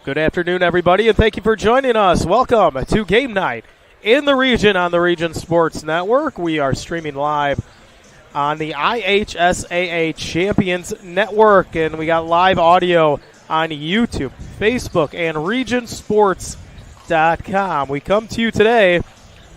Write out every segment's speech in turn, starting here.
Good afternoon, everybody, and thank you for joining us. Welcome to Game Night in the Region on the Region Sports Network. We are streaming live on the IHSAA Champions Network, and we got live audio on YouTube, Facebook, and regionsports.com. We come to you today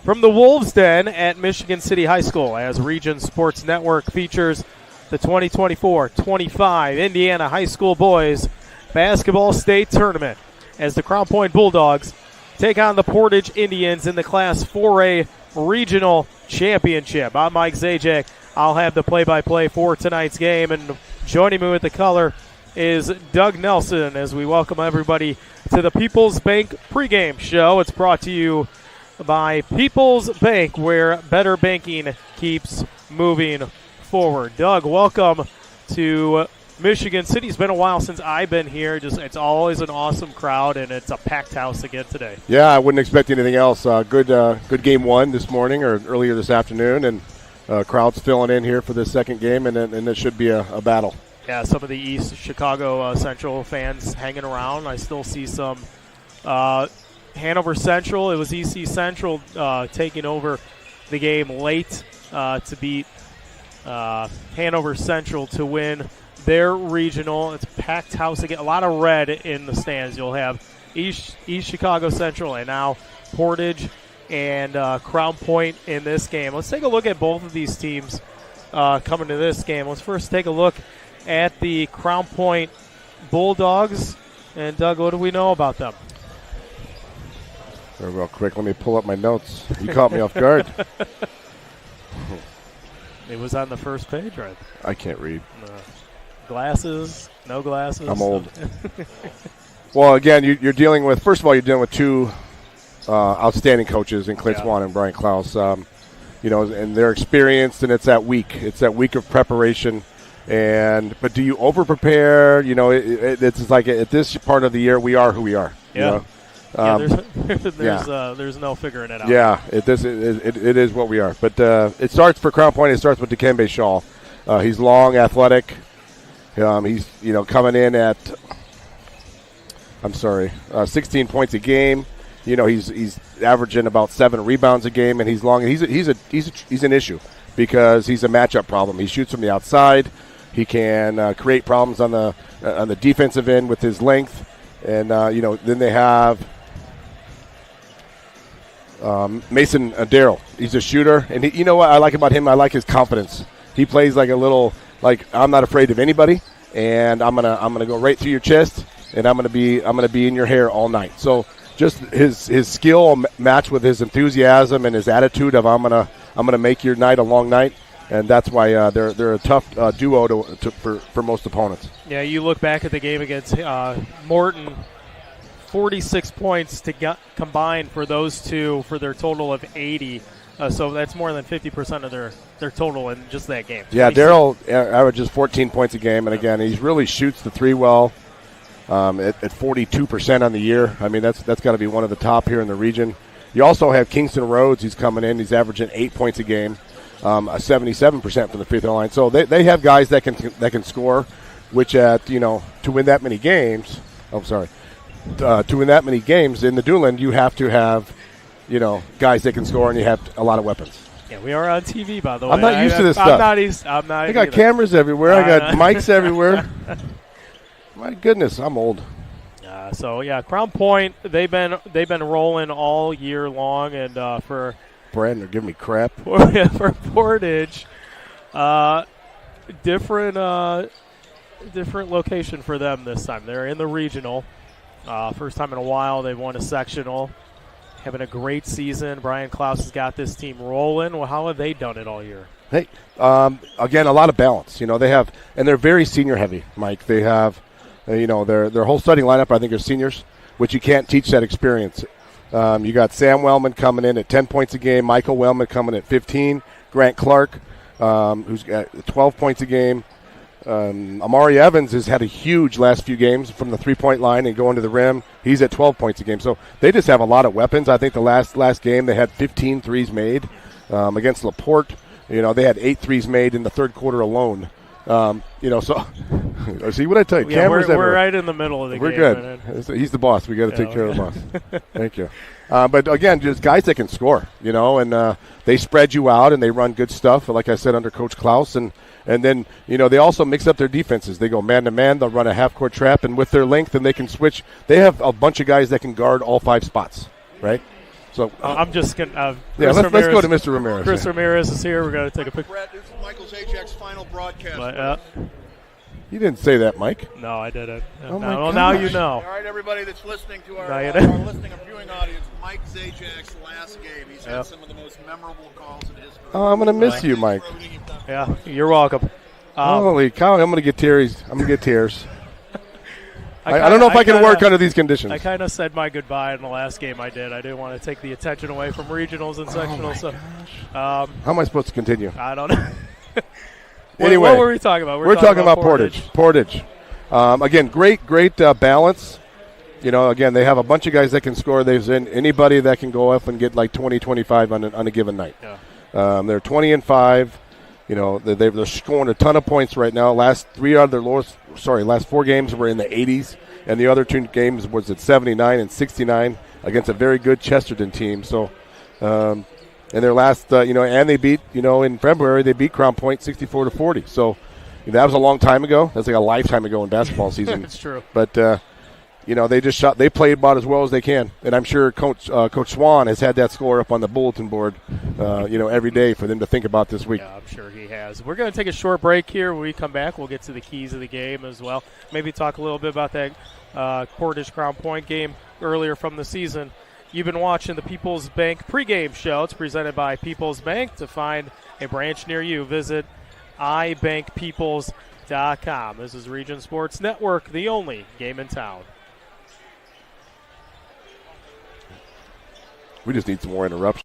from the Wolves Den at Michigan City High School as Region Sports Network features the 2024-25 Indiana High School Boys Basketball State Tournament as the Crown Point Bulldogs take on the Portage Indians in the Class 4A Regional Championship. I'm Mike Zajac. I'll have the play-by-play for tonight's game, and joining me with the color is Doug Nelson as we welcome everybody to the People's Bank pregame show. It's brought to you by People's Bank, where better banking keeps moving forward. Doug, welcome to Michigan City. It's been a while since I've been here. It's always an awesome crowd, and it's a packed house again today. Yeah, I wouldn't expect anything else. Good game one this morning or earlier this afternoon, and crowds filling in here for this second game, and it should be a battle. Yeah, some of the East Chicago Central fans hanging around. I still see some Hanover Central. It was EC Central taking over the game late to beat Hanover Central to win their regional. It's a packed house again. A lot of red in the stands. You'll have East Chicago Central and now Portage and Crown Point in this game. Let's take a look at both of these teams coming to this game. Let's first take a look at the Crown Point Bulldogs. And, Doug, what do we know about them? Real quick, let me pull up my notes. You caught me off guard. It was on the first page, right? I can't read. Glasses, no glasses. I'm old. Well, again, you're dealing with, first of all, you're dealing with two outstanding coaches in Clint Swan and Brian Klaus. And they're experienced, and it's that week. It's that week of preparation. But do you over-prepare? It's like at this part of the year, we are who we are. Yeah. There's no figuring it out. Yeah, it is what we are. But it starts for Crown Point. It starts with Dikembe Shaw. He's long, athletic. He's coming in at 16 points a game. He's averaging about 7 rebounds a game, and he's long. And he's an issue because he's a matchup problem. He shoots from the outside. He can create problems on the defensive end with his length, and then they have Mason Darrell. He's a shooter, and you know what I like about him? I like his confidence. He plays like a little. Like, I'm not afraid of anybody, and I'm gonna go right through your chest, and I'm gonna be in your hair all night. So just his skill matched with his enthusiasm and his attitude of I'm gonna make your night a long night, and that's why they're a tough duo for most opponents. Yeah, you look back at the game against Morton. 46 points combined for those two for their total of 80. So that's more than 50% of their total in just that game. Yeah, Darrell averages 14 points a game, and again, he really shoots the three well at 42% on the year. I mean, that's got to be one of the top here in the region. You also have Kingston Rhodes. He's coming in. He's averaging 8 points a game, a 77% from the free throw line. So they have guys that can score, which to win that many games. To win that many games in the Doolin, you have to have guys that can score, and you have a lot of weapons. Yeah, we are on TV, by the way. I'm not used to this stuff. I'm not. I got cameras everywhere. I got mics everywhere. My goodness, I'm old. Crown Point, they've been rolling all year long, and for Brandon, give me crap. For Portage, different location for them this time. They're in the regional. First time in a while they've won a sectional. Having a great season. Brian Klaus has got this team rolling. Well, how have they done it all year? Hey, again, a lot of balance. They have, and they're very senior heavy, Mike. They have, their whole starting lineup, I think, are seniors, which you can't teach that experience. You got Sam Wellman coming in at 10 points a game, Michael Wellman coming at 15, Grant Clark, who's got 12 points a game. Amari Evans has had a huge last few games from the three-point line and going to the rim. He's at 12 points a game. So they just have a lot of weapons. I think the last game they had 15 threes made against LaPorte. They had 8 threes made in the third quarter alone. So See what I tell you? Yeah, Cameras we're right in the middle of the We're game. good. He's the boss. We got to take care of the boss. Thank you. But again, just guys that can score, and they spread you out and they run good stuff. Like I said, under Coach Klaus, and then they also mix up their defenses. They go man to man. They'll run a half court trap, and with their length, and they can switch. They have a bunch of guys that can guard all 5 spots, right? So I'm just going to. let's go to Mr. Ramirez. Chris Ramirez is here. We're going to take a picture. Brett, this is Michael Zajak's final broadcast. You didn't say that, Mike. No, I didn't. Oh now you know. All right, everybody that's listening to our listening and viewing audience, Mike Zajak's last game. He's had some of the most memorable calls in history. Oh, I'm going to miss you, Mike. Yeah, you're welcome. Holy cow, I'm going to get tears. I don't know if I can work under these conditions. I kind of said my goodbye in the last game I did. I didn't want to take the attention away from regionals and sectionals. How am I supposed to continue? I don't know. Anyway, what were we talking about? We're talking about Portage. Again, great balance. Again, they have a bunch of guys that can score. There's anybody that can go up and get like 20, 25 on a given night. Yeah. They're 20-5. They're scoring a ton of points right now. Last 4 games were in the 80s, and the other 2 games was at 79 and 69 against a very good Chesterton team. So, and their last, and they beat, in February they beat Crown Point 64-40. So that was a long time ago. That's like a lifetime ago in basketball season. That's true. But they played about as well as they can, and I'm sure Coach Swan has had that score up on the bulletin board, every day for them to think about this week. Yeah, I'm sure he has. We're going to take a short break here. When we come back, we'll get to the keys of the game as well. Maybe talk a little bit about that Portage Crown Point game earlier from the season. You've been watching the People's Bank pregame show. It's presented by People's Bank. To find a branch near you, visit ibankpeoples.com. This is Region Sports Network, the only game in town. We just need some more interruptions.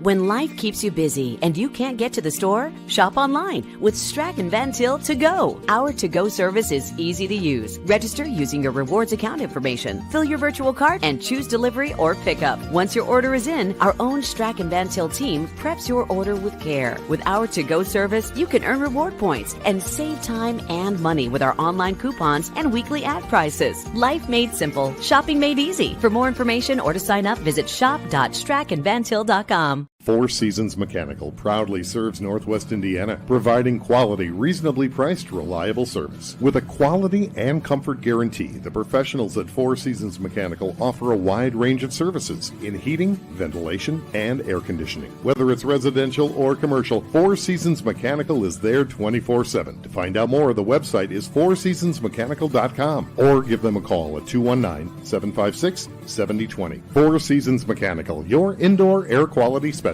When life keeps you busy and you can't get to the store, shop online with Strack & Van Til To Go. Our to-go service is easy to use. Register using your rewards account information, fill your virtual cart, and choose delivery or pickup. Once your order is in, our own Strack & Van Til team preps your order with care. With our to-go service, you can earn reward points and save time and money with our online coupons and weekly ad prices. Life made simple, shopping made easy. For more information or to sign up, visit shop.strackandvantil.com. Four Seasons Mechanical proudly serves Northwest Indiana, providing quality, reasonably priced, reliable service. With a quality and comfort guarantee, the professionals at Four Seasons Mechanical offer a wide range of services in heating, ventilation, and air conditioning. Whether it's residential or commercial, Four Seasons Mechanical is there 24/7. To find out more, the website is fourseasonsmechanical.com or give them a call at 219-756-7020. Four Seasons Mechanical, your indoor air quality specialist.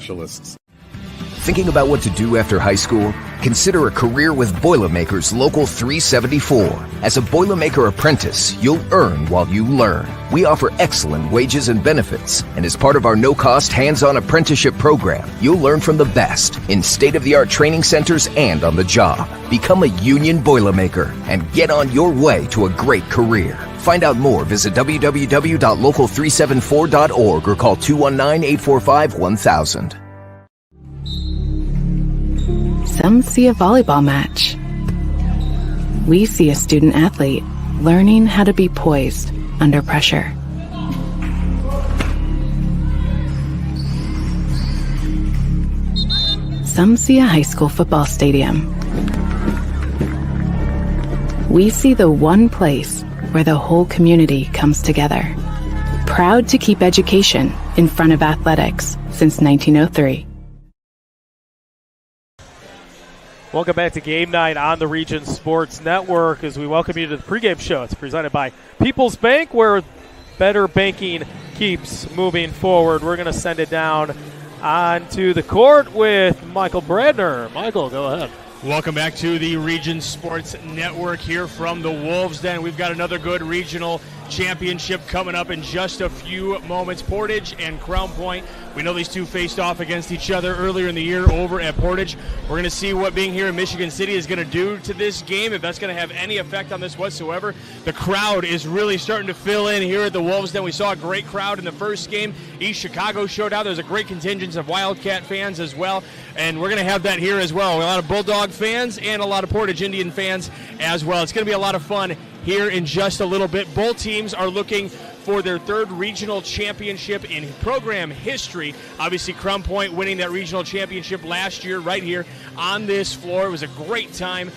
Thinking about what to do after high school? Consider a career with Boilermakers Local 374. As a Boilermaker apprentice, you'll earn while you learn. We offer excellent wages and benefits, and as part of our no-cost hands-on apprenticeship program, you'll learn from the best in state-of-the-art training centers and on the job. Become a union Boilermaker and get on your way to a great career. Find out more, visit www.local374.org or call 219-845-1000. Some see a volleyball match. We see a student athlete learning how to be poised under pressure. Some see a high school football stadium. We see the one place where the whole community comes together. Proud to keep education in front of athletics since 1903. Welcome back to Game Night on the Region Sports Network as we welcome you to the pregame show. It's presented by People's Bank, where better banking keeps moving forward. We're going to send it down onto the court with Michael Bradner. Michael, go ahead. Welcome back to the Region Sports Network here from the Wolves Den. We've got another good regional championship coming up in just a few moments. Portage and Crown Point. We know these two faced off against each other earlier in the year over at Portage. We're going to see what being here in Michigan City is going to do to this game, if that's going to have any effect on this whatsoever. The crowd is really starting to fill in here at the Wolves Den. We saw a great crowd in the first game. East Chicago showed out. There's a great contingent of Wildcat fans as well, and we're going to have that here as well. A lot of Bulldog fans and a lot of Portage Indian fans as well. It's going to be a lot of fun here in just a little bit. Both teams are looking for their third regional championship in program history. Obviously, Crown Point winning that regional championship last year right here on this floor. It was a great time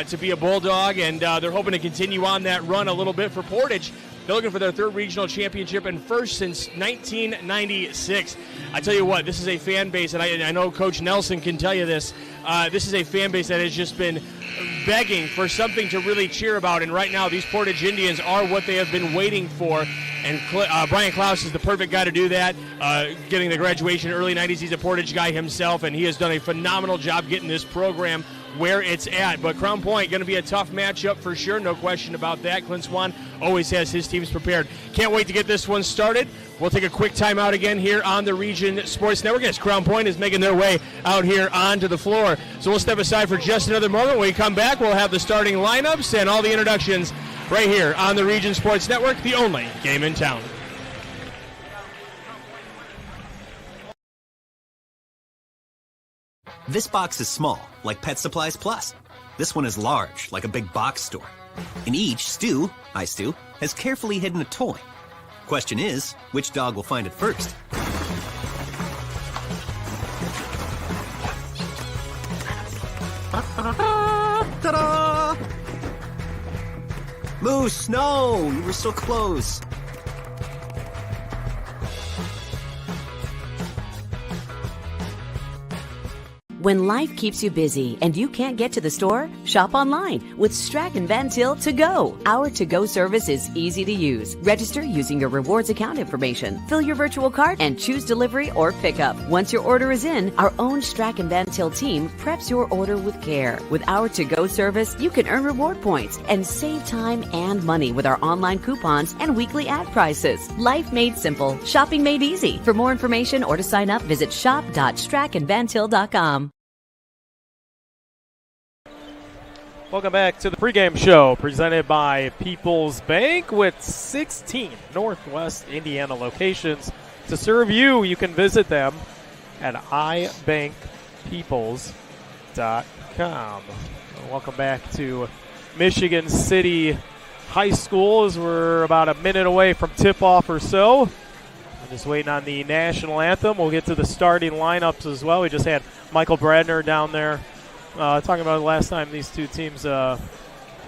to be a Bulldog, and they're hoping to continue on that run a little bit for Portage. They're looking for their third regional championship and first since 1996. I tell you what, this is a fan base, and I know Coach Nelson can tell you this. This is a fan base that has just been begging for something to really cheer about, and right now these Portage Indians are what they have been waiting for, and Brian Klaus is the perfect guy to do that. Getting the graduation early 90s, he's a Portage guy himself, and he has done a phenomenal job getting this program where it's at. But Crown Point going to be a tough matchup for sure, no question about that. Clint Swan always has his teams prepared. Can't wait to get this one started. We'll take a quick timeout again here on the Region Sports Network as Crown Point is making their way out here onto the floor. So we'll step aside for just another moment. When we come back, we'll have the starting lineups and all the introductions right here on the Region Sports Network, the only game in town. This box is small, like Pet Supplies Plus. This one is large, like a big box store. In each, Stu, has carefully hidden a toy. Question is, which dog will find it first? Ta-da! Moose, no! You were so close. When life keeps you busy and you can't get to the store, shop online with Strachan Van Til To Go. Our to-go service is easy to use. Register using your rewards account information, fill your virtual cart, and choose delivery or pickup. Once your order is in, our own Strachan Van Til team preps your order with care. With our to-go service, you can earn reward points and save time and money with our online coupons and weekly ad prices. Life made simple, shopping made easy. For more information or to sign up, visit shop.strachanvantil.com. Welcome back to the pregame show presented by People's Bank with 16 Northwest Indiana locations to serve you. You can visit them at ibankpeoples.com. Welcome back to Michigan City High School as we're about a minute away from tip-off or so. I'm just waiting on the national anthem. We'll get to the starting lineups as well. We just had Michael Bradner down there talking about the last time these two teams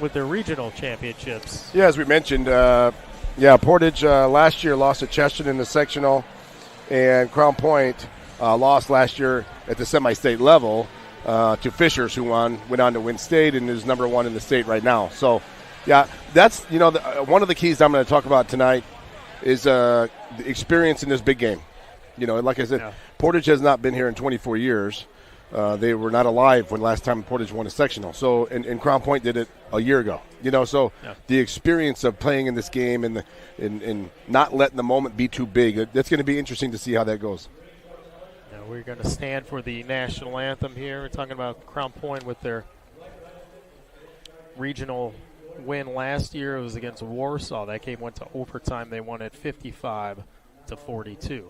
with their regional championships. Yeah, as we mentioned, Portage last year lost to Cheston in the sectional, and Crown Point lost last year at the semi-state level to Fishers, who went on to win state and is number one in the state right now. So, yeah, that's one of the keys I'm going to talk about tonight is the experience in this big game. Like I said, Portage has not been here in 24 years. They were not alive when last time Portage won a sectional. So, and Crown Point did it a year ago. The experience of playing in this game and not letting the moment be too big, that's going to be interesting to see how that goes. Now we're going to stand for the national anthem here. We're talking about Crown Point with their regional win last year. It was against Warsaw. That game went to overtime. They won it 55-42.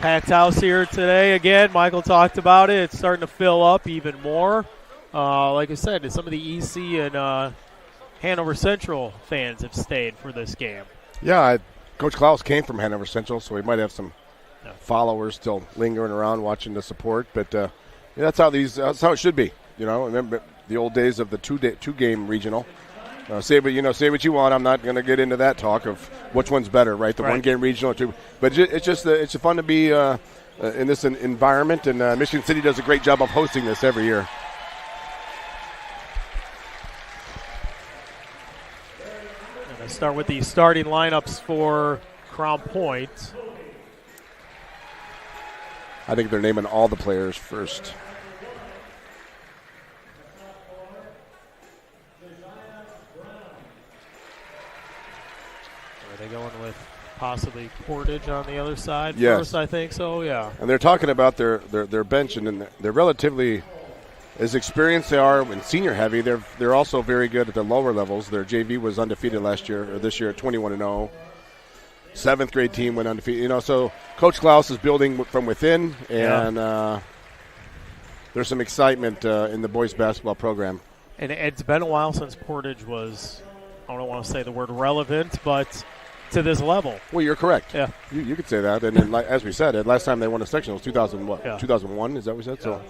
Packed house here today again. Michael talked about it. It's starting to fill up even more. Like I said, some of the EC and Hanover Central fans have stayed for this game. Yeah, Coach Klaus came from Hanover Central, so we might have some followers still lingering around watching the support. But that's how it should be. Remember the old days of the two-game regional. Say what you want. I'm not going to get into that talk of which one's better, right? The one-game regional or two. But it's fun to be in this environment, and Michigan City does a great job of hosting this every year. And I start with the starting lineups for Crown Point. I think they're naming all the players first. Are they going with possibly Portage on the other side first? I think so, yeah. And they're talking about their bench, and they're relatively, as experienced they are in senior heavy, they're also very good at the lower levels. Their JV was undefeated this year at 21-0. 7th grade team went undefeated. So Coach Klaus is building from within, and there's some excitement in the boys basketball program. And it's been a while since Portage was, I don't want to say the word relevant, but to this level. Well, you're correct. Yeah. You could say that. And then, as we said, last time they won a section was 2001, is that what we said? Yeah. So,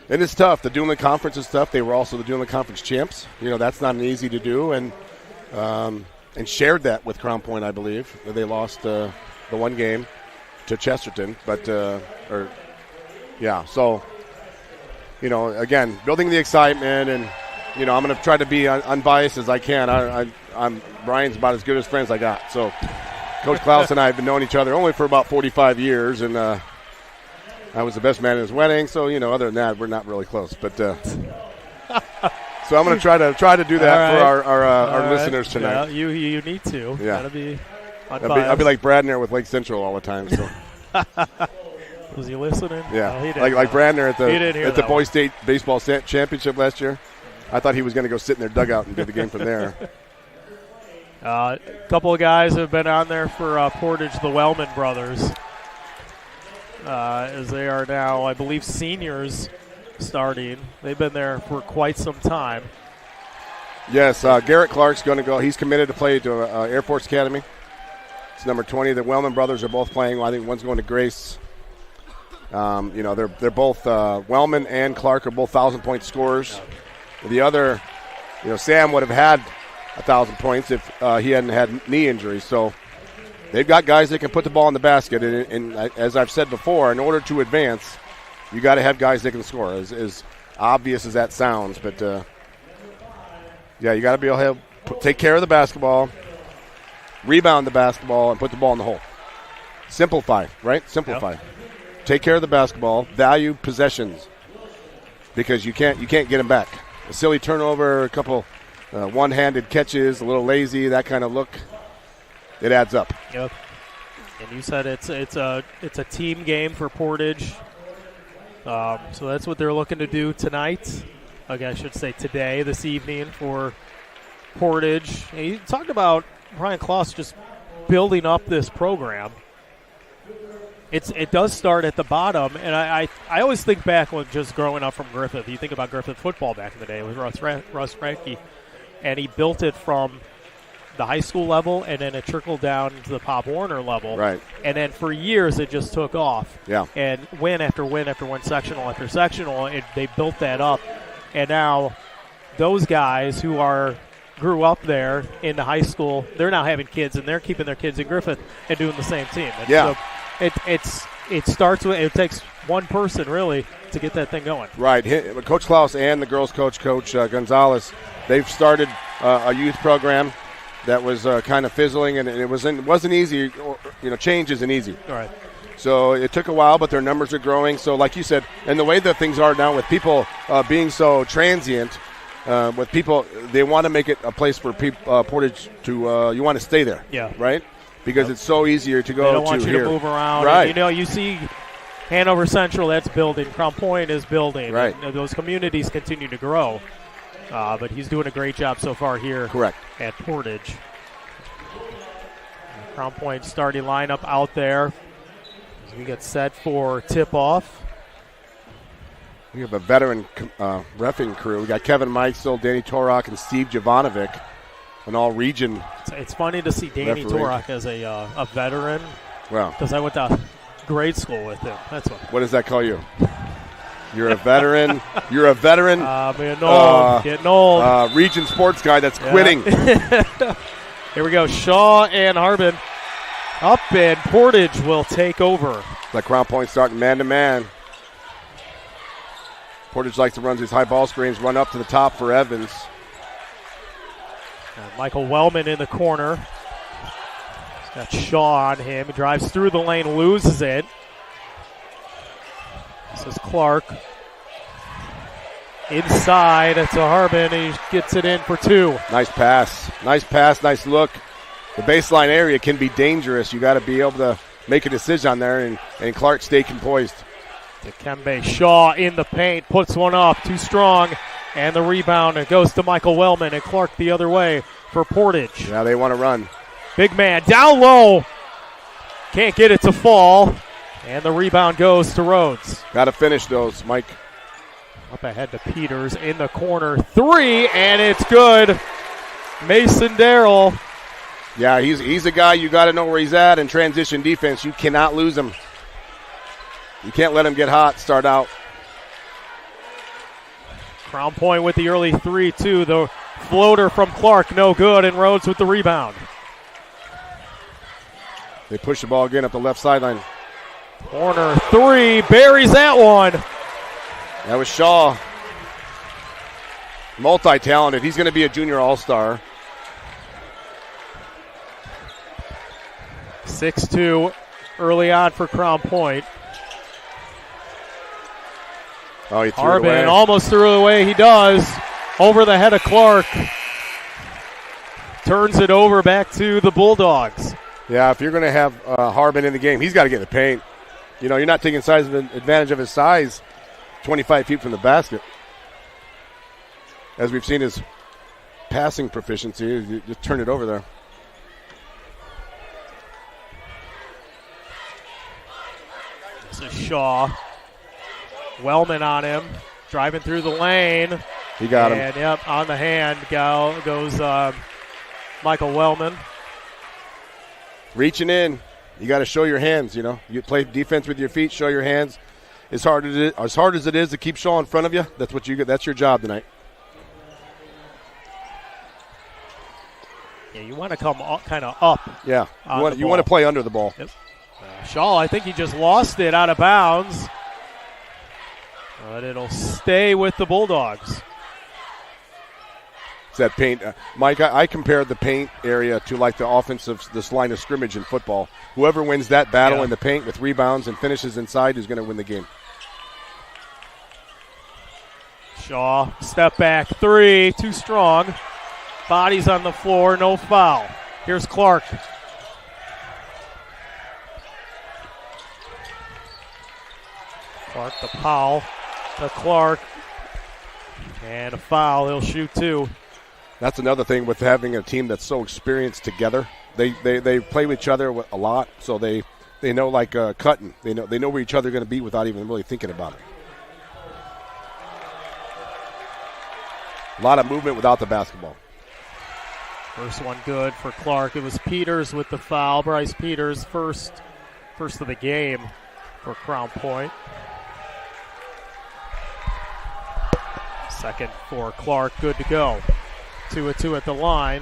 and it's tough. The Duneland Conference is tough. They were also the Duneland Conference champs. That's not an easy to do. And shared that with Crown Point, I believe. They lost the one game to Chesterton. So, again, building the excitement, and, I'm going to try to be unbiased as I can. Brian's about as good as friends I got. So Coach Klaus and I have been knowing each other only for about 45 years, and I was the best man at his wedding. So, other than that, we're not really close. But so I'm going to try to do that for our listeners tonight. Yeah, you need to. Yeah. Gotta be unbiased. I'll be like Bradner with Lake Central all the time. So. Was he listening? Yeah, no, he didn't. like Bradner at the Boys State Baseball Championship last year. I thought he was going to go sit in their dugout and do the game from there. A couple of guys have been on there for Portage, the Wellman brothers, as they are now, I believe, seniors starting. They've been there for quite some time. Yes, Garrett Clark's going to go. He's committed to play to Air Force Academy. It's number 20. The Wellman brothers are both playing. I think one's going to Grace. They're both Wellman and Clark are both 1,000-point scorers. The other, Sam would have had 1,000 points if he hadn't had knee injuries. So they've got guys that can put the ball in the basket. And as I've said before, in order to advance, you got to have guys that can score. As obvious as that sounds, but you got to be able to take care of the basketball, rebound the basketball, and put the ball in the hole. Simplify, right? Simplify. Yep. Take care of the basketball. Value possessions, because you can't get them back. A silly turnover, a couple one-handed catches, a little lazy, that kind of look, it adds up. Yep. And you said it's a team game for Portage, so that's what they're looking to do tonight. Okay, I should say today, this evening for Portage. And you talked about Brian Klaus just building up this program. It does start at the bottom, and I always think back when just growing up from Griffith. You think about Griffith football back in the day with Russ Franke, and he built it from the high school level, and then it trickled down to the Pop Warner level. Right. And then for years it just took off. Yeah. And win after win after win, sectional after sectional, they built that up. And now those guys who grew up there in the high school, they're now having kids, and they're keeping their kids in Griffith and doing the same team. And yeah. So it starts with, it takes one person really to get that thing going. Right. Coach Klaus and the girls coach Gonzalez, they've started a youth program that was kind of fizzling, and it wasn't easy. Change isn't easy. All right. So it took a while, but their numbers are growing. So like you said, and the way that things are now with people being so transient, with people, they want to make it a place for Portage to you want to stay there. Yeah. Right? Because it's so easier to go to. They don't want you here. to move around. Right. And, you see Hanover Central, that's building. Crown Point is building. Right. And those communities continue to grow. But he's doing a great job so far here. Correct. At Portage. Crown Point starting lineup out there. We get set for tip-off. We have a veteran reffing crew. We got Kevin Meisel, Danny Torok, and Steve Jovanovic, an all-region. It's funny to see Danny Torok as a veteran. Well, because I went to grade school with him. That's what. What does that call you? You're a veteran. You're a veteran. Getting old. Region sports guy that's quitting. Here we go. Shaw and Harbin up, and Portage will take over. Like Crown Point starting man-to-man. Portage likes to run these high ball screens, run up to the top for Evans. Michael Wellman in the corner. He's got Shaw on him. He drives through the lane, loses it. This is Clark. Inside to Harbin. He gets it in for 2. Nice pass. Nice pass. Nice look. The baseline area can be dangerous. You got to be able to make a decision on there, and Clark stay composed. Dikembe Shaw in the paint, puts one up, too strong, and the rebound goes to Michael Wellman, and Clark the other way for Portage. Yeah, they want to run. Big man down low. Can't get it to fall, and the rebound goes to Rhodes. Got to finish those, Mike. Up ahead to Peters in the corner. 3, and it's good. Mason Darrell. Yeah, he's a guy you got to know where he's at in transition defense. You cannot lose him. You can't let him get hot, start out. Crown Point with the early 3-2. The floater from Clark, no good, and Rhodes with the rebound. They push the ball again up the left sideline. Corner 3, buries that one. That was Shaw. Multi-talented. He's going to be a junior all-star. 6-2 early on for Crown Point. Oh, he threw Harbin it away. almost threw it away. He does. Over the head of Clark. Turns it over back to the Bulldogs. Yeah, if you're going to have Harbin in the game, he's got to get in the paint. You know, you're not taking advantage of his size 25 feet from the basket. As we've seen his passing proficiency, you just turn it over there. This is Shaw. Wellman on him, driving through the lane. He got him. And, yep, on the hand goes Michael Wellman. Reaching in. You got to show your hands, you know. You play defense with your feet, show your hands. As hard as it is to keep Shaw in front of you, that's your job tonight. Yeah, you want to come kind of up. Yeah, you want to play under the ball. Yep. Shaw, I think he just lost it out of bounds. But it'll stay with the Bulldogs. It's that paint. Mike, I compared the paint area to like the this line of scrimmage in football. Whoever wins that battle in the paint with rebounds and finishes inside is going to win the game. Shaw, step back 3, too strong. Bodies on the floor, no foul. Here's Clark. Clark to Powell, to Clark. And a foul, he'll shoot 2. That's another thing with having a team that's so experienced together. They play with each other a lot, so they know like cutting. They know where each other are going to be without even really thinking about it. A lot of movement without the basketball. First one good for Clark. It was Peters with the foul. Bryce Peters, first of the game for Crown Point. Second for Clark, good to go. 2-2 at the line.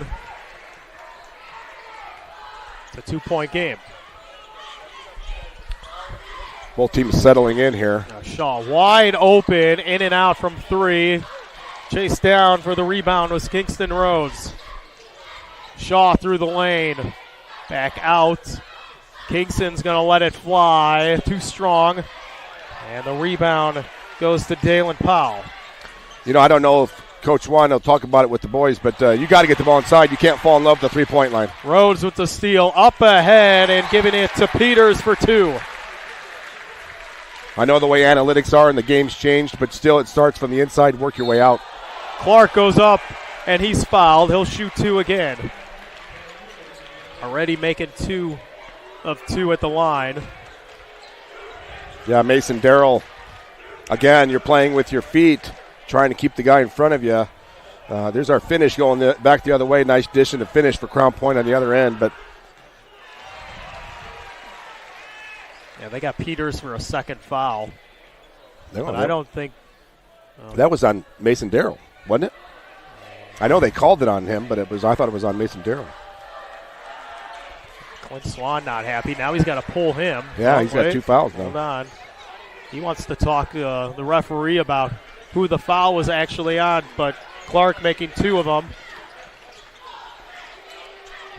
It's a 2-point game. Both teams settling in here. Now Shaw wide open, in and out from 3. Chased down for the rebound was Kingston Rhodes. Shaw through the lane. Back out. Kingston's going to let it fly. Too strong. And the rebound goes to Dalen Powell. You know, I don't know if Coach Juan will talk about it with the boys, but you got to get the ball inside. You can't fall in love with the 3-point line. Rhodes with the steal up ahead and giving it to Peters for 2. I know the way analytics are and the game's changed, but still it starts from the inside, work your way out. Clark goes up and he's fouled. He'll shoot 2 again. Already making 2 of 2 at the line. Yeah, Mason Darrell, again, you're playing with your feet, trying to keep the guy in front of you. There's our finish going back the other way. Nice dish and a finish for Crown Point on the other end. But yeah, they got Peters for a second foul. No, I don't think that was on Mason Darrell, wasn't it? I know they called it on him, but I thought it was on Mason Darrell. Clint Swan not happy. Now he's got to pull him. Yeah, he's got 2 fouls now. Hold on. He wants to talk the referee about who the foul was actually on, but Clark making 2 of them.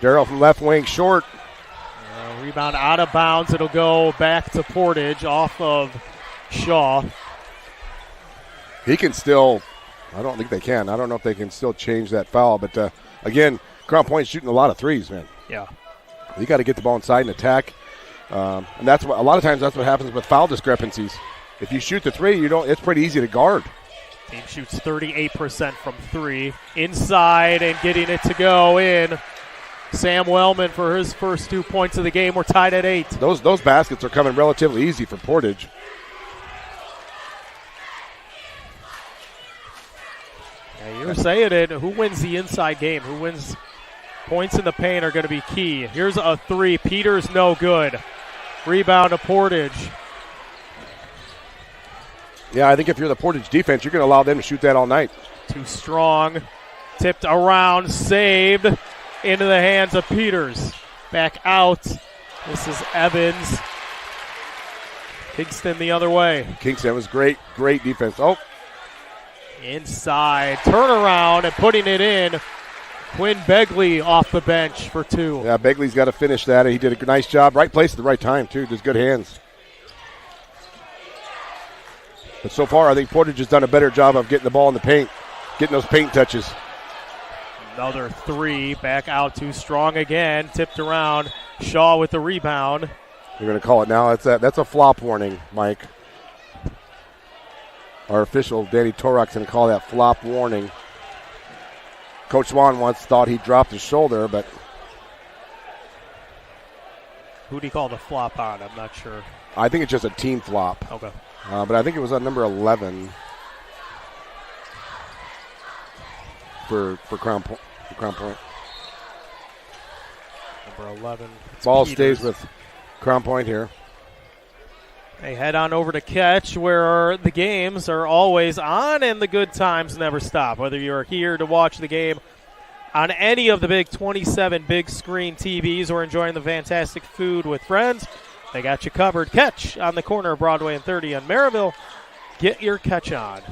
Darrell from left wing, short. Rebound out of bounds. It'll go back to Portage off of Shaw. He can still, I don't think they can. I don't know if they can still change that foul. But, again, Crown Point's shooting a lot of threes, man. Yeah. You got to get the ball inside and attack. And that's what a lot of times that's what happens with foul discrepancies. If you shoot the 3, it's pretty easy to guard. Team shoots 38% from 3. Inside and getting it to go in. Sam Wellman for his first 2 points of the game. We're tied at 8. Those baskets are coming relatively easy for Portage. Yeah, you're saying it. Who wins the inside game? Who wins points in the paint are going to be key. Here's a 3. Peters no good. Rebound to Portage. Yeah, I think if you're the Portage defense, you're going to allow them to shoot that all night. Too strong. Tipped around. Saved. Into the hands of Peters. Back out. This is Evans. Kingston the other way. Kingston was great defense. Oh. Inside. Turnaround and putting it in. Quinn Begley off the bench for 2. Yeah, Begley's got to finish that. He did a nice job. Right place at the right time, too. Just good hands. But so far, I think Portage has done a better job of getting the ball in the paint, getting those paint touches. Another 3, back out too strong again, tipped around. Shaw with the rebound. You're going to call it now. That's a flop warning, Mike. Our official, Danny Torok's going to call that flop warning. Coach Swan once thought he dropped his shoulder, but... Who do you call the flop on? I'm not sure. I think it's just a team flop. Okay. But I think it was on number 11 for Crown Point. Number 11. Ball Peters. stays with Crown Point here. They head on over to Catch, where the games are always on and the good times never stop. Whether you're here to watch the game on any of the big 27 big screen TVs or enjoying the fantastic food with friends, they got you covered. Catch on the corner of Broadway and 30 on Maryville. Get your catch on.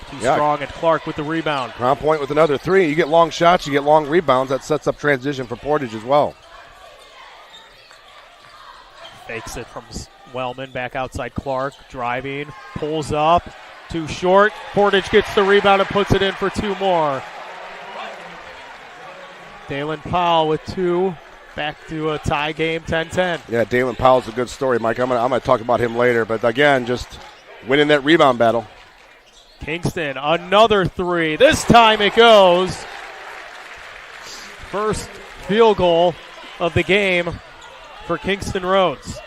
Too strong, and Clark with the rebound. Crown Point with another 3. You get long shots, you get long rebounds. That sets up transition for Portage as well. Fakes it from Wellman back outside Clark. Driving, pulls up. Too short. Portage gets the rebound and puts it in for 2 more. Dalen Powell with 2. Back to a tie game, 10-10. Yeah, Dalen Powell's a good story, Mike. I'm gonna talk about him later. But again, just winning that rebound battle. Kingston, another 3. This time it goes. First field goal of the game for Kingston Rhodes.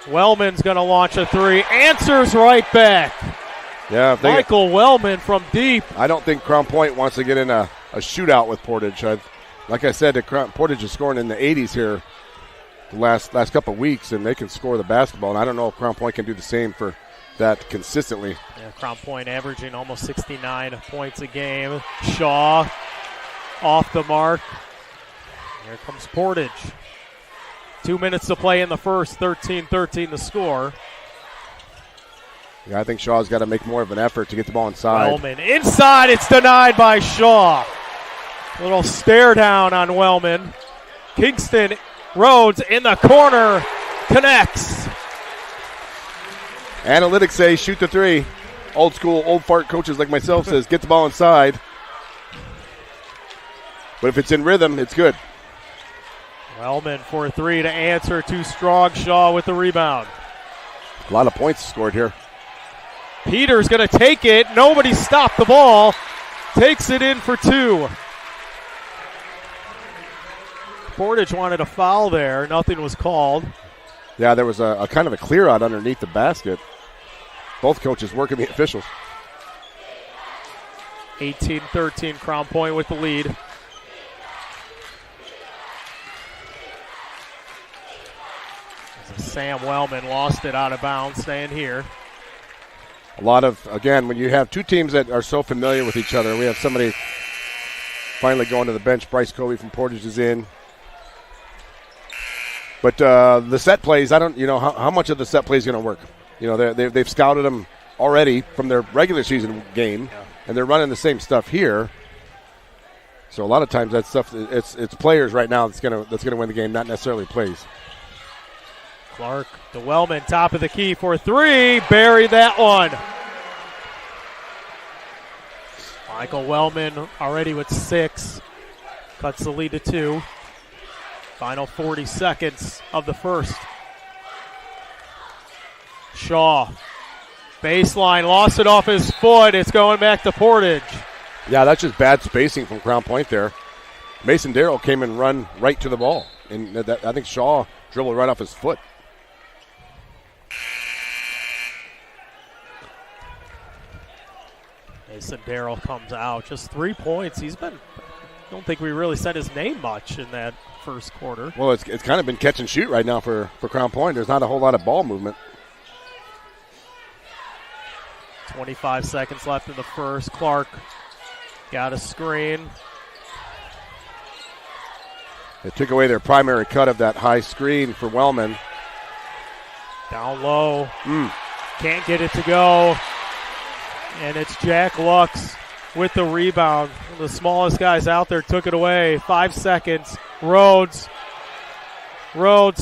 Wellman's going to launch a 3. Answers right back. Yeah, Michael Wellman from deep. I don't think Crown Point wants to get in a shootout with Portage. Like I said, Portage is scoring in the 80s here the last couple of weeks, and they can score the basketball. And I don't know if Crown Point can do the same for that consistently. Yeah, Crown Point averaging almost 69 points a game. Shaw off the mark. Here comes Portage. 2 minutes to play in the first, 13-13 the score. Yeah, I think Shaw's got to make more of an effort to get the ball inside. Wellman inside, it's denied by Shaw. Little stare down on Wellman. Kingston Rhodes in the corner, connects. Analytics say shoot the 3. Old school, old fart coaches like myself says get the ball inside. But if it's in rhythm, it's good. Wellman for a 3 to answer. Too strong. Shaw with the rebound. A lot of points scored here. Peters going to take it. Nobody stopped the ball. Takes it in for 2. Portage wanted a foul there. Nothing was called. Yeah, there was a kind of a clear out underneath the basket. Both coaches working the officials. 18-13, Crown Point with the lead. Sam Wellman lost it out of bounds, staying here. A lot of, again, when you have two teams that are so familiar with each other, we have somebody finally going to the bench. Bryce Covey from Portage is in. But the set plays, I don't, how much of the set play is going to work? They've scouted them already from their regular season game, and they're running the same stuff here. So a lot of times that stuff, it's players right now that's gonna win the game, not necessarily plays. Clark to Wellman, top of the key for three. Buried that one. Michael Wellman already with 6. Cuts the lead to 2. Final 40 seconds of the first. Shaw. Baseline, lost it off his foot. It's going back to Portage. Yeah, that's just bad spacing from Crown Point there. Mason Darrell came and run right to the ball. And I think Shaw dribbled right off his foot. Mason Darrell comes out. Just 3 points. I don't think we really said his name much in that first quarter. Well, it's kind of been catch and shoot right now for Crown Point. There's not a whole lot of ball movement. 25 seconds left in the first. Clark got a screen. They took away their primary cut of that high screen for Wellman. Down low. Can't get it to go. And it's Jack Lux with the rebound. The smallest guys out there took it away. 5 seconds. Rhodes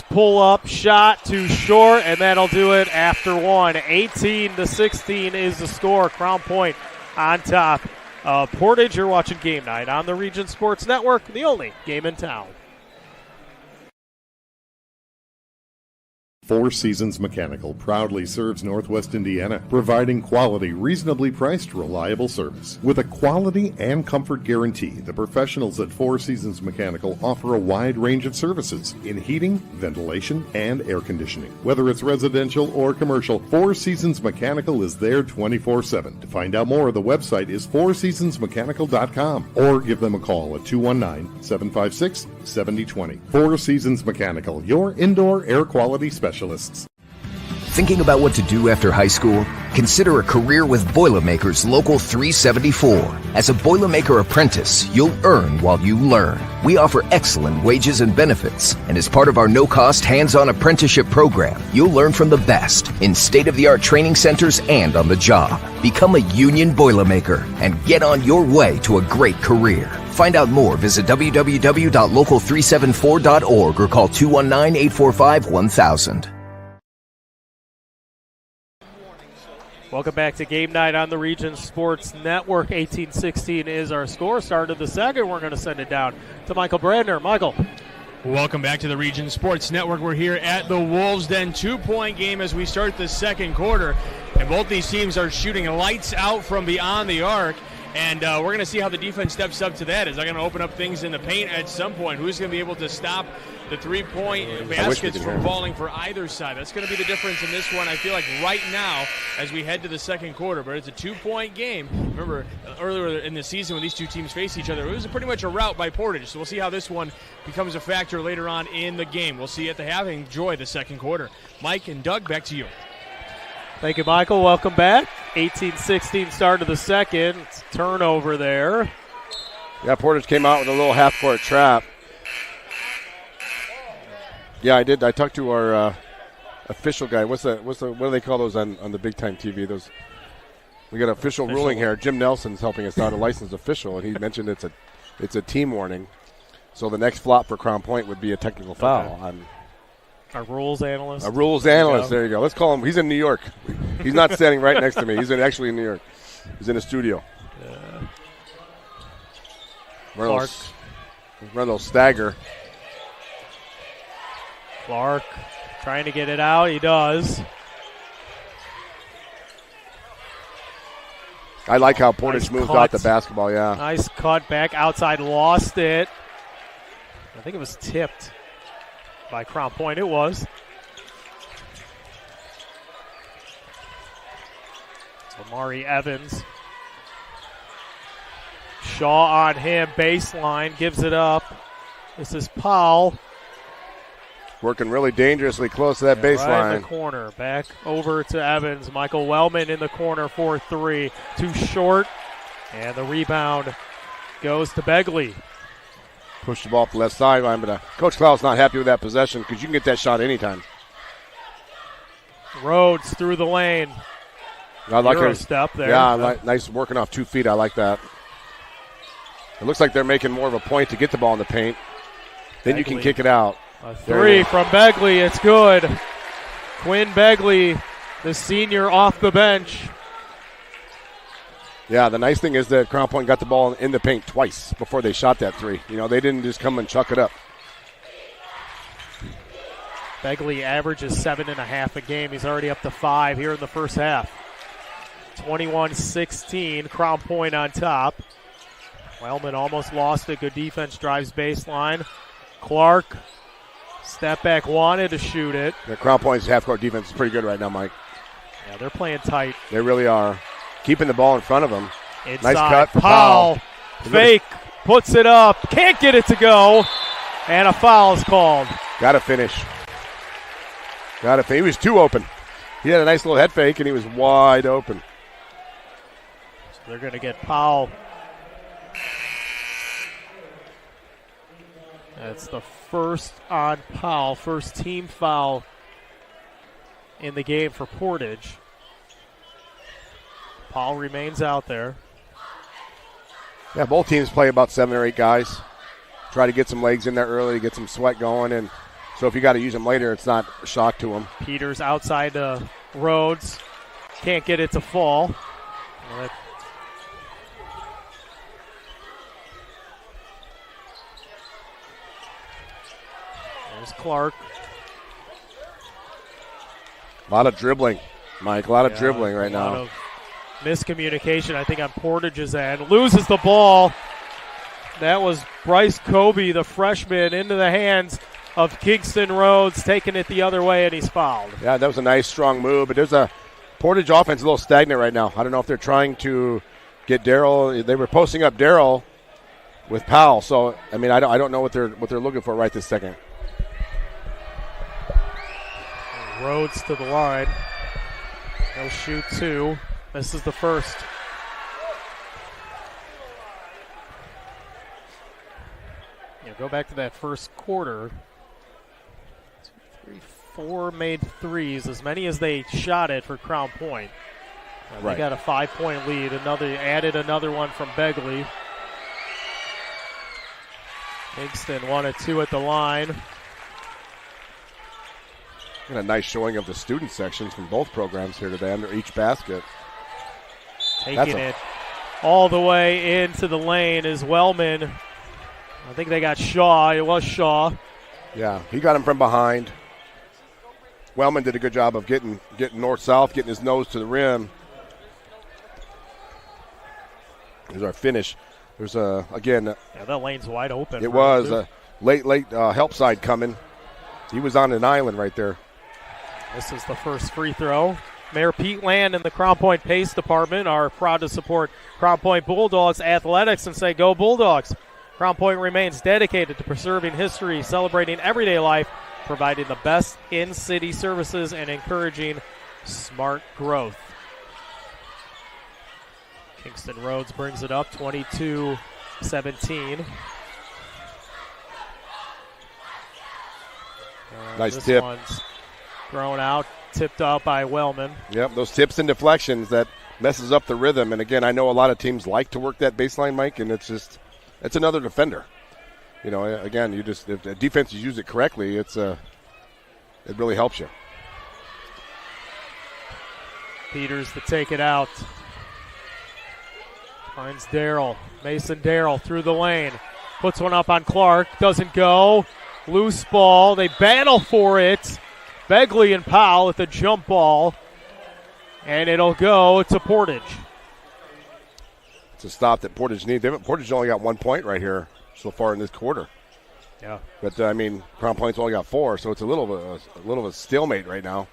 pull up, shot too short, and that'll do it after one. 18-16 is the score. Crown Point on top. Portage, you're watching Game Night on the Region Sports Network, the only game in town. Four Seasons Mechanical proudly serves Northwest Indiana, providing quality, reasonably priced, reliable service. With a quality and comfort guarantee, the professionals at Four Seasons Mechanical offer a wide range of services in heating, ventilation, and air conditioning. Whether it's residential or commercial, Four Seasons Mechanical is there 24/7. To find out more, the website is fourseasonsmechanical.com or give them a call at 219-756-7020. Four Seasons Mechanical, your indoor air quality specialist. Thinking about what to do after high school? Consider a career with Boilermakers Local 374. As a Boilermaker apprentice, you'll earn while you learn. We offer excellent wages and benefits, and as part of our no-cost hands-on apprenticeship program, you'll learn from the best in state-of-the-art training centers and on the job. Become a union Boilermaker and get on your way to a great career. Find out more, visit www.local374.org or call 219-845-1000. Welcome back to Game Night on the Region Sports Network. 18-16 is our score. Start of the second. We're going to send it down to Michael Brandner. Michael. Welcome back to the Region Sports Network. We're here at the Wolves' Den 2-point game as we start the second quarter. And both these teams are shooting lights out from beyond the arc. And we're going to see how the defense steps up to that. Is that going to open up things in the paint at some point? Who's going to be able to stop the three-point baskets from falling for either side? That's going to be the difference in this one, I feel like, right now as we head to the second quarter. But it's a 2-point game. Remember, earlier in the season when these two teams faced each other, it was pretty much a rout by Portage. So we'll see how this one becomes a factor later on in the game. We'll see you at the half. Enjoy the second quarter. Mike and Doug, back to you. Thank you, Michael. Welcome back. 18-16 start of the second. It's turnover there. Yeah, Portage came out with a little half-court trap. Yeah, I did. I talked to our official guy. What do they call those on the big-time TV? Those. We got an official ruling here. Jim Nelson's helping us out, a licensed official, and he mentioned it's a team warning. So the next flop for Crown Point would be a technical foul on. Our rules analyst. A rules analyst. There you go. Let's call him. He's in New York. He's not standing right next to me. He's actually in New York. He's in a studio. Clark. Reynolds stagger. Clark trying to get it out. He does. I like how Portage moved out the basketball, yeah. Nice cut back outside. Lost it. I think it was tipped by Crown Point. It was. Amari Evans. Shaw on him, baseline, gives it up. This is Powell. Working really dangerously close to that baseline. Right in the corner. Back over to Evans. Michael Wellman in the corner for 3. Too short. And the rebound goes to Begley. Push the ball up the left sideline, but Coach Cloud's not happy with that possession because you can get that shot anytime. Rhodes through the lane. I like her step there. Yeah, nice working off 2 feet. I like that. It looks like they're making more of a point to get the ball in the paint. Then you can kick it out. A 3 from Begley. It's good. Quinn Begley, the senior, off the bench. Yeah, the nice thing is that Crown Point got the ball in the paint twice before they shot that 3. You know, they didn't just come and chuck it up. Begley averages 7.5 a game. He's already up to 5 here in the first half. 21-16, Crown Point on top. Wellman almost lost it. Good defense, drives baseline. Clark, step back, wanted to shoot it. The Crown Point's half-court defense is pretty good right now, Mike. Yeah, they're playing tight. They really are. Keeping the ball in front of them. Inside, nice cut for Powell. Fake, puts it up, can't get it to go, and a foul is called. Got to finish. He was too open. He had a nice little head fake, and he was wide open. So they're going to get Powell. That's the first on Powell, first team foul in the game for Portage. Powell remains out there. Yeah, both teams play about 7 or 8 guys. Try to get some legs in there early, get some sweat going, and so if you got to use them later, it's not a shock to them. Peters outside Rhodes. Can't get it to fall. There's Clark. A lot of dribbling, Mike. A lot of dribbling right now. A lot of miscommunication, I think, on Portage's end. Loses the ball. That was Bryce Kobe, the freshman, into the hands of Kingston Rhodes, taking it the other way, and he's fouled. Yeah, that was a nice, strong move. But there's a Portage offense a little stagnant right now. I don't know if they're trying to get Darryl. They were posting up Darryl with Powell. So, I mean, I don't know what they're looking for right this second. Rhodes to the line. They'll shoot 2. This is the first. Yeah, go back to that first quarter. 2, 3, 4 made threes, as many as they shot it for Crown Point. They got a 5-point lead. Added another one from Begley. Kingston 1 of 2 at the line. And a nice showing of the student sections from both programs here today under each basket. Taking it all the way into the lane is Wellman. I think they got Shaw. It was Shaw. Yeah, he got him from behind. Wellman did a good job of getting north-south, getting his nose to the rim. There's our finish. There's again. Yeah, that lane's wide open. It was a late help side coming. He was on an island right there. This is the first free throw. Mayor Pete Land and the Crown Point Pace Department are proud to support Crown Point Bulldogs athletics and say, go Bulldogs. Crown Point remains dedicated to preserving history, celebrating everyday life, providing the best in-city services, and encouraging smart growth. Kingston Rhodes brings it up, 22-17. Nice tip. One's thrown out, tipped out by Wellman. Yep, those tips and deflections, that messes up the rhythm. And, again, I know a lot of teams like to work that baseline, Mike, and it's another defender. You know, again, if the defenses use it correctly, it really helps you. Peters to take it out. Finds Darryl. Mason Darryl through the lane. Puts one up on Clark. Doesn't go. Loose ball. They battle for it. Begley and Powell with the jump ball. And it'll go to Portage. It's a stop that Portage needs. Portage only got 1 point right here so far in this quarter. Yeah. But, Crown Point's only got 4, so it's a little of a stalemate right now.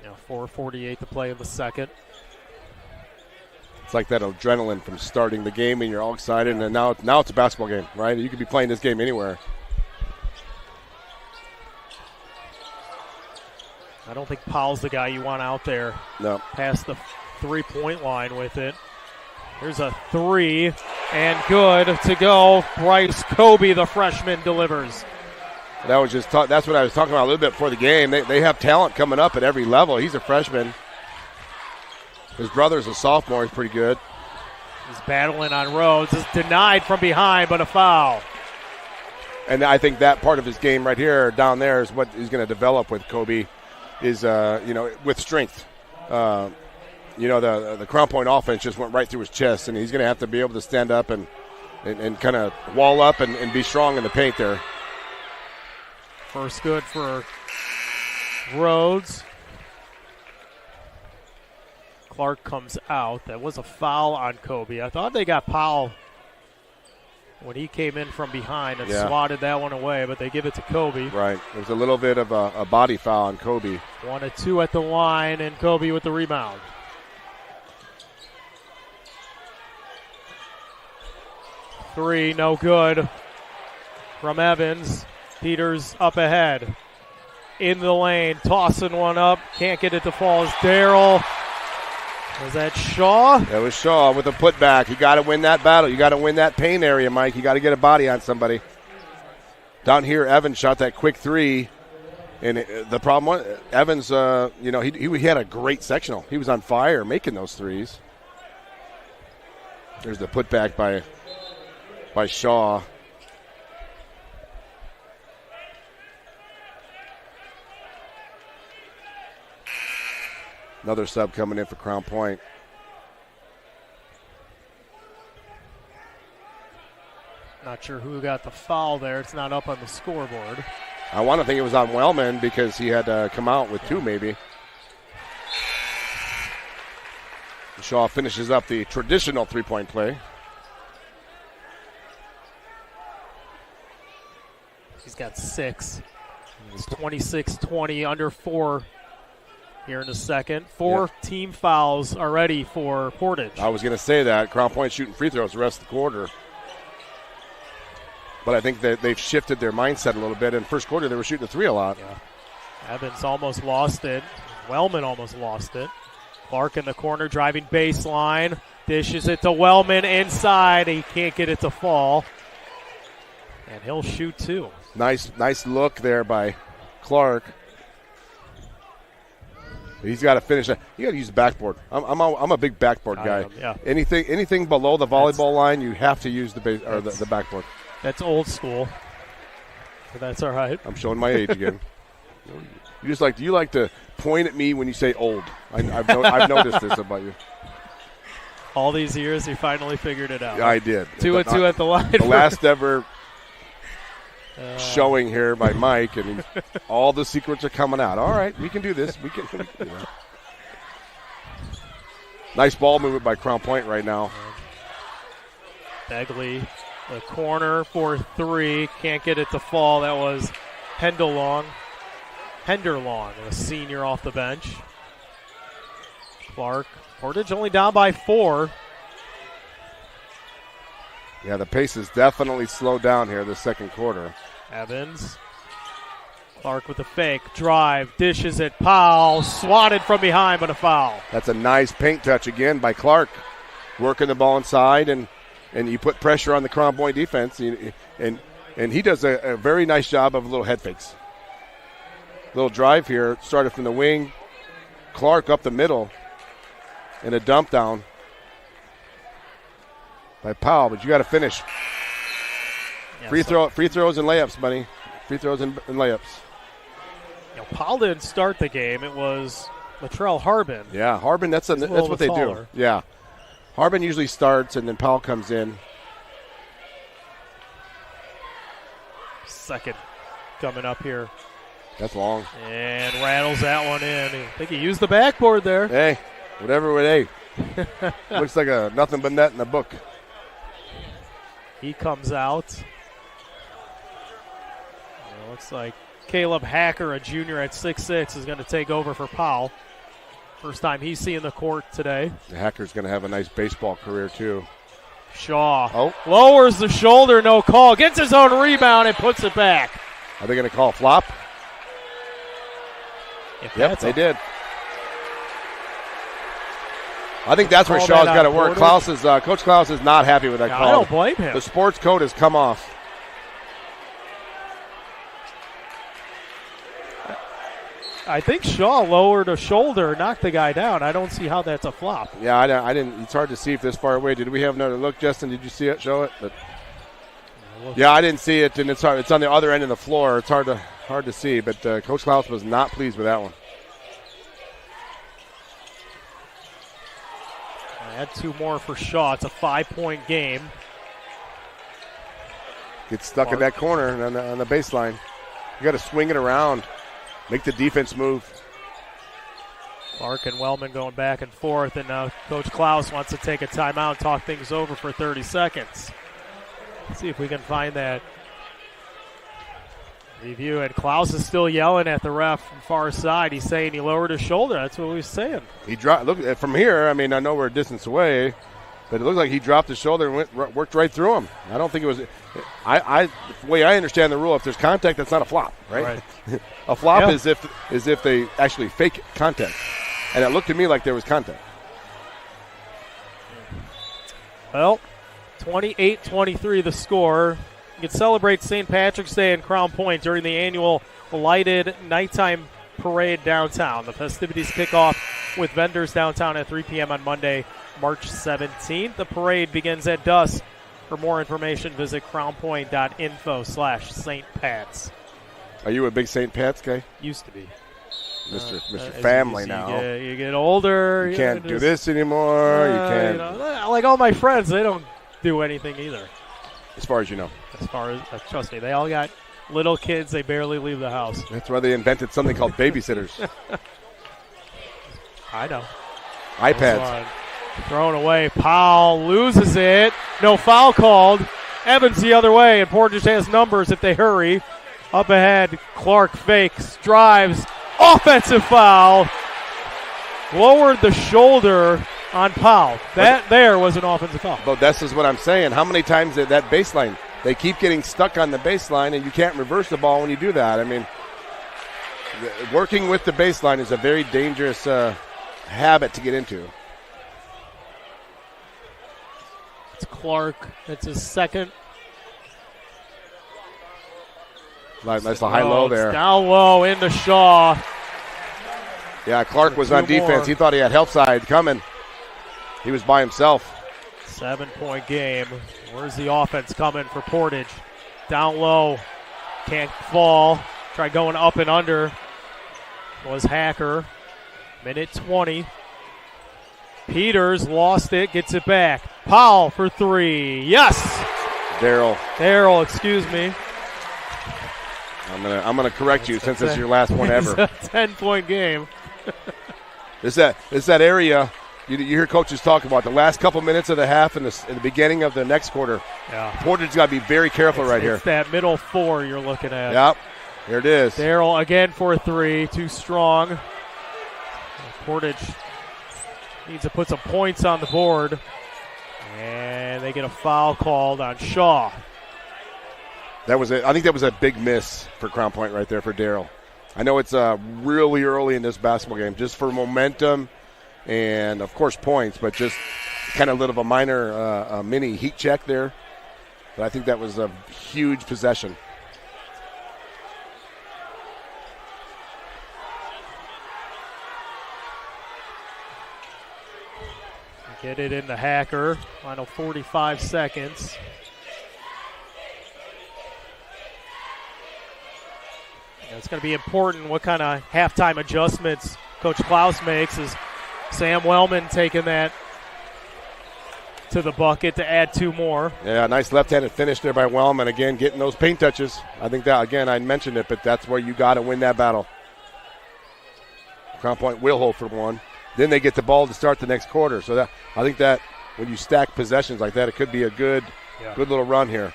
Yeah, 4:48 to play in the second. It's like that adrenaline from starting the game, and you're all excited, and now it's a basketball game, right? You could be playing this game anywhere. I don't think Powell's the guy you want out there. No. Past the three-point line with it. Here's a three, and good to go. Bryce Kobe, the freshman, delivers. That was just that's what I was talking about a little bit before the game. They have talent coming up at every level. He's a freshman. His brother's a sophomore. He's pretty good. He's battling on Rhodes. Is denied from behind, but a foul. And I think that part of his game right here, down there, is what he's going to develop with Kobe, is with strength. The Crown Point offense just went right through his chest, and he's going to have to be able to stand up and kind of wall up and be strong in the paint there. First good for Rhodes. Clark comes out. That was a foul on Kobe. I thought they got Powell when he came in from behind and swatted that one away, but they give it to Kobe. Right. There's a little bit of a body foul on Kobe. 1 of 2 at the line, and Kobe with the rebound. Three, no good from Evans. Peters up ahead. In the lane, tossing one up. Can't get it to fall. Is Darrell. Was that Shaw? That was Shaw with a putback. You got to win that battle. You got to win that paint area, Mike. You got to get a body on somebody. Down here, Evans shot that quick three. And the problem was, Evans, he had a great sectional. He was on fire making those threes. There's the putback by Shaw. Another sub coming in for Crown Point. Not sure who got the foul there. It's not up on the scoreboard. I want to think it was on Wellman because he had to come out with two maybe. Shaw finishes up the traditional three-point play. He's got 6. It's 26-20, under 4 here in the second. 4 team fouls already for Portage. I was going to say that. Crown Point shooting free throws the rest of the quarter. But I think that they've shifted their mindset a little bit. In first quarter, they were shooting the three a lot. Yeah. Evans almost lost it. Wellman almost lost it. Clark in the corner, driving baseline. Dishes it to Wellman inside. He can't get it to fall. And he'll shoot two. Nice look there by Clark. He's got to finish that. You got to use the backboard. I'm a big backboard guy. Anything below the volleyball line, you have to use the backboard. That's old school. But that's all right. I'm showing my age again. Do you like to point at me when you say old? I've noticed this about you. All these years, you finally figured it out. Yeah, I did. 2 of 2 at the line. The last ever showing here by Mike, and all the secrets are coming out. All right, we can do this. We can do that. Nice ball movement by Crown Point right now. Begley, the corner for 3. Can't get it to fall. That was Henderlong, a senior off the bench. Clark. Portage only down by 4. Yeah, the pace is definitely slowed down here this second quarter. Evans. Clark with a fake. Drive. Dishes it. Powell. Swatted from behind, but a foul. That's a nice paint touch again by Clark. Working the ball inside, and you put pressure on the Crown Point defense. And he does a very nice job of little head fakes. Little drive here. Started from the wing. Clark up the middle. And a dump down by Powell, but you got to finish. Yeah, free throws and layups, buddy. Free throws and layups. Powell didn't start the game. It was Latrell Harbin. Yeah, Harbin. That's what they do. Yeah, Harbin usually starts, and then Powell comes in. Second coming up here. That's long. And rattles that one in. I think he used the backboard there. Hey. Whatever it is. Looks like a nothing but net in the book. He comes out. Looks like Caleb Hacker, a junior at 6'6", is going to take over for Powell. First time he's seeing the court today. The Hacker's going to have a nice baseball career, too. Shaw lowers the shoulder, no call. Gets his own rebound and puts it back. Are they going to call a flop? Yep, they did. I think that's where Shaw's got to work. Coach Klaus is not happy with that call. I don't blame him. The sports code has come off. I think Shaw lowered a shoulder, knocked the guy down. I don't see how that's a flop. Yeah, I didn't. It's hard to see if this far away. Did we have another look, Justin? Did you see it? Show it. But yeah, I didn't see it, and it's hard. It's on the other end of the floor. It's hard to see. But Coach Klaus was not pleased with that one. Add 2 more for Shaw. It's a 5-point game. Gets stuck in that corner on the baseline. You got to swing it around. Make the defense move. Clark and Wellman going back and forth, and now Coach Klaus wants to take a timeout and talk things over for 30 seconds. Let's see if we can find that review. And Klaus is still yelling at the ref from far side. He's saying he lowered his shoulder. That's what he was saying. He dropped. Look from here. I mean, I know we're a distance away, but it looked like he dropped his shoulder and worked right through him. I don't think it was. The way I understand the rule, if there's contact, that's not a flop, right? A flop is if they actually fake contact, and it looked to me like there was contact. Well, 28-23 the score. You can celebrate St. Patrick's Day in Crown Point during the annual lighted nighttime parade downtown. The festivities kick off with vendors downtown at 3 p.m. on Monday, March 17th. The parade begins at dusk. For more information, visit crownpoint.info/St. Pat's. Are you a big St. Pat's guy? Used to be. Mr. Family now. You get older. You can't do this anymore. You can't. Like all my friends, they don't do anything either. As far as you know. As far as, trust me, they all got little kids. They barely leave the house. That's why they invented something called babysitters. I know. iPads. Thrown away. Powell loses it. No foul called. Evans the other way, and Portage has numbers if they hurry. Up ahead, Clark fakes, drives. Offensive foul. Lowered the shoulder on Powell. That there was an offensive foul. But this is what I'm saying. How many times that baseline, they keep getting stuck on the baseline, and you can't reverse the ball when you do that. I mean, working with the baseline is a very dangerous habit to get into. It's Clark. It's his second. Nice high-low there. Down low into Shaw. Yeah, Clark was on defense. He thought he had help side coming. He was by himself. 7-point game. Where's the offense coming for Portage? Down low. Can't fall. Try going up and under. Was Hacker. Minute 20. Peters lost it. Gets it back. Powell for 3. Yes! Darrell, excuse me. I'm gonna correct you since it's your last one ever. It's a 10-point game. It's that area you hear coaches talk about the last couple minutes of the half and the beginning of the next quarter. Yeah. Portage's got to be very careful right here. It's that middle 4 you're looking at. Yep. Here it is. Darrell again for 3. Too strong. Portage needs to put some points on the board. And they get a foul called on Shaw. I think that was a big miss for Crown Point right there for Darrell. I know it's really early in this basketball game, just for momentum and, of course, points, but just kind of a little of a minor mini heat check there. But I think that was a huge possession. Get it into Hacker. Final 45 seconds. It's going to be important what kind of halftime adjustments Coach Klaus makes. Is Sam Wellman taking that to the bucket to add 2 more. Yeah, nice left-handed finish there by Wellman. Again, getting those paint touches. I think that, again, I mentioned it, but that's where you got to win that battle. Crown Point will hold for 1. Then they get the ball to start the next quarter. So I think that when you stack possessions like that, it could be a good little run here.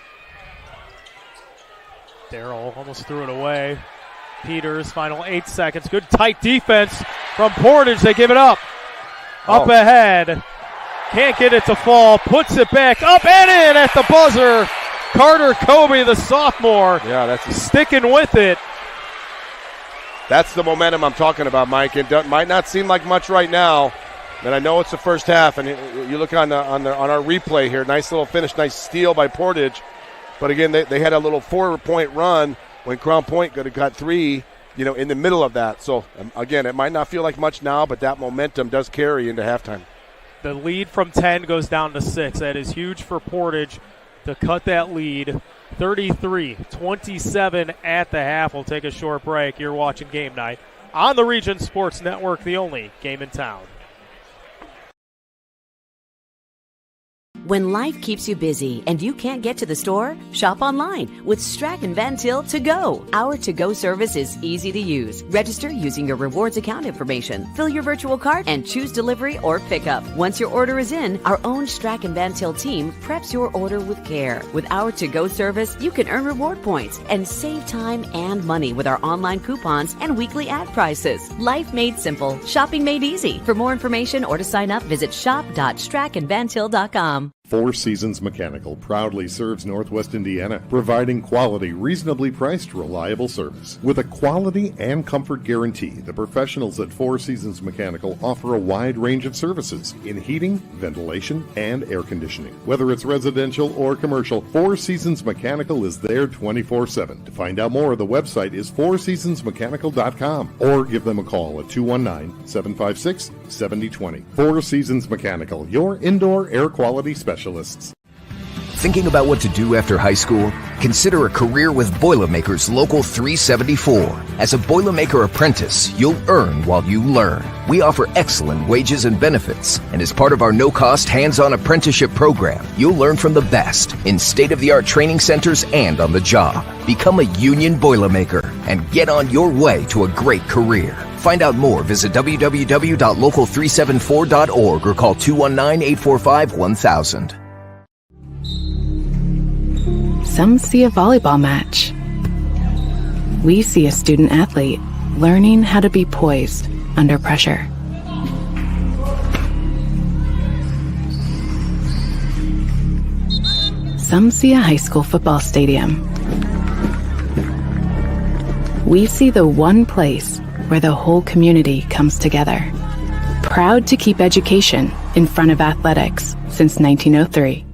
Darrell almost threw it away. Peters, final 8 seconds. Good tight defense from Portage. They give it up. Up ahead. Can't get it to fall. Puts it back up and in at the buzzer. Carter Kobe, the sophomore. Yeah, that's sticking with it. That's the momentum I'm talking about, Mike. It might not seem like much right now, and I know it's the first half. And you look on our replay here, nice little finish, nice steal by Portage. But again, they had a little 4-point run when Crown Point could have got 3, in the middle of that. So again, it might not feel like much now, but that momentum does carry into halftime. The lead from 10 goes down to 6. That is huge for Portage to cut that lead. 33-27 at the half. We'll take a short break. You're watching Game Night on the Region Sports Network, the only game in town. When life keeps you busy and you can't get to the store, shop online with Strachan Van Til To Go. Our to-go service is easy to use. Register using your rewards account information, fill your virtual cart, and choose delivery or pickup. Once your order is in, our own Strachan Van Til team preps your order with care. With our to-go service, you can earn reward points and save time and money with our online coupons and weekly ad prices. Life made simple, shopping made easy. For more information or to sign up, visit shop.strachanvantil.com. Four Seasons Mechanical proudly serves Northwest Indiana, providing quality, reasonably priced, reliable service. With a quality and comfort guarantee, the professionals at Four Seasons Mechanical offer a wide range of services in heating, ventilation, and air conditioning. Whether it's residential or commercial, Four Seasons Mechanical is there 24/7. To find out more, the website is fourseasonsmechanical.com or give them a call at 219-756-7020. Four Seasons Mechanical, your indoor air quality specialist. Thinking about what to do after high school? Consider a career with Boilermakers Local 374. As a Boilermaker apprentice, you'll earn while you learn. We offer excellent wages and benefits, and as part of our no-cost hands-on apprenticeship program, you'll learn from the best in state-of-the-art training centers and on the job. Become a union Boilermaker and get on your way to a great career. Find out more, visit www.local374.org or call 219-845-1000. Some see a volleyball match. We see a student athlete learning how to be poised under pressure. Some see a high school football stadium. We see the one place where the whole community comes together. Proud to keep education in front of athletics since 1903.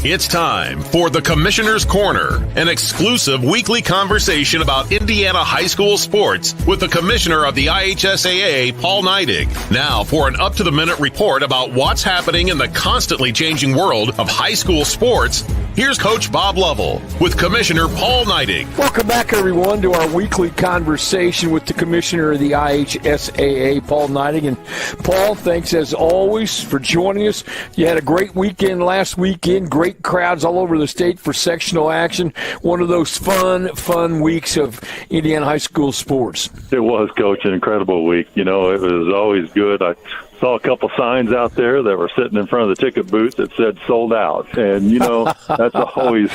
It's time for the Commissioner's Corner, an exclusive weekly conversation about Indiana high school sports with the Commissioner of the IHSAA, Paul Neidig. Now for an up-to-the-minute report about what's happening in the constantly changing world of high school sports, here's Coach Bob Lovell with Commissioner Paul Neidig. Welcome back, everyone, to our weekly conversation with the Commissioner of the IHSAA, Paul Neidig. And Paul, thanks as always for joining us. You had a great weekend last weekend, great crowds all over the state for sectional action. One of those fun weeks of Indiana high school sports. It was, Coach, an incredible week. You know, it was always good. I saw a couple signs out there that were sitting in front of the ticket booth that said sold out. And, you know, that's always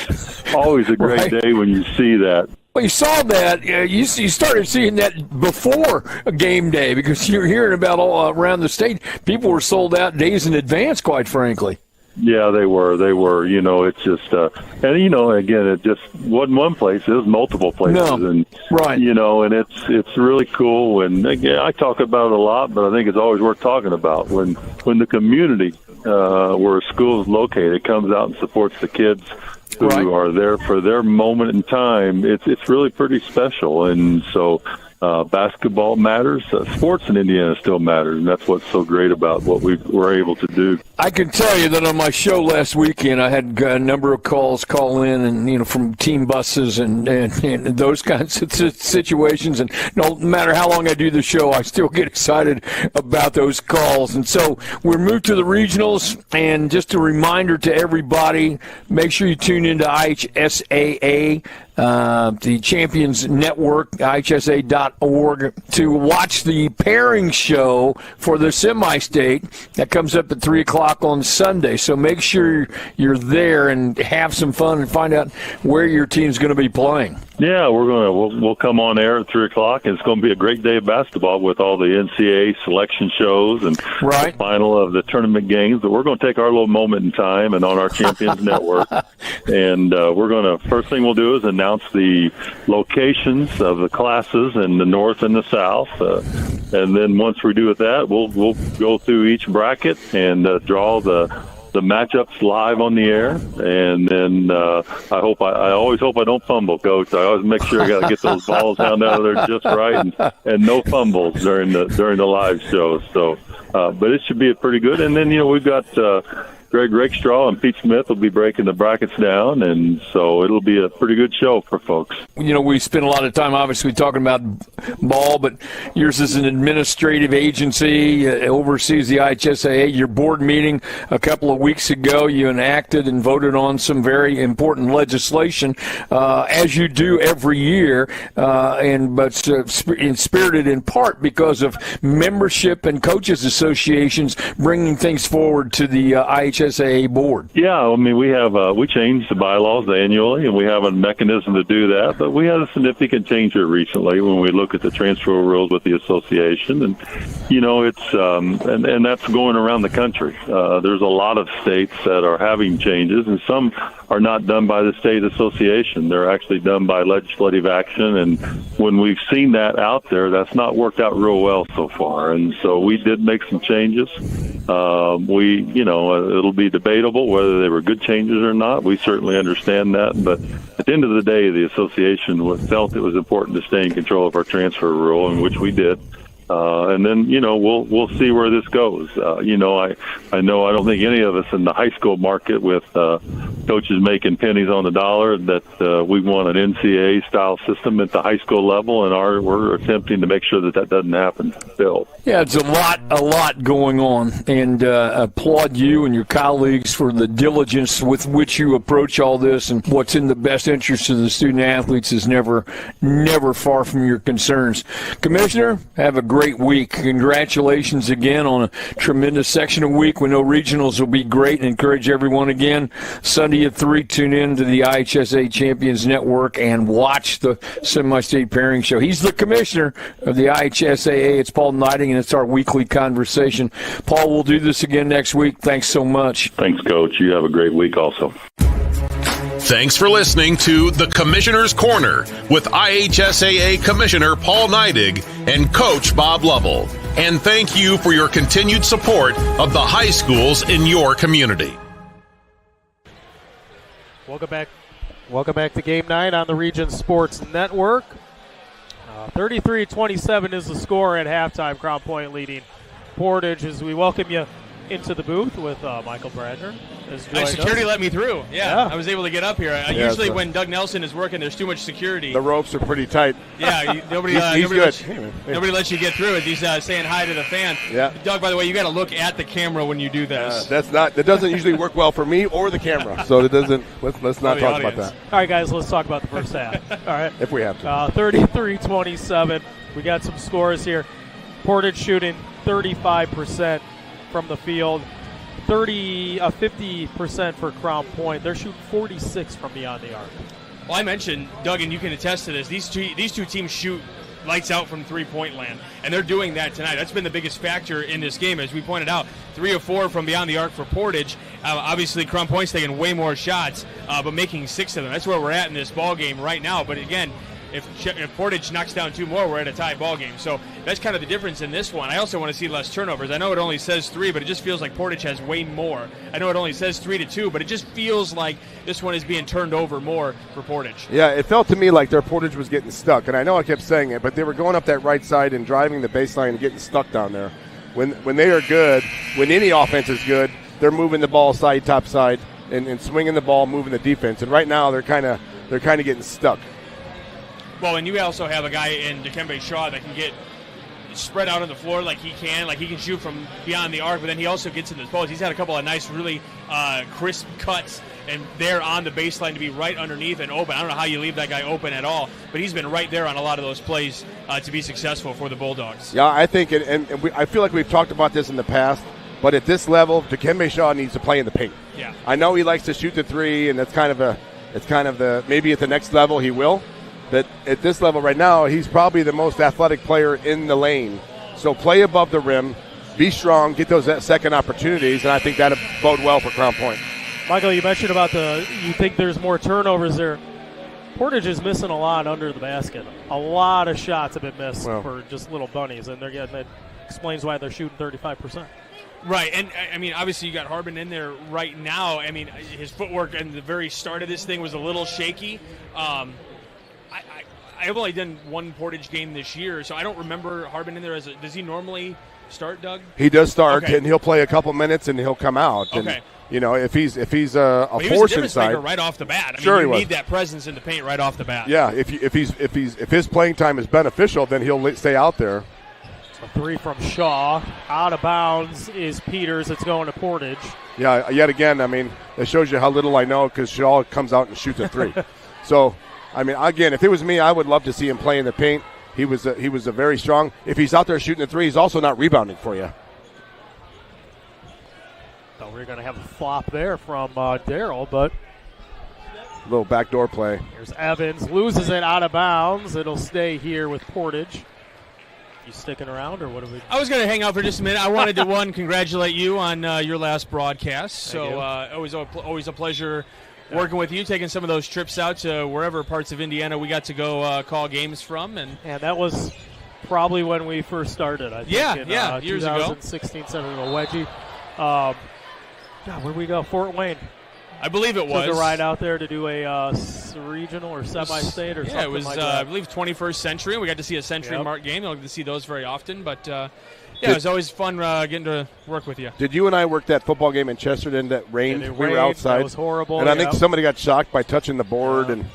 a great day when you see that. Well, you saw that. You started seeing that before a game day because you're hearing about all around the state. People were sold out days in advance, quite frankly. Yeah, they were. You know, it's just, and you know, again, it just wasn't one place; it was multiple places, and right. You know, and it's really cool. And again, I talk about it a lot, but I think it's always worth talking about when the community where a school is located comes out and supports the kids who are there for their moment in time. It's really pretty special, and so. Basketball matters. Sports in Indiana still matters, and that's what's so great about what we were able to do. I can tell you that on my show last weekend, I had a number of calls call in, and you know, from team buses and those kinds of situations. And no matter how long I do the show, I still get excited about those calls. And so we're moved to the regionals, and just a reminder to everybody: make sure you tune into IHSAA. The Champions Network, IHSA.com. postgame.org to watch the pairing show for the semi-state that comes up at 3 o'clock on Sunday. So make sure you're there and have some fun and find out where your team's going to be playing. Yeah, we'll come on air at 3 o'clock, and it's going to be a great day of basketball with all the NCAA selection shows and the final of the tournament games. But we're going to take our little moment in time and on our Champions Network, and we're going to, first thing we'll do is announce the locations of the classes in the North and the South, and then once we do that, we'll go through each bracket and draw the matchups live on the air, and then I always hope I don't fumble, Coach. I always make sure I got to get those balls down out of there just right, and no fumbles during the live show. So, but it should be pretty good. And then we've got Greg Rakestraw and Pete Smith will be breaking the brackets down, and so it'll be a pretty good show for folks. We spend a lot of time, obviously, talking about ball, but yours is an administrative agency, oversees the IHSAA. Your board meeting a couple of weeks ago, you enacted and voted on some very important legislation, as you do every year, but spirited in part because of membership and coaches associations bringing things forward to the IHSAA board. Yeah, I mean, we change the bylaws annually, and we have a mechanism to do that. But we had a significant change here recently when we look at the transfer rules with the association, and it's and that's going around the country. There's a lot of states that are having changes, and some are not done by the state association. They're actually done by legislative action, and when we've seen that out there, that's not worked out real well so far. And so we did make some changes. It'll be debatable whether they were good changes or not. We certainly understand that, but at the end of the day, the association felt it was important to stay in control of our transfer rule, in which we did. And then, we'll see where this goes. I don't think any of us in the high school market with coaches making pennies on the dollar that we want an NCAA-style system at the high school level, and we're attempting to make sure that doesn't happen, Bill. Yeah, it's a lot going on, and applaud you and your colleagues for the diligence with which you approach all this, and what's in the best interest of the student-athletes is never far from your concerns. Commissioner, have a great week. Congratulations again on a tremendous sectional week. We know regionals will be great, and encourage everyone again, Sunday at 3, tune in to the IHSA Champions Network and watch the semi-state pairing show. He's the commissioner of the IHSAA. It's Paul Neidig, and it's our weekly conversation. Paul, we'll do this again next week. Thanks so much. Thanks, Coach. You have a great week also. Thanks for listening to The Commissioner's Corner with IHSAA Commissioner Paul Neidig and Coach Bob Lovell. And thank you for your continued support of the high schools in your community. Welcome back to Game 9 on the Region Sports Network. 33-27 is the score at halftime. Crown Point leading Portage as we welcome you into the booth with Michael Bradner. Security let me through. Yeah, I was able to get up here. Usually when Doug Nelson is working, there's too much security. The ropes are pretty tight. Yeah, nobody lets you get through it. He's saying hi to the fan. Yeah. Doug, by the way, you got to look at the camera when you do this. That doesn't usually work well for me or the camera. So it doesn't. Let's not talk about that. All right, guys, let's talk about the first half. All right, if we have to. 33-27. We got some scores here. Portage shooting 35% from the field. 50% for Crown Point. They're shooting 46 from beyond the arc. Well, I mentioned, Doug, and you can attest to this, these two teams shoot lights out from three-point land, and they're doing that tonight. That's been the biggest factor in this game. As we pointed out, 3 of 4 from beyond the arc for Portage. Obviously, Crown Point's taking way more shots, but making 6 of them. That's where we're at in this ball game right now. But again, if Portage knocks down 2 more, we're at a tie ball game. So that's kind of the difference in this one. I also want to see less turnovers. I know it only says 3, but it just feels like Portage has way more. I know it only says 3-2, but it just feels like this one is being turned over more for Portage. Yeah, it felt to me like their Portage was getting stuck. And I know I kept saying it, but they were going up that right side and driving the baseline and getting stuck down there. When they are good, when any offense is good, they're moving the ball side, top side, and swinging the ball, moving the defense. And right now they're kind of getting stuck. Well, and you also have a guy in Dikembe Shaw that can get spread out on the floor like he can shoot from beyond the arc, but then he also gets in the post. He's had a couple of nice, really crisp cuts and there on the baseline to be right underneath and open. I don't know how you leave that guy open at all, but he's been right there on a lot of those plays to be successful for the Bulldogs. Yeah, I think, I feel like we've talked about this in the past, but at this level, Dikembe Shaw needs to play in the paint. Yeah. I know he likes to shoot the three, and maybe at the next level he will, but at this level right now, he's probably the most athletic player in the lane. So play above the rim, be strong, get those second opportunities, and I think that'll bode well for Crown Point. Michael, you mentioned about you think there's more turnovers there. Portage is missing a lot under the basket. A lot of shots have been missed for just little bunnies, and that explains why they're shooting 35%. Right, and I mean, obviously you got Harbin in there right now. I mean, his footwork in the very start of this thing was a little shaky. I've only done one Portage game this year, so I don't remember Harbin in there. Does he normally start, Doug? He does start, and he'll play a couple minutes, and he'll come out. Okay. And, you know, if he's a force inside, right off the bat. I sure, mean, you need that presence in the paint right off the bat. Yeah, if his playing time is beneficial, then he'll stay out there. A three from Shaw. Out of bounds is Peters. It's going to Portage. Yeah, yet again, I mean, it shows you how little I know because Shaw comes out and shoots a three. So, I mean, again, if it was me, I would love to see him play in the paint. He was a very strong. If he's out there shooting a three, he's also not rebounding for you. So we're going to have a flop there from Darrell, but a little backdoor play. Here's Evans, loses it out of bounds. It'll stay here with Portage. You sticking around, or what are we? I was going to hang out for just a minute. I wanted to congratulate you on your last broadcast. So always a pleasure working with you, taking some of those trips out to wherever parts of Indiana we got to go call games from, and that was probably when we first started. I think years ago. 2016, sent a wedgie. God, where'd we go? Fort Wayne. I believe it was. Took a ride out there to do a regional or semi-state or something it was, like that. I believe 21st Century. We got to see a Century Mark game. You don't get to see those very often, but it was always fun getting to work with you. Did you and I work that football game in Chesterton that rained? We were outside. That was horrible. And I think somebody got shocked by touching the board. And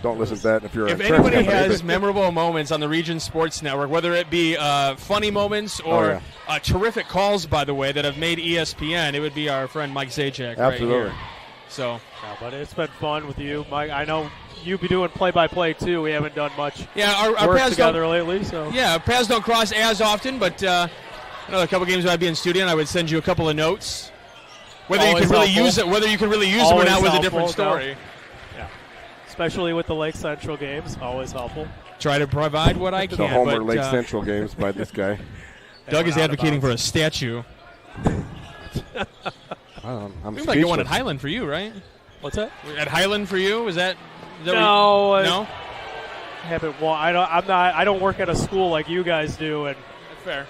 don't listen to that if you're. If anybody has memorable moments on the Region Sports Network, whether it be funny moments or terrific calls, by the way, that have made ESPN, it would be our friend Mike Zajac. Absolutely. Right here. So, but it's been fun with you, Mike. I know you be doing play-by-play too. We haven't done much. Our work paths together lately. So our paths don't cross as often, but another couple games when I'd be in studio, and I would send you a couple of notes. Whether you can really use them or not was a different story. Yeah, especially with the Lake Central games, always helpful. Try to provide what I can. The Homer Lake Central games by this guy. Doug is advocating for a statue. I'm Seems like going at Highland for you, right? What's that? At Highland for you? Is that no? No. Haven't. Well, I don't work at a school like you guys do, and fair.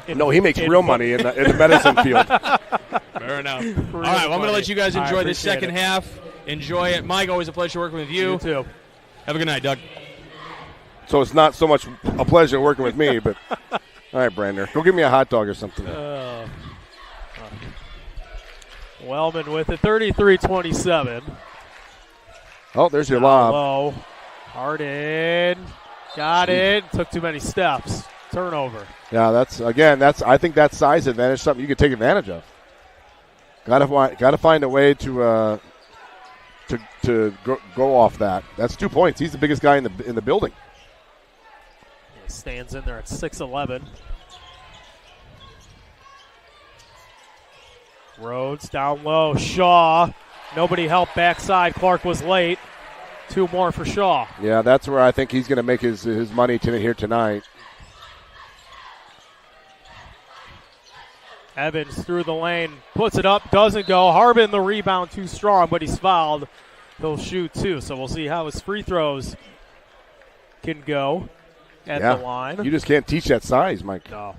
No, he makes real money in the medicine field. Fair enough. All right, well, I'm going to let you guys enjoy the second half. Enjoy it, Mike. Always a pleasure working with you. You too. Have a good night, Doug. So it's not so much a pleasure working with me, but all right, Brander, go give me a hot dog or something. Wellman with it, 33-27. Oh, there's your lob. Low. Harden got it. Took too many steps. Turnover. Yeah, I think that size advantage is something you can take advantage of. Got to find a way to go off that. That's 2 points. He's the biggest guy in the building. He stands in there at 6'11". Rhodes down low. Shaw. Nobody helped backside. Clark was late. 2 more for Shaw. Yeah, that's where I think he's going to make his money here tonight. Evans through the lane. Puts it up. Doesn't go. Harbin the rebound too strong, but he's fouled. He'll shoot too. So we'll see how his free throws can go at the line. You just can't teach that size, Mike. No.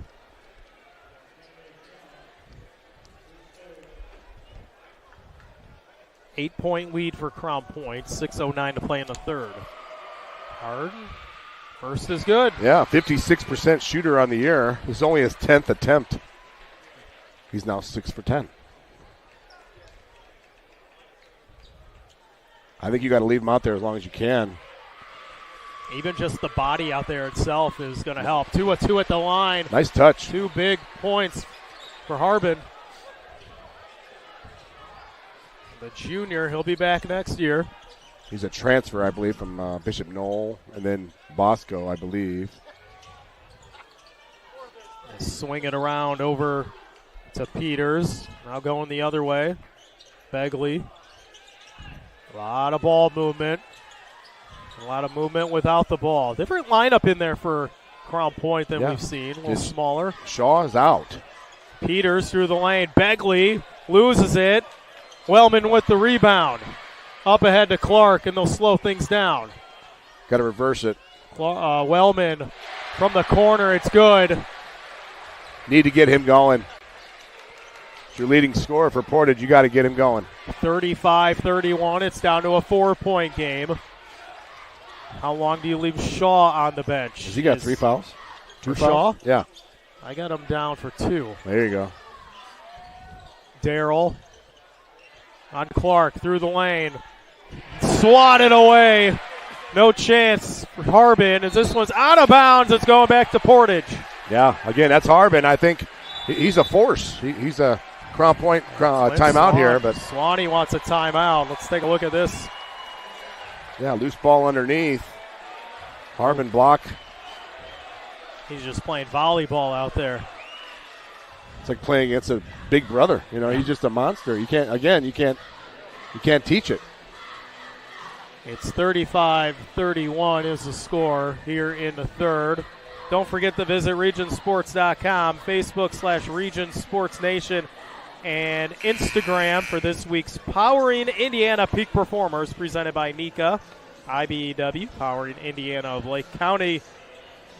Eight-point lead for Crown Point. 6:09 to play in the third. Harden. First is good. Yeah, 56% shooter on the year. This is only his 10th attempt. He's now 6 for 10. I think you got to leave him out there as long as you can. Even just the body out there itself is going to help. 2-2 at the line. Nice touch. 2 big points for Harbin. A junior. He'll be back next year. He's a transfer, I believe, from Bishop Knoll and then Bosco, I believe. Swing it around over to Peters. Now going the other way. Begley. A lot of ball movement. A lot of movement without the ball. Different lineup in there for Crown Point than we've seen. A little smaller. Shaw is out. Peters through the lane. Begley loses it. Wellman with the rebound. Up ahead to Clark, and they'll slow things down. Got to reverse it. Wellman from the corner. It's good. Need to get him going. It's your leading scorer for Portage. You got to get him going. 35-31. It's down to a 4-point game. How long do you leave Shaw on the bench? Has he got 3 fouls? 2 fouls? Shaw? Yeah. I got him down for 2. There you go. Darrell on Clark through the lane. Swatted away. No chance for Harbin as this one's out of bounds. It's going back to Portage. Yeah, again, that's Harbin. I think he's a force. He's a Crown Point timeout here. But Swanee wants a timeout. Let's take a look at this. Yeah, loose ball underneath. Harbin block. He's just playing volleyball out there. It's like playing against a big brother. You know, he's just a monster. You can't teach it. It's 35-31 is the score here in the third. Don't forget to visit regionsports.com, Facebook/Region Sports Nation, and Instagram for this week's Powering Indiana Peak Performers presented by NECA, IBEW, Powering Indiana of Lake County,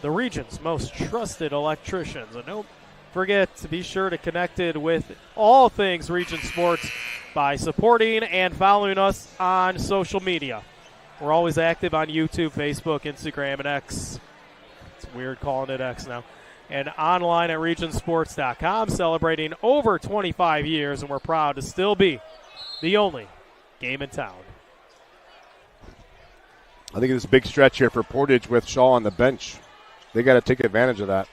the region's most trusted electricians. And don't forget to be sure to connect it with all things Region Sports by supporting and following us on social media. We're always active on YouTube, Facebook, Instagram, and X. It's weird calling it X now. And online at regionsports.com, celebrating over 25 years, and we're proud to still be the only game in town. I think it's a big stretch here for Portage with Shaw on the bench. They got to take advantage of that.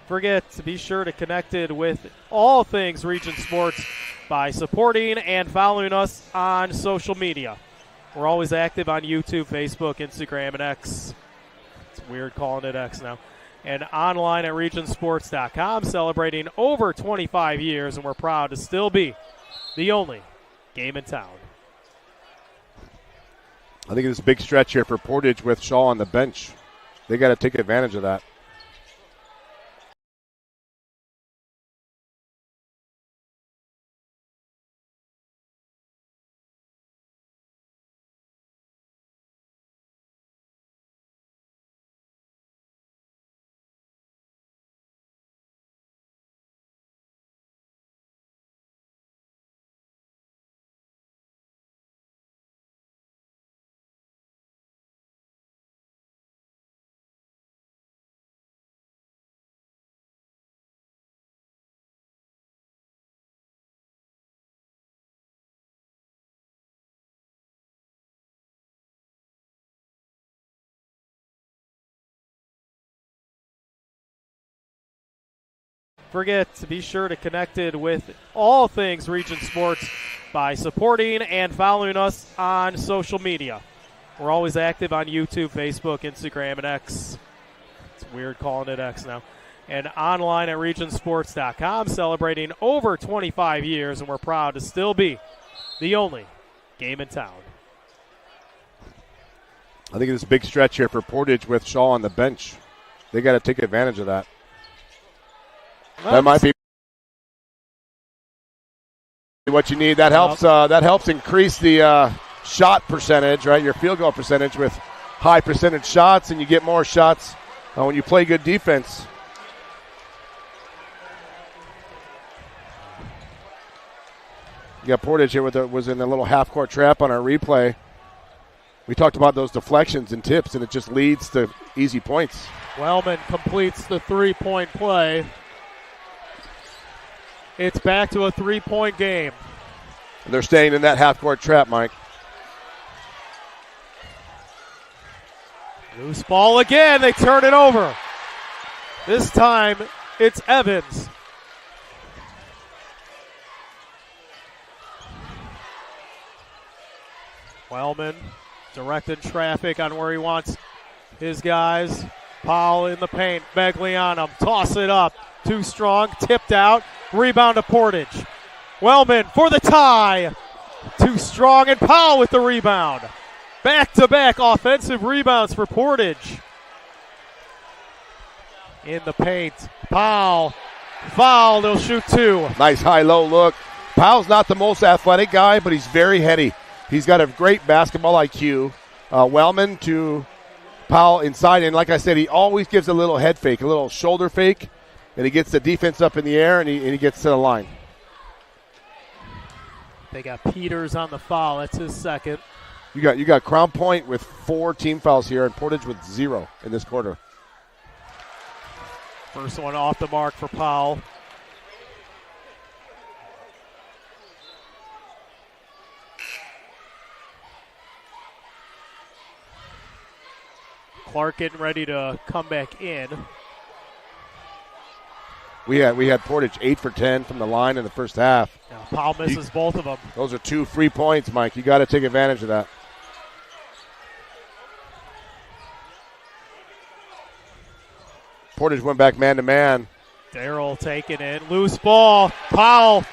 Forget to be sure to connect it with all things Region Sports by supporting and following us on social media. We're always active on YouTube, Facebook, Instagram, and X. It's weird calling it X now. And online at regionsports.com, celebrating over 25 years, and we're proud to still be the only game in town. I think it's a big stretch here for Portage with Shaw on the bench. They got to take advantage of that. Forget to be sure to connect it with all things Region Sports by supporting and following us on social media. We're always active on YouTube, Facebook, Instagram, and X. It's weird calling it X now. And online at regionsports.com, celebrating over 25 years, and we're proud to still be the only game in town. I think it's a big stretch here for Portage with Shaw on the bench. They got to take advantage of that. That might be what you need. That helps. That helps increase the shot percentage, right? Your field goal percentage with high percentage shots, and you get more shots when you play good defense. You got Portage here was in a little half-court trap on our replay. We talked about those deflections and tips, and it just leads to easy points. Wellman completes the three-point play. It's back to a three-point game. And they're staying in that half-court trap, Mike. Loose ball again. They turn it over. This time it's Evans. Wellman directing traffic on where he wants his guys. Powell in the paint. Begley on him. Toss it up. Too strong. Tipped out. Rebound to Portage. Wellman for the tie. Too strong, and Powell with the rebound. Back-to-back offensive rebounds for Portage. In the paint. Powell. Foul. They'll shoot two. Nice high-low look. Powell's not the most athletic guy, but he's very heady. He's got a great basketball IQ. Wellman to Powell inside, and like I said, he always gives a little head fake, a little shoulder fake, and he gets the defense up in the air, and he gets to the line. They got Peters on the foul. That's his second. You got Crown Point with 4 team fouls here, and Portage with 0 in this quarter. First one off the mark for Powell. Clark getting ready to come back in. We had Portage 8 for 10 from the line in the first half. Yeah, Powell misses both of them. Those are 2 free points, Mike. You got to take advantage of that. Portage went back man-to-man. Darrell taking it. Loose ball. Powell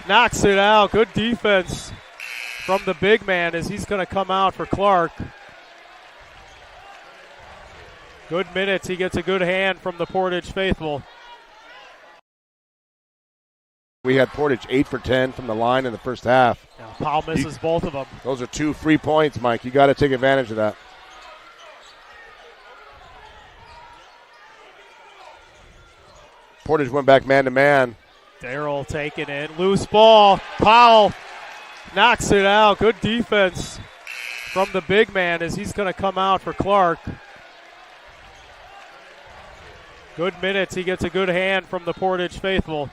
knocks it out. Good defense from the big man as he's going to come out for Clark. Good minutes. He gets a good hand from the Portage faithful. We had Portage 8 for 10 from the line in the first half. Yeah, Powell misses both of them. Those are 2 free points, Mike. You got to take advantage of that. Portage went back man-to-man. Darrell taking it. Loose ball. Powell knocks it out. Good defense from the big man as he's going to come out for Clark. Good minutes. He gets a good hand from the Portage faithful.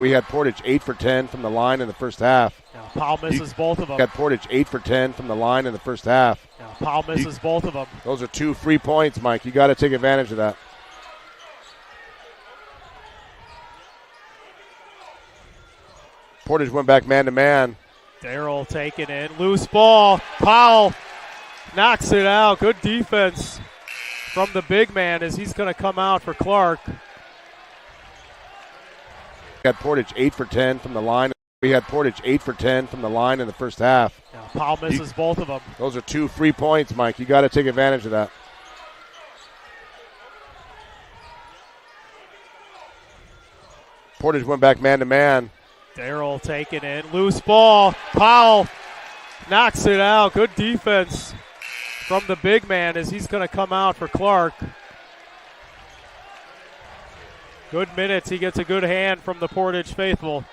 We had Portage 8 for 10 from the line in the first half. Yeah, Powell misses both of them. We had Portage 8 for 10 from the line in the first half. Yeah, Powell misses both of them. Those are 2 free points, Mike. You got to take advantage of that. Portage went back man-to-man. Darrell taking it. Loose ball. Powell knocks it out. Good defense from the big man as he's going to come out for Clark. We had Portage 8 for 10 from the line. We had Portage 8 for 10 from the line in the first half. Yeah, Powell misses both of them. Those are 2 free points, Mike. You got to take advantage of that. Portage went back man-to-man. Darrell taking it. Loose ball. Powell knocks it out. Good defense from the big man as he's going to come out for Clark. Good minutes. He gets a good hand from the Portage faithful.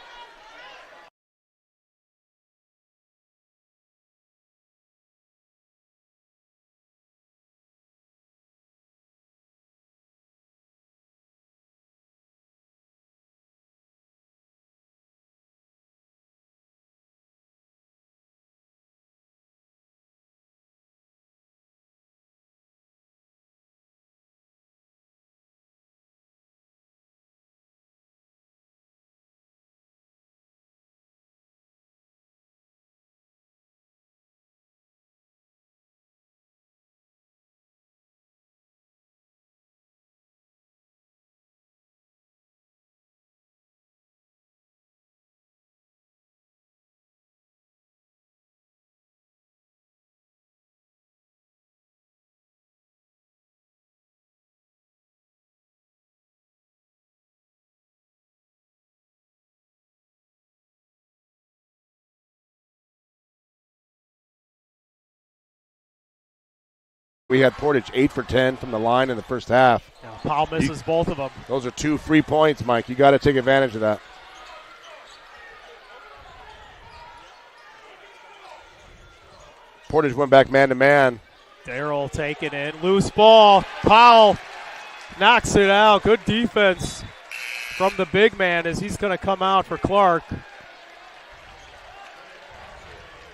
We had Portage 8 for 10 from the line in the first half. Yeah, Powell misses both of them. Those are 2 free points, Mike. You got to take advantage of that. Portage went back man-to-man. Darrell taking it. Loose ball. Powell knocks it out. Good defense from the big man as he's going to come out for Clark.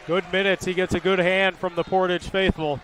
Good minutes. He gets a good hand from the Portage faithful.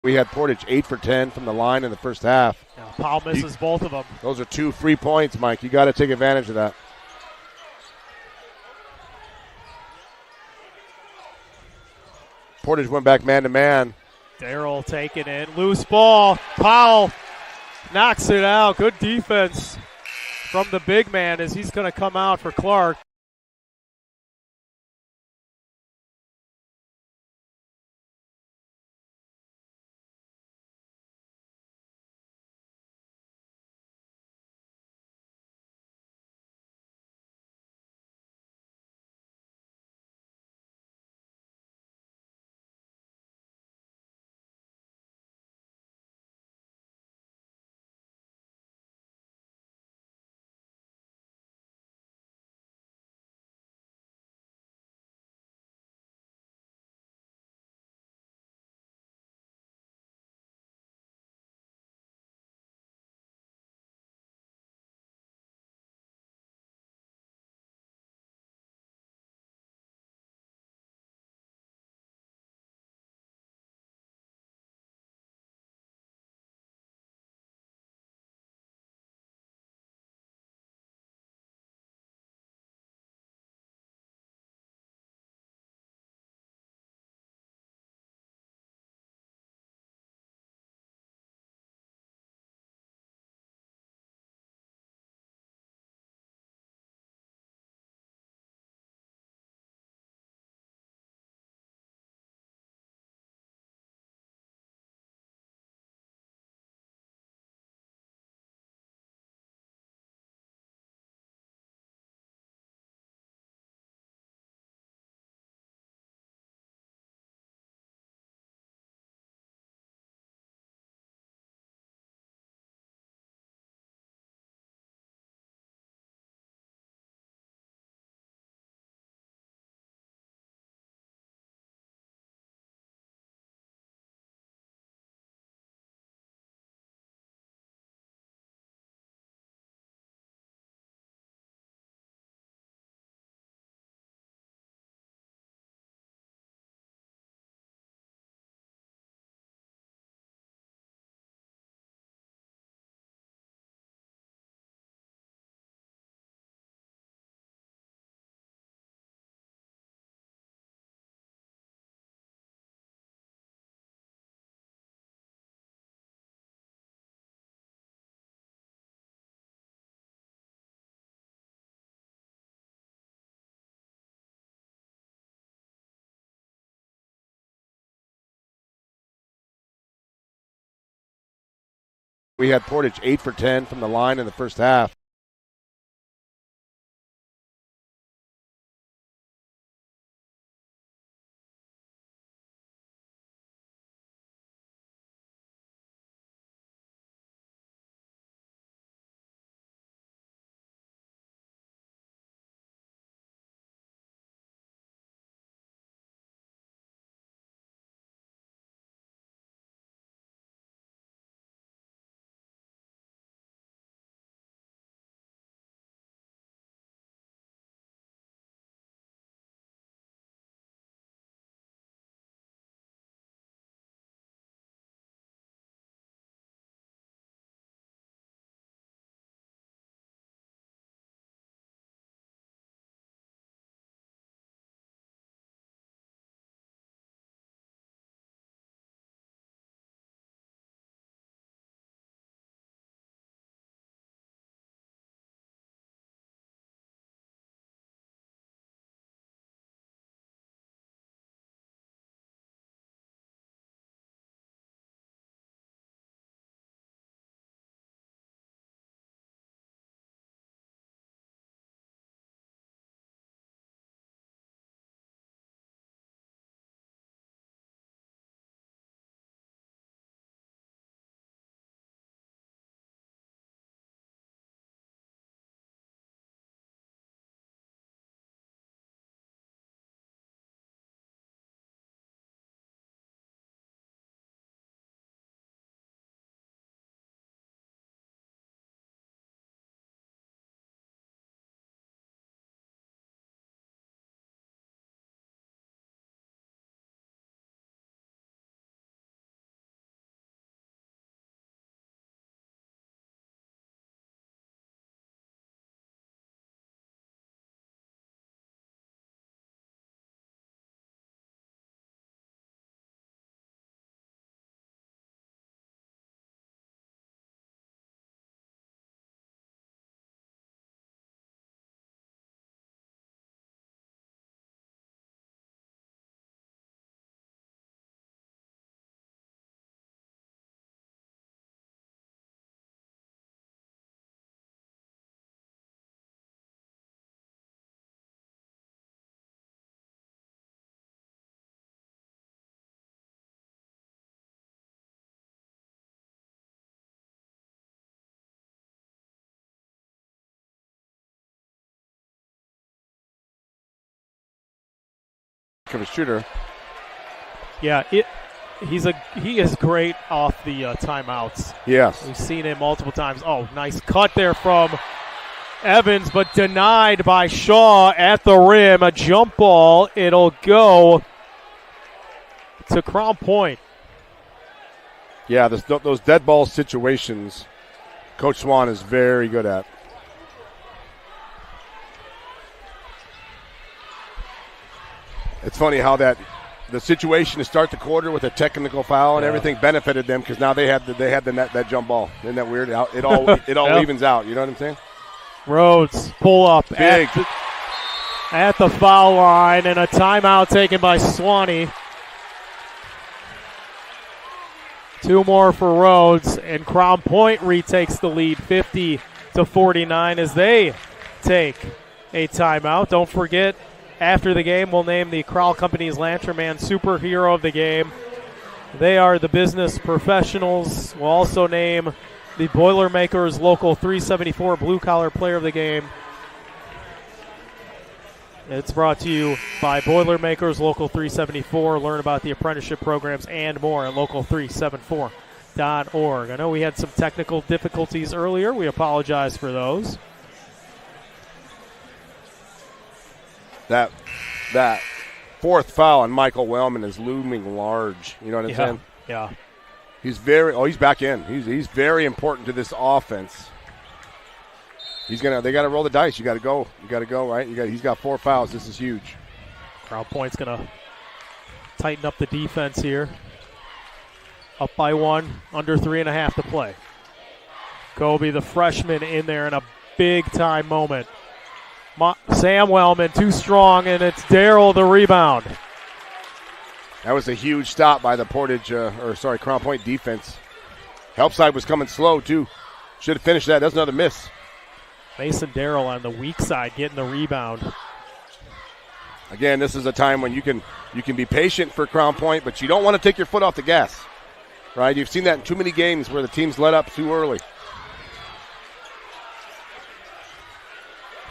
We had Portage 8 for 10 from the line in the first half. Yeah, Powell misses both of them. Those are 2 free points, Mike. You got to take advantage of that. Portage went back man-to-man. Darrell taking it. Loose ball. Powell knocks it out. Good defense from the big man as he's going to come out for Clark. We had Portage 8 for 10 from the line in the first half. of a shooter. Yeah, he is great off the timeouts. Yes. We've seen him multiple times. Oh, nice cut there from Evans, but denied by Shaw at the rim. A jump ball. It'll go to Crown Point. Yeah, those dead ball situations, Coach Swan is very good at. It's funny how the situation to start the quarter with a technical foul and everything benefited them because now they had the net, that jump ball. Isn't that weird? It all evens out. You know what I'm saying? Rhodes pull up Big. at the foul line, and a timeout taken by Swanee. 2 more for Rhodes, and Crown Point retakes the lead 50-49 as they take a timeout. Don't forget, after the game, we'll name the Crowell Company's Lanterman Superhero of the game. They are the business professionals. We'll also name the Boilermakers Local 374 Blue Collar Player of the game. It's brought to you by Boilermakers Local 374. Learn about the apprenticeship programs and more at local374.org. I know we had some technical difficulties earlier. We apologize for those. That fourth foul on Michael Wellman is looming large. You know what I'm saying? Yeah. He's back in. He's very important to this offense. They got to roll the dice. You got to go, right? He's got 4 fouls. This is huge. Crown Point's going to tighten up the defense here. Up by 1, under 3.5 to play. Kobe, the freshman, in there in a big-time moment. Sam Wellman, too strong, and it's Darrell the rebound. That was a huge stop by the Crown Point defense. Help side was coming slow, too. Should have finished that. That's another miss. Mason Darrell on the weak side getting the rebound. Again, this is a time when you can be patient for Crown Point, but you don't want to take your foot off the gas, right? You've seen that in too many games where the teams let up too early.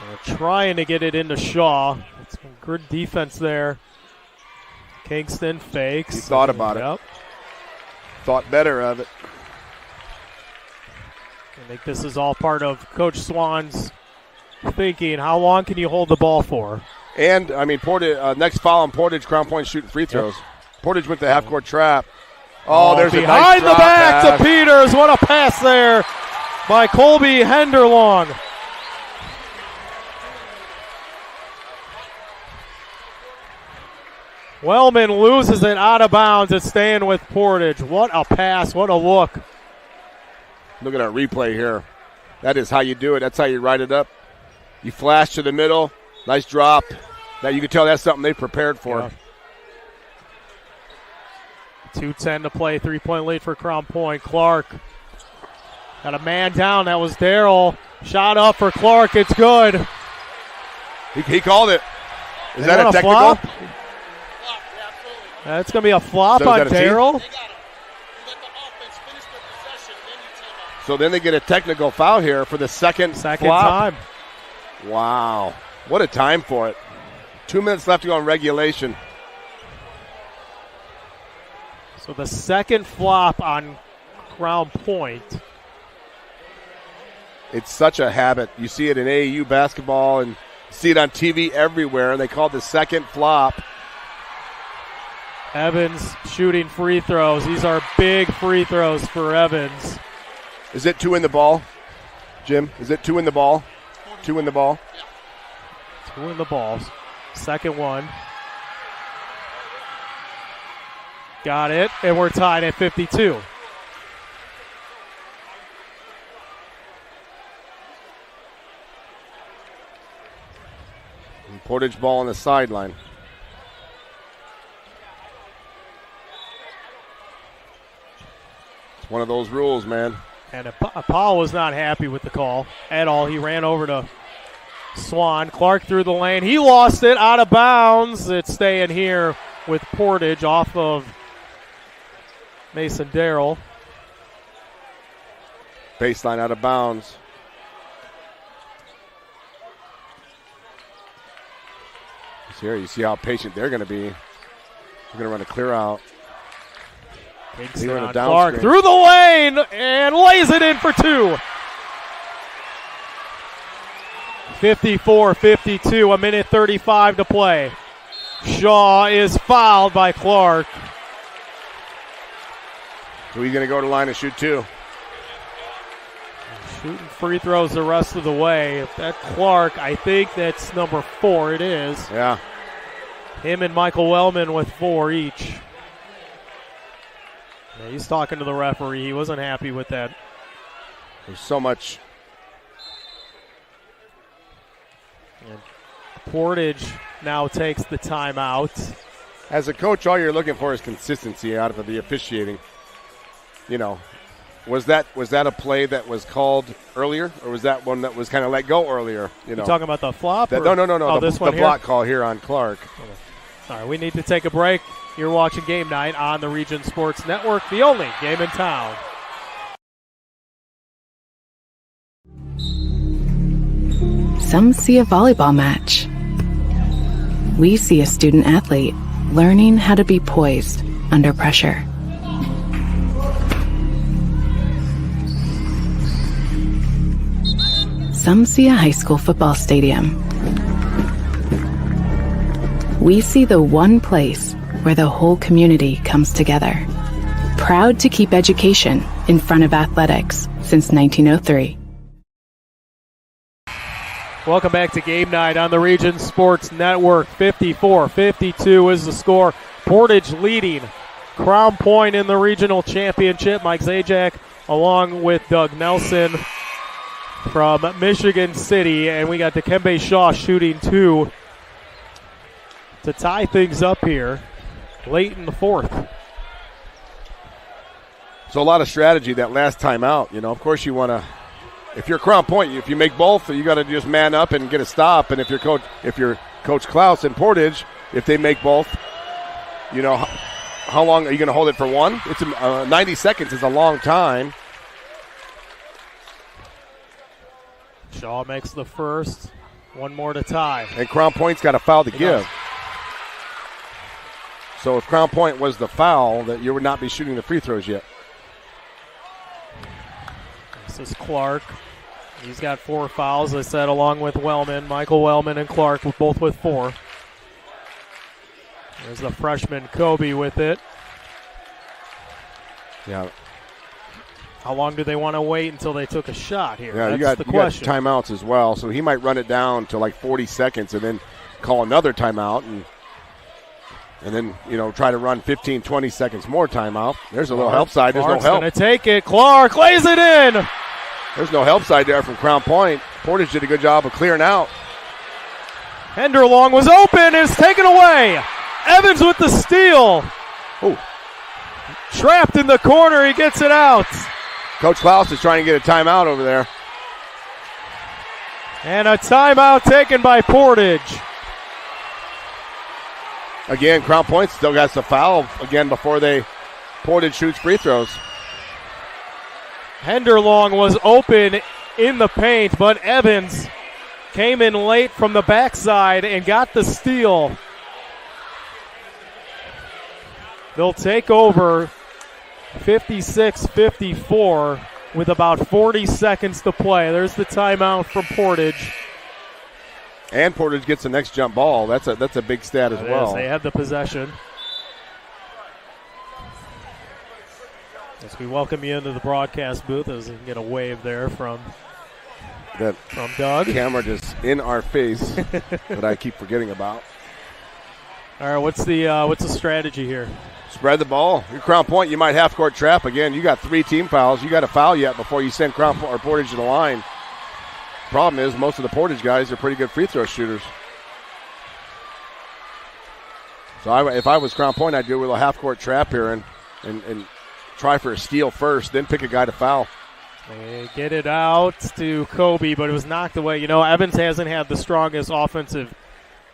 They're trying to get it into Shaw. It's good defense there. Kingston fakes. He thought about it. Thought better of it. I think this is all part of Coach Swan's thinking. How long can you hold the ball for? And, Portage, next foul on Portage, Crown Point shooting free throws. Yep. Portage went to half-court trap. Oh, there's a nice behind the back pass to Peters. What a pass there by Colby Henderlong. Wellman loses it out of bounds. It's staying with Portage. What a pass. What a look. Look at our replay here. That is how you do it. That's how you write it up. You flash to the middle. Nice drop. Now you can tell that's something they prepared for. Yeah. 2:10 to play. 3-point lead for Crown Point. Clark got a man down. That was Darrell. Shot up for Clark. It's good. He called it. Is that a technical? Flop? That's going to be a flop on Darrell. So then they get a technical foul here for the second flop. Time. Wow. What a time for it. 2 minutes left to go in regulation. So the second flop on Crown Point. It's such a habit. You see it in AAU basketball and see it on TV everywhere, and they call it the second flop. Evans shooting free throws. These are big free throws for Evans. Is it 2 in the ball, Jim? Is it 2 in the ball? 2 in the ball? 2 in the balls. Second one. Got it, and we're tied at 52. And Portage ball on the sideline. It's one of those rules, man. And Paul was not happy with the call at all. He ran over to Swan. Clark through the lane. He lost it out of bounds. It's staying here with Portage off of Mason Darrell. Baseline out of bounds. Here, you see how patient they're going to be. We're going to run a clear out. Kingston on Clark through the lane and lays it in for 2. 54-52, a minute 35 to play. Shaw is fouled by Clark. So he's going to go to the line and shoot 2. Shooting free throws the rest of the way. If that's Clark, I think that's number 4. It is. Yeah. Him and Michael Wellman with 4 each. Yeah, he's talking to the referee. He wasn't happy with that. There's so much. And Portage now takes the timeout. As a coach, all you're looking for is consistency out of the officiating. You know, was that a play that was called earlier, or was that one that was kind of let go earlier? You know, talking about the flop? No. Oh, this one the here? block call here on Clark. All right, we need to take a break. You're watching Game Night on the Region Sports Network, the only game in town. Some see a volleyball match. We see a student athlete learning how to be poised under pressure. Some see a high school football stadium. We see the one place where the whole community comes together. Proud to keep education in front of athletics since 1903. Welcome back to Game Night on the Region Sports Network. 54-52 is the score. Portage leading Crown Point in the regional championship. Mike Zajac along with Doug Nelson from Michigan City. And we got Dikembe Shaw shooting 2 to tie things up here late in the 4th. So a lot of strategy that last time out. You know, of course you want to, if you're Crown Point, if you make both, you got to just man up and get a stop. And if you're Coach Klaus and Portage, if they make both, you know, how long are you going to hold it for one? It's 90 seconds is a long time. Shaw makes the first. One more to tie. And Crown Point's got a foul to give. So if Crown Point was the foul, that you would not be shooting the free throws yet. This is Clark. He's got 4 fouls, I said, along with Wellman. Michael Wellman and Clark both with 4. There's the freshman Kobe with it. Yeah. How long do they want to wait until they took a shot here? Yeah, That's the question. You got timeouts as well, so he might run it down to like 40 seconds and then call another timeout and then, you know, try to run 15, 20 seconds more timeout. There's a little help side. There's Clark's no help. Going to take it. Clark lays it in. There's no help side there from Crown Point. Portage did a good job of clearing out. Henderlong was open. It's taken away. Evans with the steal. Ooh. Trapped in the corner. He gets it out. Coach Klaus is trying to get a timeout over there. And a timeout taken by Portage. Again, Crown Point still got the foul again before Portage shoots free throws. Henderlong was open in the paint, but Evans came in late from the backside and got the steal. They'll take over 56-54 with about 40 seconds to play. There's the timeout from Portage. And Portage gets the next jump ball. That's a big stat as well. They have the possession. As we welcome you into the broadcast booth, as you can get a wave there from Doug. Camera just in our face that I keep forgetting about. All right, what's the strategy here? Spread the ball. Your Crown Point, you might half-court trap again. You got 3 team fouls. You got a foul yet before you send Crown Point or Portage to the line. Problem is, most of the Portage guys are pretty good free throw shooters. So if I was Crown Point, I'd do a little half-court trap here and try for a steal first, then pick a guy to foul. They get it out to Kobe, but it was knocked away. You know, Evans hasn't had the strongest offensive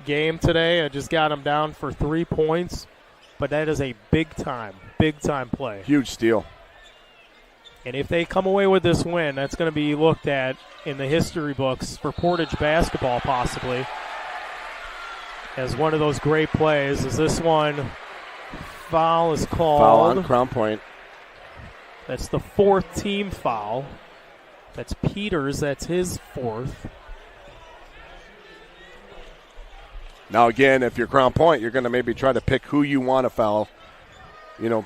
game today. I just got him down for 3 points, but that is a big-time play. Huge steal. And if they come away with this win, that's going to be looked at in the history books for Portage basketball possibly as one of those great plays. As this one foul is called. Foul on Crown Point. That's the 4th team foul. That's Peters. That's his 4th. Now, again, if you're Crown Point, you're going to maybe try to pick who you want to foul,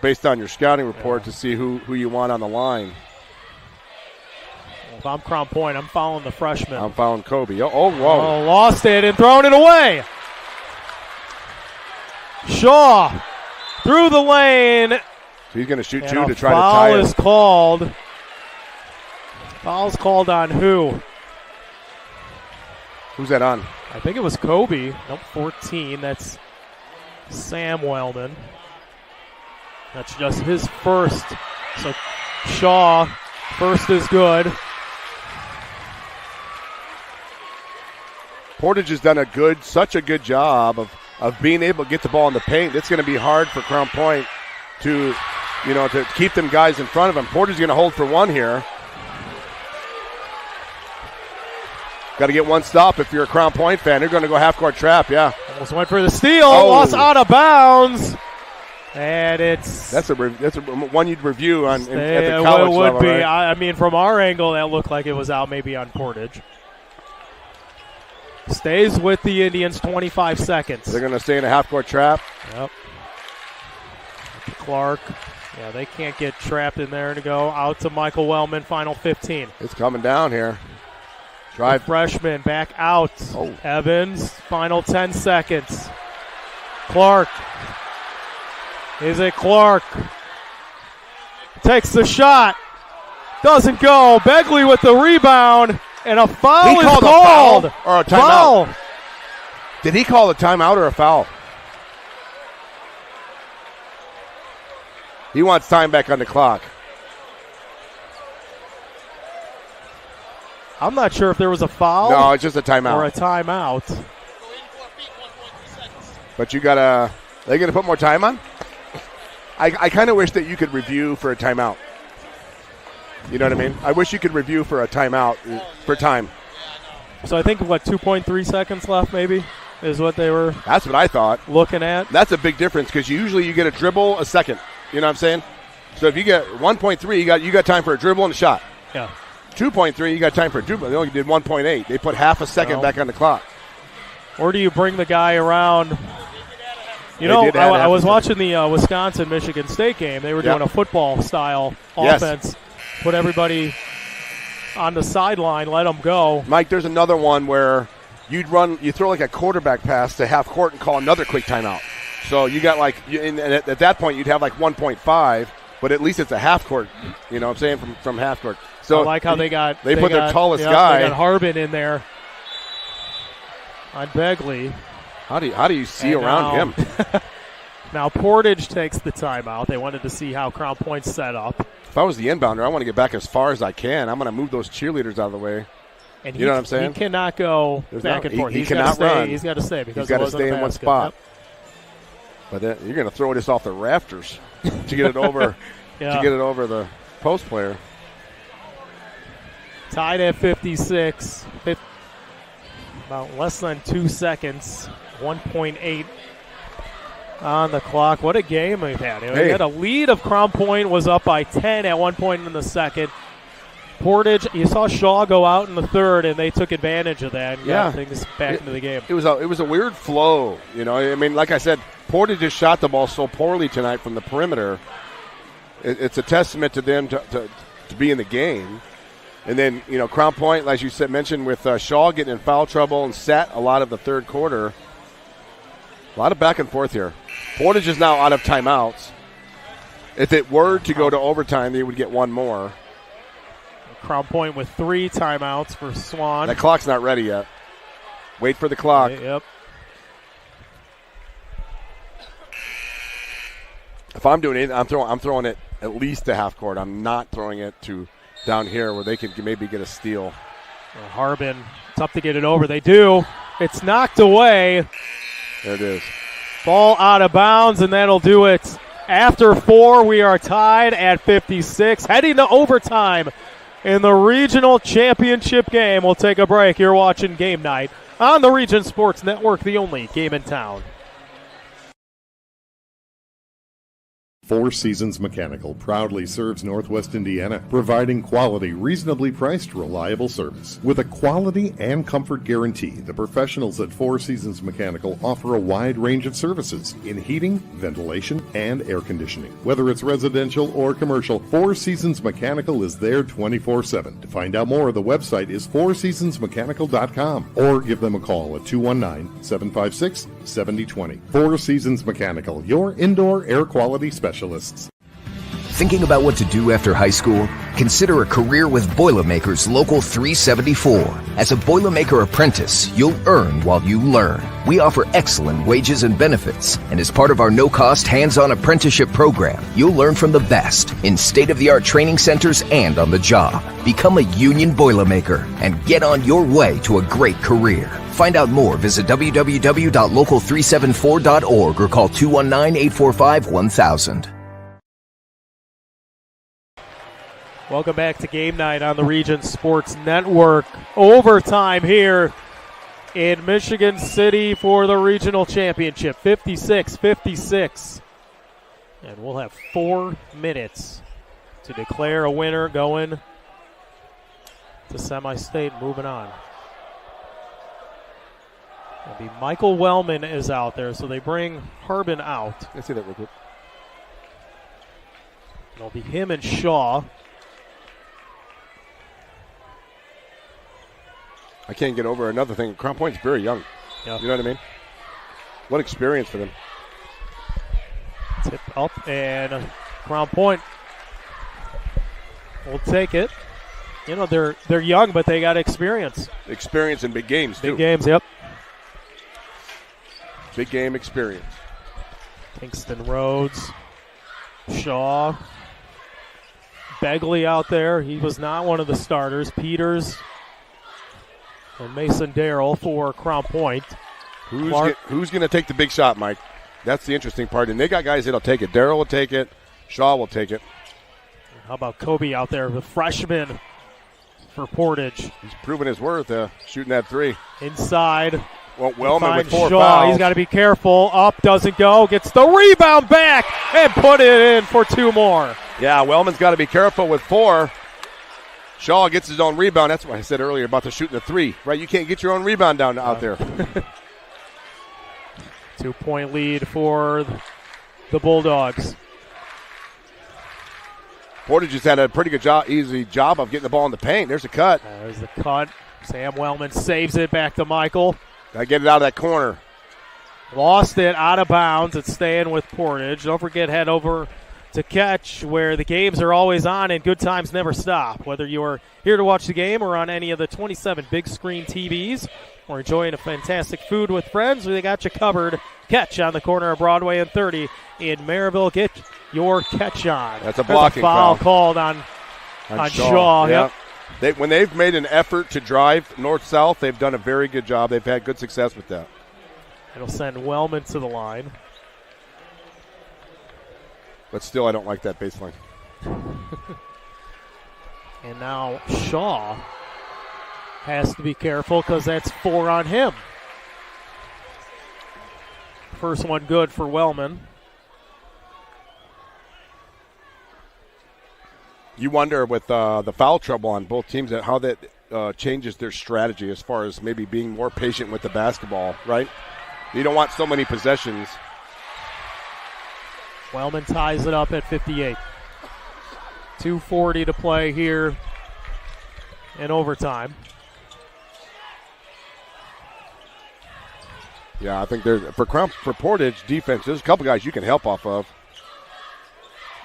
based on your scouting report to see who you want on the line. If I'm Crown Point, I'm fouling the freshman. I'm fouling Kobe. Whoa. Oh, lost it and thrown it away. Shaw through the lane. So he's going to shoot two to try to tie it. Foul is called. Foul's called on who? Who's that on? I think it was Kobe. Nope, 14. That's Sam Wellman. That's just his first. So Shaw, first is good. Portage has done such a good job of being able to get the ball in the paint. It's going to be hard for Crown Point to keep them guys in front of him. Portage is going to hold for one here. Got to get one stop if you're a Crown Point fan. They're going to go half-court trap, yeah. Almost went for the steal. Lost out of bounds. And that's a one you'd review at the college level. It would be. Right? I mean, from our angle, that looked like it was out maybe on Portage. Stays with the Indians, 25 seconds. They're going to stay in a half-court trap. Yep. Clark. Yeah, they can't get trapped in there to go. Out to Michael Wellman, final 15. It's coming down here. Drive. The freshman back out. Oh. Evans, final 10 seconds. Clark. Is it Clark? Takes the shot. Doesn't go. Begley with the rebound. And a foul is called. A foul or a timeout? Foul. Did he call a timeout or a foul? He wants time back on the clock. I'm not sure if there was a foul. No, it's just a timeout. Or a timeout. But they got to put more time on? I kind of wish that you could review for a timeout. You know what I mean? I wish you could review for a timeout for time. So I think, 2.3 seconds left maybe is what they were. That's what I thought. Looking at. That's a big difference because usually you get a dribble a second. You know what I'm saying? So if you get 1.3, you got time for a dribble and a shot. Yeah. 2.3, you got time for a dribble. They only did 1.8. They put half a second back on the clock. Or do you bring the guy around? I was watching the Wisconsin-Michigan State game. They were doing a football-style offense. Yes. Put everybody on the sideline, let them go. Mike, there's another one where you throw like a quarterback pass to half court and call another quick timeout. So you got and at that point you'd have 1.5, but at least it's a half court. You know what I'm saying, from half court. So I like how they put their tallest guy. They got Harbin in there on Begley. How do you see around him? Now Portage takes the timeout. They wanted to see how Crown Point's set up. If I was the inbounder, I want to get back as far as I can. I'm going to move those cheerleaders out of the way. And you know what I'm saying? He cannot go back and forth. He cannot run. He's got to stay because he's got to stay in one spot. Yep. But then you're going to throw this off the rafters to get it over. To get it over the post player. Tied at 56. About less than 2 seconds. 1.8 on the clock. What a game we've had. We had a lead of Crown Point, was up by 10 at one point in the second. Portage, you saw Shaw go out in the third, and they took advantage of that and got things back into the game. It was a weird flow. I mean, like I said, Portage just shot the ball so poorly tonight from the perimeter. It's a testament to them to be in the game. And then, Crown Point, as you mentioned, with Shaw getting in foul trouble and sat a lot of the third quarter. A lot of back and forth here. Portage is now out of timeouts. If it were to go to overtime, they would get one more. Crown Point with 3 timeouts for Swan. That clock's not ready yet. Wait for the clock. Yep. If I'm doing it, I'm throwing it at least to half court. I'm not throwing it to down here where they could maybe get a steal. Harbin, tough to get it over. They do. It's knocked away. There it is. Ball out of bounds, and that'll do it. After 4, we are tied at 56, heading to overtime in the regional championship game. We'll take a break. You're watching Game Night on the Region Sports Network, the only game in town. Four Seasons Mechanical proudly serves Northwest Indiana, providing quality, reasonably priced, reliable service. With a quality and comfort guarantee, the professionals at Four Seasons Mechanical offer a wide range of services in heating, ventilation, and air conditioning. Whether it's residential or commercial, Four Seasons Mechanical is there 24/7. To find out more, the website is fourseasonsmechanical.com or give them a call at 219-756-7020. Four Seasons Mechanical, your indoor air quality specialist. Thinking about what to do after high school? Consider a career with Boilermakers Local 374. As a Boilermaker apprentice, you'll earn while you learn. We offer excellent wages and benefits, and as part of our no-cost hands-on apprenticeship program, you'll learn from the best in state-of-the-art training centers and on the job. Become a union Boilermaker and get on your way to a great career. Find out more, visit www.local374.org or call 219-845-1000. Welcome back to Game Night on the Region Sports Network. Overtime here in Michigan City for the regional championship, 56-56. And we'll have 4 minutes to declare a winner going to semi-state, moving on. It'll be Michael Wellman is out there, so they bring Harbin out. I see that real quick. It'll be him and Shaw. I can't get over another thing. Crown Point's very young. Yeah. You know what I mean? What experience for them. Tip up, and Crown Point will take it. You know, they're young, but they got experience. Experience in big games, too. Big games, yep. Big game experience. Kingston Rhodes, Shaw, Begley out there. He was not one of the starters. Peters and Mason Darrell for Crown Point. Who's going to take the big shot, Mike? That's the interesting part. And they got guys that'll take it. Darrell will take it. Shaw will take it. How about Kobe out there, the freshman for Portage? He's proven his worth shooting that three. Inside. Well, Wellman with 4 Shaw. fouls. He's got to be careful. Up, doesn't go. Gets the rebound back and put it in for 2 more. Yeah, Wellman's got to be careful with 4. Shaw gets his own rebound. That's what I said earlier about the shooting the 3. Right, you can't get your own rebound down out there. 2-point lead for the Bulldogs. Portage just had a pretty good job, easy job of getting the ball in the paint. There's a cut. There's the cut. Sam Wellman saves it back to Michael. Gotta get it out of that corner. Lost it out of bounds. It's staying with Portage. Don't forget, head over to Catch, where the games are always on and good times never stop. Whether you are here to watch the game or on any of the 27 big screen TVs or enjoying a fantastic food with friends, they got you covered. Catch on the corner of Broadway and 30 in Maryville. Get your catch on. That's a blocking foul foul called on Shaw. Yeah. Yep. When they've made an effort to drive north-south, they've done a very good job. They've had good success with that. It'll send Wellman to the line. But still, I don't like that baseline. And now Shaw has to be careful because that's 4 on him. First one good for Wellman. You wonder with the foul trouble on both teams how that changes their strategy as far as maybe being more patient with the basketball, right? You don't want so many possessions. Wellman ties it up at 58. 2:40 to play here in overtime. Yeah, I think for Portage defense, there's a couple guys you can help off of.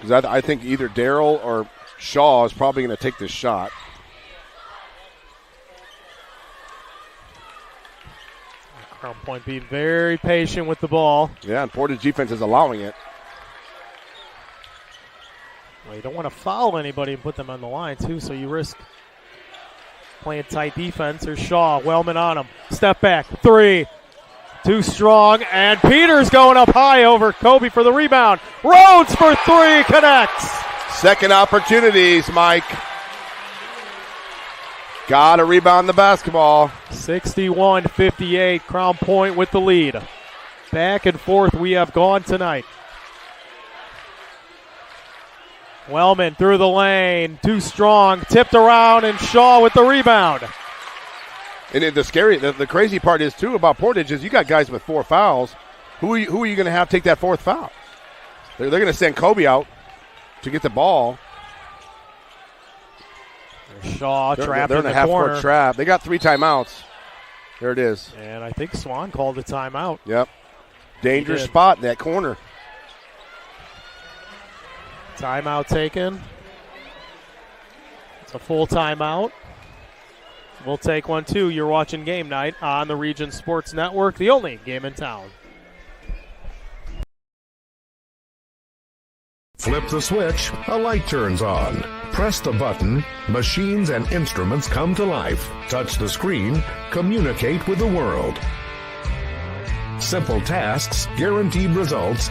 Because I think either Darrell or Shaw is probably going to take this shot. Crown Point being very patient with the ball. Yeah, and Portage defense is allowing it. Well, you don't want to foul anybody and put them on the line, too, so you risk playing tight defense. There's Shaw, Wellman on him. Step back, 3. Too strong, and Peters going up high over Kobe for the rebound. Rhodes for 3, connects. Second opportunities, Mike. Got to rebound the basketball. 61-58, Crown Point with the lead. Back and forth we have gone tonight. Wellman through the lane, too strong, tipped around, and Shaw with the rebound. And the crazy part is, too, about Portage is you got guys with 4 fouls. Who are you going to have take that 4th foul? They're going to send Kobe out to get the ball. Shaw trapped they're in the half-court corner. trap. They got 3 timeouts. There it is. And I think Swan called a timeout. Yep. Dangerous spot in that corner. Timeout taken. It's a full timeout. We'll take one, too. You're watching Game Night on the Region Sports Network, the only game in town. Flip the switch, a light turns on. Press the button, machines and instruments come to life. Touch the screen, communicate with the world. Simple tasks, guaranteed results,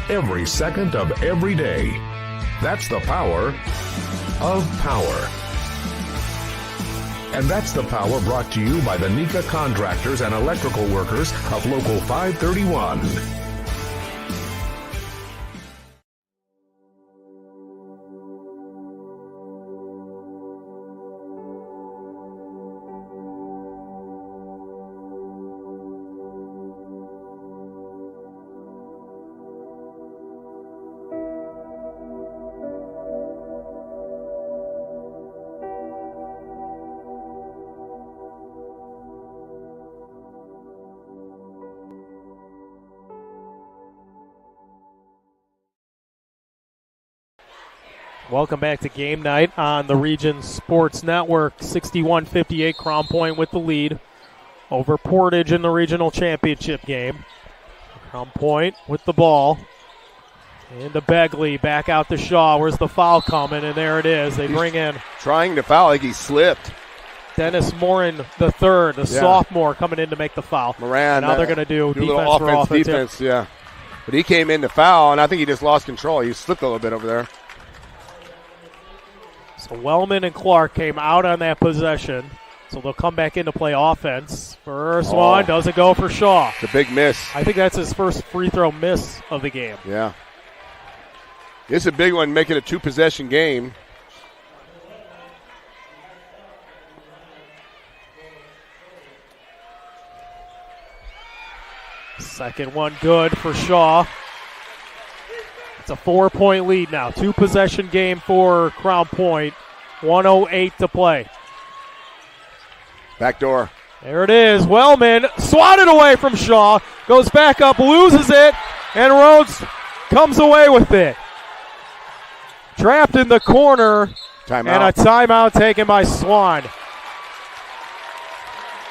every second of every day. That's the power of power. And that's the power brought to you by the NECA contractors and electrical workers of Local 531. Welcome back to Game Night on the Region Sports Network. 61-58, Crown Point with the lead over Portage in the regional championship game. Crown Point with the ball. Into Begley, back out to Shaw. Where's the foul coming? And there it is. They bring in. Trying to foul like he slipped. Dennis Morin the third, the sophomore, coming in to make the foul. Moran. Now they're going to do defense a little for offense. Defense, yeah. But he came in to foul, and I think he just lost control. He slipped a little bit over there. So Wellman and Clark came out on that possession. So they'll come back in to play offense. First one doesn't go for Shaw. It's a big miss. I think that's his first free throw miss of the game. Yeah. It's a big one, making a 2-possession game. Second one good for Shaw. It's a 4-point lead now. 2-possession game for Crown Point. 1:08 to play. Back door. There it is. Wellman swatted away from Shaw. Goes back up, loses it, and Rhodes comes away with it. Trapped in the corner. Timeout. And a timeout taken by Swan.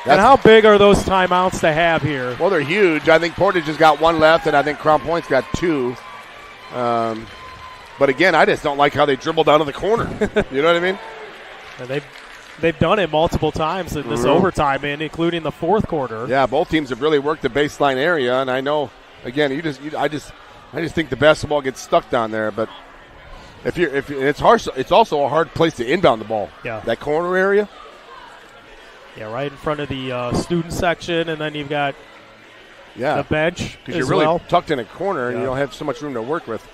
And how big are those timeouts to have here? Well, they're huge. I think Portage has got 1 left, and I think Crown Point's got 2. But again, I just don't like how they dribble down to the corner. You know what I mean? And they've done it multiple times in this overtime, including the fourth quarter. Yeah, both teams have really worked the baseline area, and I know, again, I just think the basketball gets stuck down there. But if it's hard, it's also a hard place to inbound the ball. Yeah, that corner area. Yeah, right in front of the student section, and then you've got the bench because you're really tucked in a corner, and you don't have so much room to work with.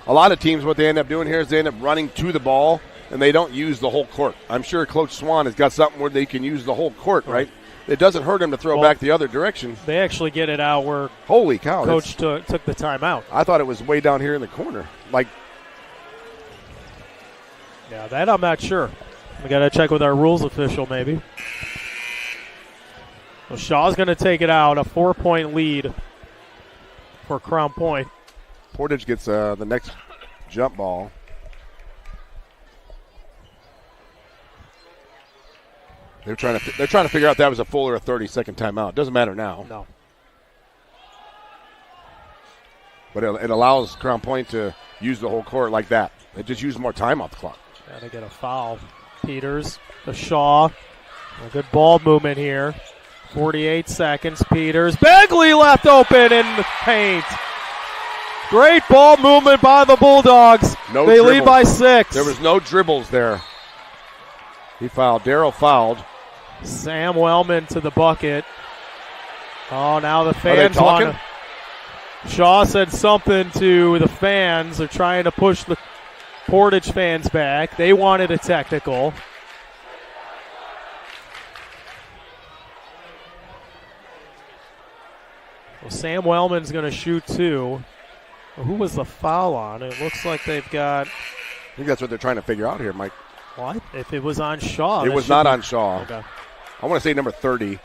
A lot of teams, what they end up doing here is they end up running to the ball, and they don't use the whole court. I'm sure Coach Swan has got something where they can use the whole court, right? It doesn't hurt them to throw back the other direction. They actually get it out where holy cow, Coach took the timeout. I thought it was way down here in the corner. Yeah, that I'm not sure. We got to check with our rules official maybe. Well, Shaw's going to take it out, a 4-point lead for Crown Point. Portage gets the next jump ball. They're trying to figure out if that was a full or a 30-second timeout. Doesn't matter now. No. But it allows Crown Point to use the whole court like that. They just use more time off the clock. Got to get a foul. Peters to Shaw. A good ball movement here. 48 seconds. Peters. Begley left open in the paint. Great ball movement by the Bulldogs. They lead by 6. There was no dribbles there. He fouled. Darrell fouled. Sam Wellman to the bucket. Oh, now the fans want to. Shaw said something to the fans. They're trying to push the Portage fans back. They wanted a technical. Well, Sam Wellman's going to shoot 2. Well, who was the foul on? It looks like they've got... I think that's what they're trying to figure out here, Mike. What? If it was on Shaw. It was not on Shaw. Okay. I want to say number 30.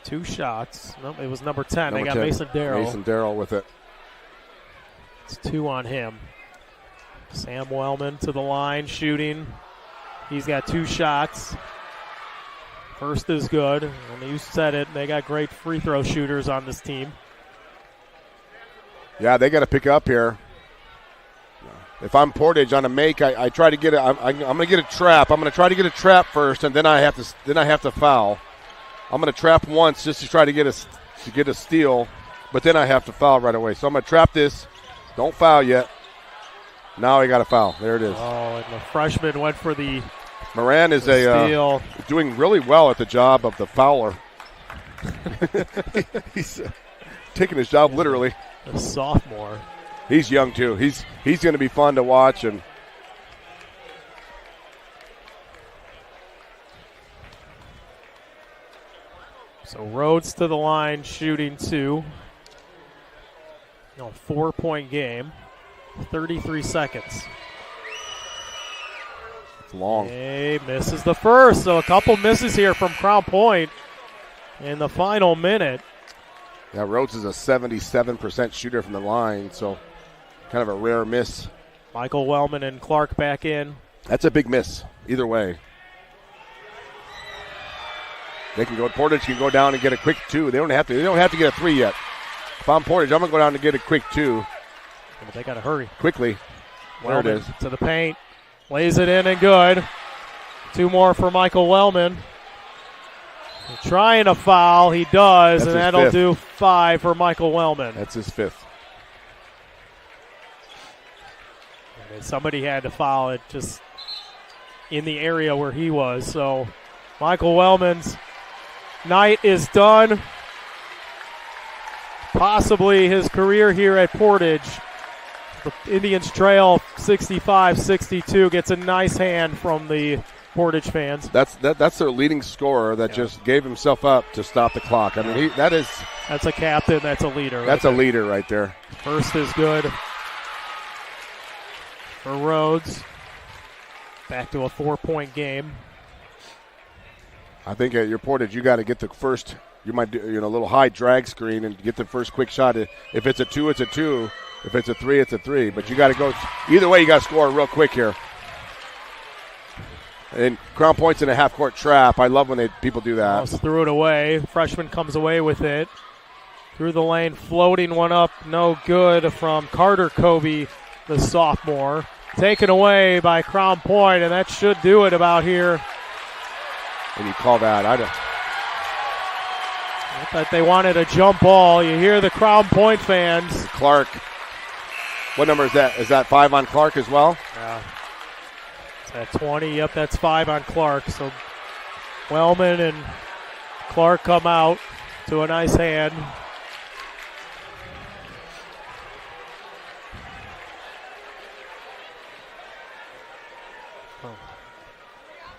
2 shots. Nope, it was number 10. They got 10. Mason Darrow. Mason Darrow with it. It's 2 on him. Sam Wellman to the line, shooting. He's got 2 shots. First is good. And you said it, they got great free throw shooters on this team. Yeah, they got to pick up here. If I'm Portage on a make, I try to get it. I'm going to get a trap. I'm going to try to get a trap first, and then I have to foul. I'm going to trap once just to try to get a steal, but then I have to foul right away. So I'm going to trap this. Don't foul yet. Now I got to foul. There it is. Oh, and the freshman went for the Moran is steal. Doing really well at the job of the fouler. He's taking his job literally. A sophomore. He's young too. He's going to be fun to watch. And so Rhodes to the line, shooting 2. 4-point game. 33 seconds. It's long. He misses the first. So a couple misses here from Crown Point in the final minute. Yeah, Rhodes is a 77% shooter from the line, so kind of a rare miss. Michael Wellman and Clark back in. That's a big miss, either way. They can go. Portage can go down and get a quick 2. They don't have to get a 3 yet. If I'm Portage, I'm gonna go down and get a quick 2. But they gotta hurry Quickly. Wellman there it is. To the paint. Lays it in and good. 2 more for Michael Wellman. Trying to foul, he does, and that'll 5th. do 5 for Michael Wellman. That's his 5th. And somebody had to foul it just in the area where he was. So Michael Wellman's night is done. Possibly his career here at Portage. The Indians trail 65-62. Gets a nice hand from the Portage fans. That's their leading scorer that just gave himself up to stop the clock. I mean, that's a captain. That's a leader. That's a leader right there. First is good for Rhodes. Back to a 4-point game. I think at your Portage, you got to get the first. You might do a little high drag screen and get the first quick shot. If it's a 2, it's a 2. If it's a 3, it's a 3. But you got to go either way. You got to score real quick here. And Crown Point's in a half-court trap. I love when people do that. Almost threw it away. Freshman comes away with it. Through the lane, floating one up. No good from Carter Kobe, the sophomore. Taken away by Crown Point, and that should do it about here. And you call that. I thought they wanted a jump ball. You hear the Crown Point fans. Clark. What number is that? Is that 5 on Clark as well? Yeah. At 20, yep, that's 5 on Clark. So Wellman and Clark come out to a nice hand.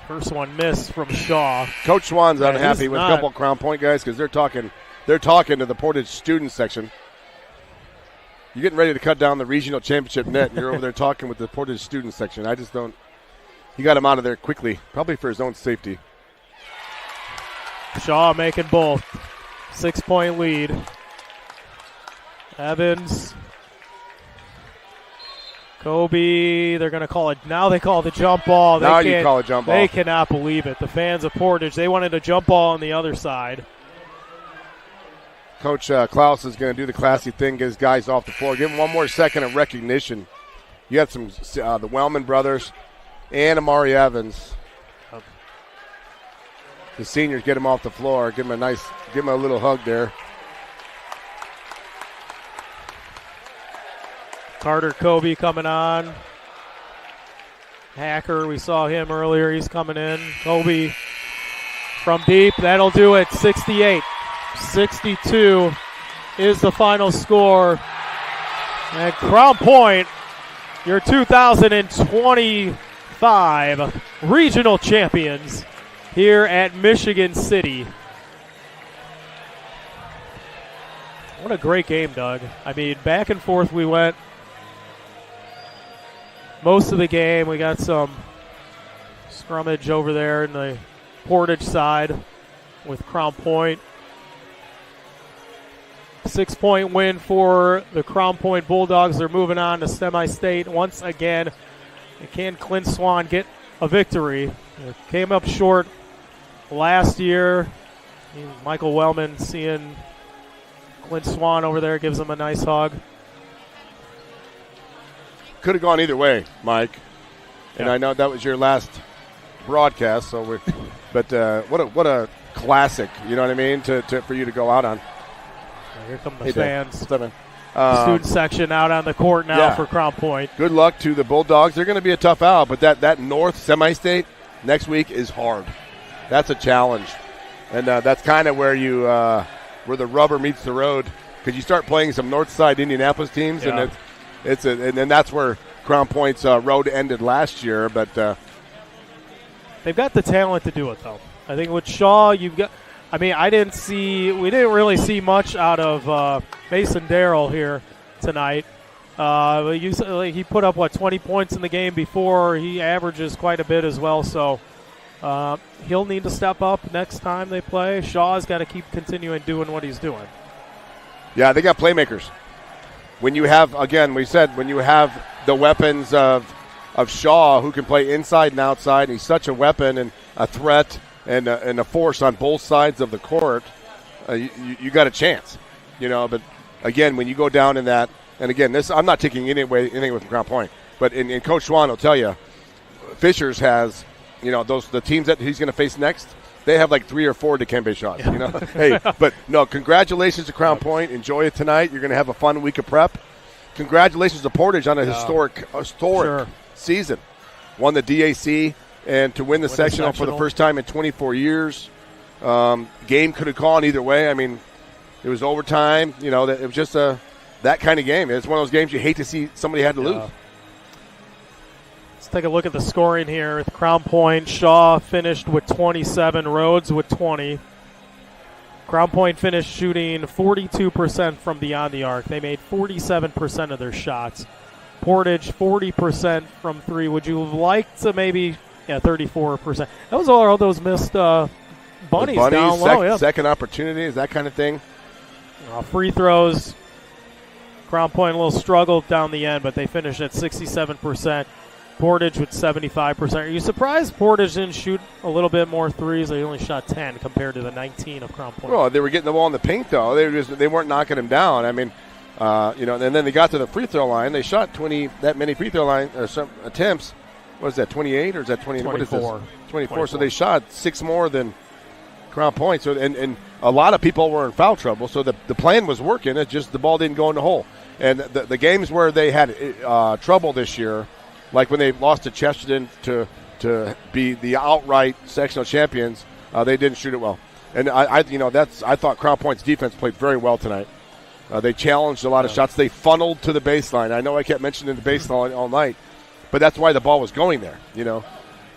First one missed from Shaw. Coach Swan's unhappy with a couple of Crown Point guys because they're talking to the Portage student section. You're getting ready to cut down the regional championship net, and you're over there talking with the Portage student section. I just don't. He got him out of there quickly, probably for his own safety. Shaw making both. 6-point lead. Evans. Kobe, they're going to call it. Now they call the jump ball. Now you call a jump ball. They cannot believe it. The fans of Portage, they wanted a jump ball on the other side. Coach Klaus is going to do the classy thing, get his guys off the floor. Give him one more second of recognition. You got some the Wellman brothers and Amari Evans. The seniors get him off the floor. Give him a little hug there. Carter Kobe coming on. Hacker, we saw him earlier. He's coming in. Kobe from deep. That'll do it. 68. 62 is the final score. And Crown Point, your 2025 regional champions here at Michigan City. What a great game, Doug. I mean, back and forth we went most of the game. We got some scrummage over there in the Portage side with Crown Point. 6-point win for the Crown Point Bulldogs. They're moving on to semi-state once again. Can Clint Swan get a victory? It came up short last year. Michael Wellman seeing Clint Swan over there, gives him a nice hug. Could have gone either way, Mike. And Yeah. I know that was your last broadcast, so but what a classic, you know what I mean, for you to go out on. Here come the Hey, fans. What's up, man? Student section out on the court now for Crown Point. Good luck to the Bulldogs. They're going to be a tough out, but that North semi-state next week is hard. That's a challenge, and that's kind of where you where the rubber meets the road, because you start playing some North Side Indianapolis teams, and and then that's where Crown Point's road ended last year. But They've got the talent to do it, though. I think with Shaw, you've got. I mean, we didn't really see much out of Mason Darrell here tonight. He put up, 20 points in the game before. He averages quite a bit as well, so he'll need to step up next time they play. Shaw's got to keep continuing doing what he's doing. Yeah, they got playmakers. When you have, again, when you have the weapons of Shaw, who can play inside and outside, and he's such a weapon and a threat and a force on both sides of the court, you got a chance, But again, when you go down in that, and again, I'm not taking anything away from Crown Point, but in Coach Schwan will tell you, Fishers has, the teams that he's going to face next, they have like 3 or 4 Dikembe shots. Hey, but no, congratulations to Crown Point. Enjoy it tonight. You're going to have a fun week of prep. Congratulations to Portage on a historic season. Won the DAC. And to win the sectional for the first time in 24 years. Game could have gone either way. I mean, it was overtime. It was just that kind of game. It's one of those games you hate to see somebody had to lose. Let's take a look at the scoring here. With Crown Point, Shaw finished with 27, Rhodes with 20. Crown Point finished shooting 42% from beyond the arc. They made 47% of their shots. Portage, 40% from 3. Would you have liked to maybe... 34%. That was all those missed bunnies down low. Second opportunities, that kind of thing. Free throws. Crown Point a little struggled down the end, but they finished at 67%. Portage with 75%. Are you surprised Portage didn't shoot a little bit more threes? They only shot 10 compared to the 19 of Crown Point. Well, they were getting the ball in the paint, though. They weren't knocking him down. I mean, and then they got to the free throw line. They shot that many free throw line or some attempts. What is that, 28 or is that 20? 24. What is this? 24. So they shot 6 more than Crown Point. So and a lot of people were in foul trouble. So the plan was working. It's just the ball didn't go in the hole. And the games where they had trouble this year, like when they lost to Chesterton to be the outright sectional champions, they didn't shoot it well. And I thought Crown Point's defense played very well tonight. They challenged a lot of shots. They funneled to the baseline. I know I kept mentioning the baseline all night. But that's why the ball was going there,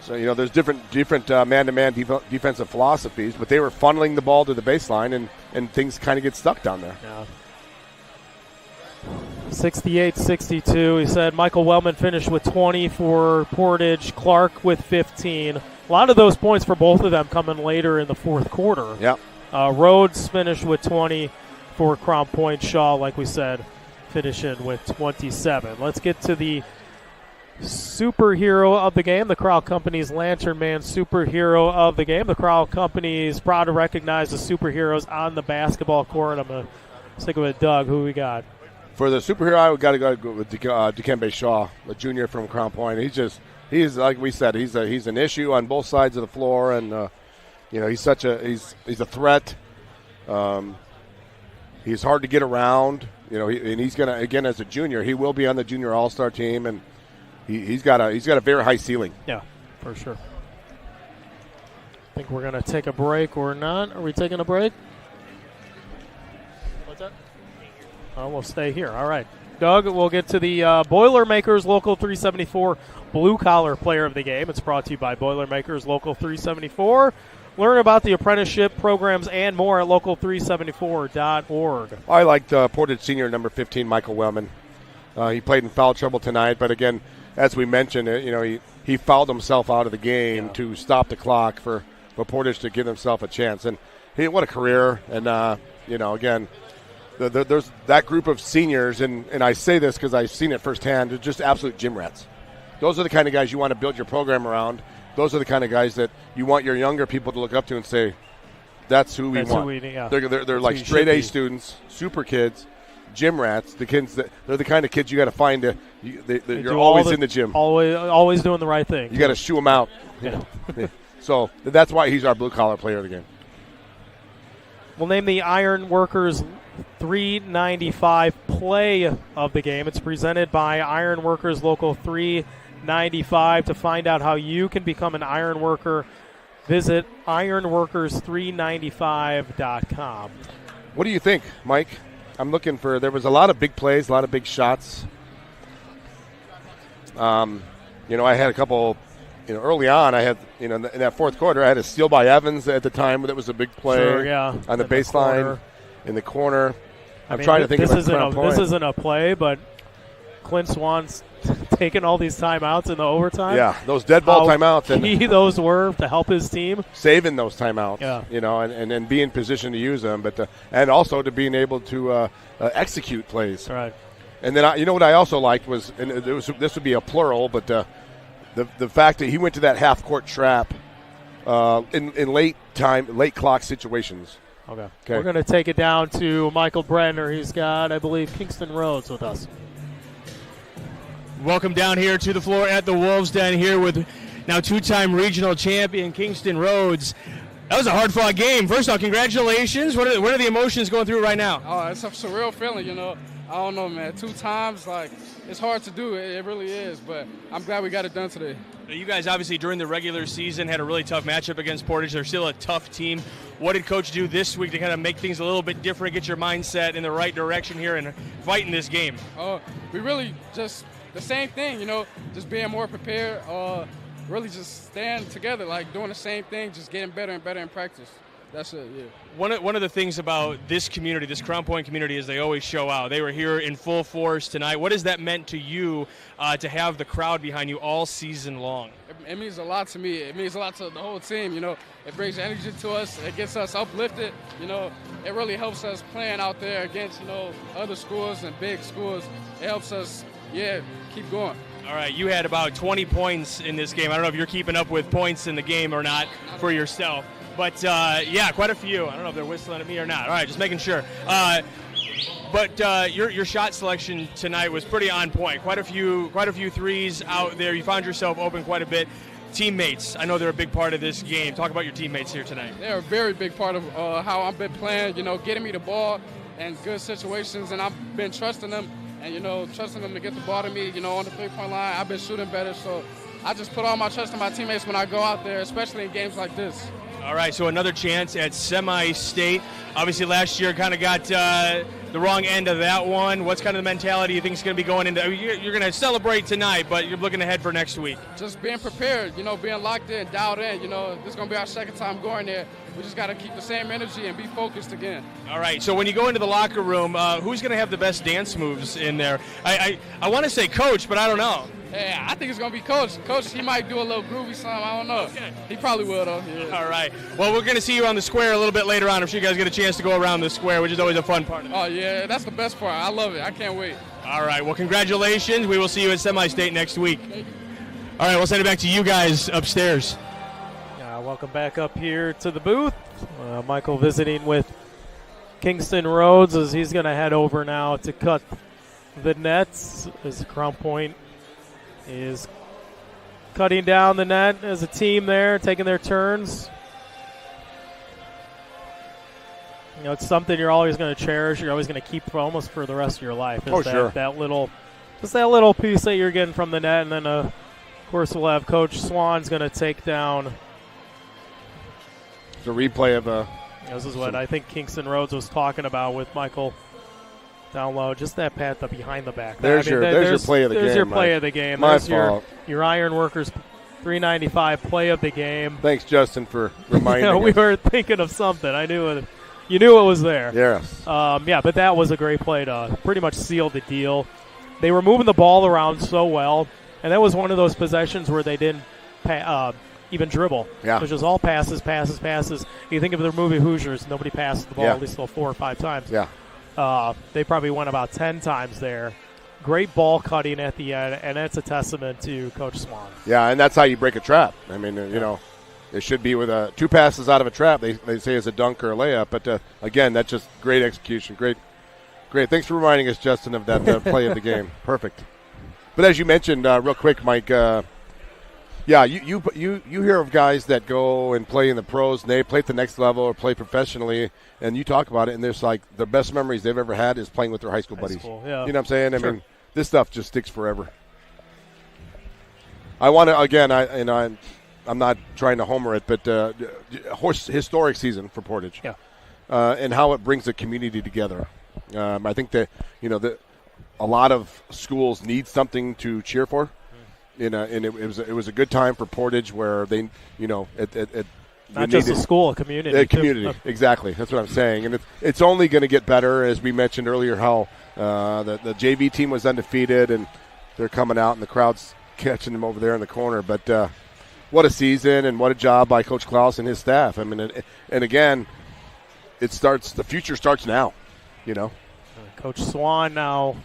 So, there's different man-to-man defensive philosophies, but they were funneling the ball to the baseline, and things kind of get stuck down there. Yeah. 68-62. He said Michael Wellman finished with 20 for Portage, Clark with 15. A lot of those points for both of them coming later in the fourth quarter. Yeah. Rhodes finished with 20 for Crown Point. Shaw, like we said, finishing with 27. Let's get to the superhero of the game, the Crowell Company's Lantern Man superhero of the game. The Crowell Company is proud to recognize the superheroes on the basketball court. I'm going to stick with Doug. Who we got? For the superhero, I got to go with Dikembe Shaw, a junior from Crown Point. He's like we said, he's an issue on both sides of the floor, and he's a threat. He's hard to get around, and he's gonna, again, as a junior, he will be on the junior all-star team, and He's got a very high ceiling. Yeah, for sure. I think we're going to take a break or not. Are we taking a break? What's that? Oh, we'll stay here. All right. Doug, we'll get to the Boilermakers Local 374 Blue Collar Player of the Game. It's brought to you by Boilermakers Local 374. Learn about the apprenticeship programs and more at local374.org. I liked Portage Senior number 15, Michael Wellman. He played in foul trouble tonight, but again, as we mentioned, he fouled himself out of the game to stop the clock for Portage to give himself a chance. And what a career. And, again, there's that group of seniors, and I say this because I've seen it firsthand, they're just absolute gym rats. Those are the kind of guys you want to build your program around. Those are the kind of guys that you want your younger people to look up to and say, that's who we want. They're like straight A students, super kids, gym rats. The kids they're the kind of kids you got to find. You're always in the gym, always doing the right thing. You got to shoo them out. Yeah. So that's why he's our blue collar player of the game. We'll name the Iron Workers 395 play of the game. It's presented by Iron Workers Local 395. To find out how you can become an Iron Worker, visit ironworkers395.com. What do you think, Mike? I'm looking for, there was a lot of big plays, a lot of big shots. I had a couple, early on, I had, in that fourth quarter, I had a steal by Evans at the time. That was a big play on the baseline, in the corner. I'm trying to think of this isn't a play, but Clint Swan's taking all these timeouts in the overtime. Yeah, those dead ball timeouts. And key those were to help his team. Saving those timeouts, and be in position to use them, but and also to being able to execute plays. Right. And then, what I also liked was, and this would be a plural, but the fact that he went to that half-court trap in late clock situations. Okay. We're going to take it down to Michael Brenner. He's got, I believe, Kingston Rhodes with us. Welcome down here to the floor at the Wolves Den here with now two-time regional champion Kingston Rhodes. That was a hard-fought game. First off, congratulations. What are the emotions going through right now? Oh, it's a surreal feeling, I don't know, man. 2 times, it's hard to do. It really is, but I'm glad we got it done today. You guys obviously during the regular season had a really tough matchup against Portage. They're still a tough team. What did Coach do this week to kind of make things a little bit different, get your mindset in the right direction here and fight in this game? We really just the same thing, just being more prepared, really just staying together, doing the same thing, just getting better and better in practice. That's it, yeah. One of the things about this community, this Crown Point community, is they always show out. They were here in full force tonight. What has that meant to you to have the crowd behind you all season long? It means a lot to me. It means a lot to the whole team. It brings energy to us. It gets us uplifted. It really helps us playing out there against, other schools and big schools. It helps us, keep going. All right, you had about 20 points in this game. I don't know if you're keeping up with points in the game or not for yourself. But, quite a few. I don't know if they're whistling at me or not. All right, just making sure. But your shot selection tonight was pretty on point. Quite a few threes out there. You found yourself open quite a bit. Teammates, I know they're a big part of this game. Talk about your teammates here tonight. They're a very big part of how I've been playing, getting me the ball in good situations, and I've been trusting them and, trusting them to get the ball to me, on the three-point line. I've been shooting better, so I just put all my trust in my teammates when I go out there, especially in games like this. All right, so another chance at semi-state. Obviously, last year kind of got the wrong end of that one. What's kind of the mentality you think is going to be going into? You're going to celebrate tonight, but you're looking ahead for next week. Just being prepared, being locked in, dialed in. This is going to be our second time going there. We just got to keep the same energy and be focused again. All right, so when you go into the locker room, who's going to have the best dance moves in there? I want to say Coach, but I don't know. Yeah, I think it's going to be Coach. Coach, he might do a little groovy something. I don't know. Okay. He probably will, though. Yeah. All right. Well, we're going to see you on the square a little bit later on. I'm sure you guys get a chance to go around the square, which is always a fun part of it. Oh, yeah, that's the best part. I love it. I can't wait. All right. Well, congratulations. We will see you at semi-state next week. All right, we'll send it back to you guys upstairs. Welcome back up here to the booth. Michael visiting with Kingston Rhodes as he's going to head over now to cut the nets as Crown Point is cutting down the net as a team there, taking their turns. It's something you're always going to cherish. You're always going to keep for almost for the rest of your life. Sure. That little piece that you're getting from the net, and then of course we'll have Coach Swan's going to take down. It's a replay of This is what I think Kingston Rhodes was talking about with Michael Down low, just that pat behind the back. There's your play of the game. There's your play of the game. My there's fault. Your Ironworkers 395 play of the game. Thanks, Justin, for reminding us. We were thinking of something. I knew it. You knew it was there. Yes. But that was a great play to pretty much seal the deal. They were moving the ball around so well, and that was one of those possessions where they didn't even dribble. Yeah. It was just all passes. You think of the movie Hoosiers, nobody passes the ball at least 4 or 5 times. Yeah. They probably went about 10 times there. Great ball cutting at the end, and that's a testament to Coach Swan. Yeah, and that's how you break a trap. I mean, it should be with 2 passes out of a trap. They say it's a dunk or a layup, but again, that's just great execution. Great. Thanks for reminding us, Justin, of that play of the game. Perfect. But as you mentioned, real quick, Mike. You hear of guys that go and play in the pros, and they play at the next level or play professionally, and you talk about it, and there's like the best memories they've ever had is playing with their high school buddies. Yeah. You know what I'm saying? Sure. I mean, this stuff just sticks forever. I want to again. I'm not trying to homer it, but historic season for Portage. Yeah. And how it brings the community together. I think that a lot of schools need something to cheer for. And it was a good time for Portage where they, not just a school, a community. A community, exactly. That's what I'm saying. And it's only going to get better, as we mentioned earlier, how the JV team was undefeated, and they're coming out, and the crowd's catching them over there in the corner. But what a season, and what a job by Coach Klaus and his staff. I mean, and again, the future starts now, Coach Swan now.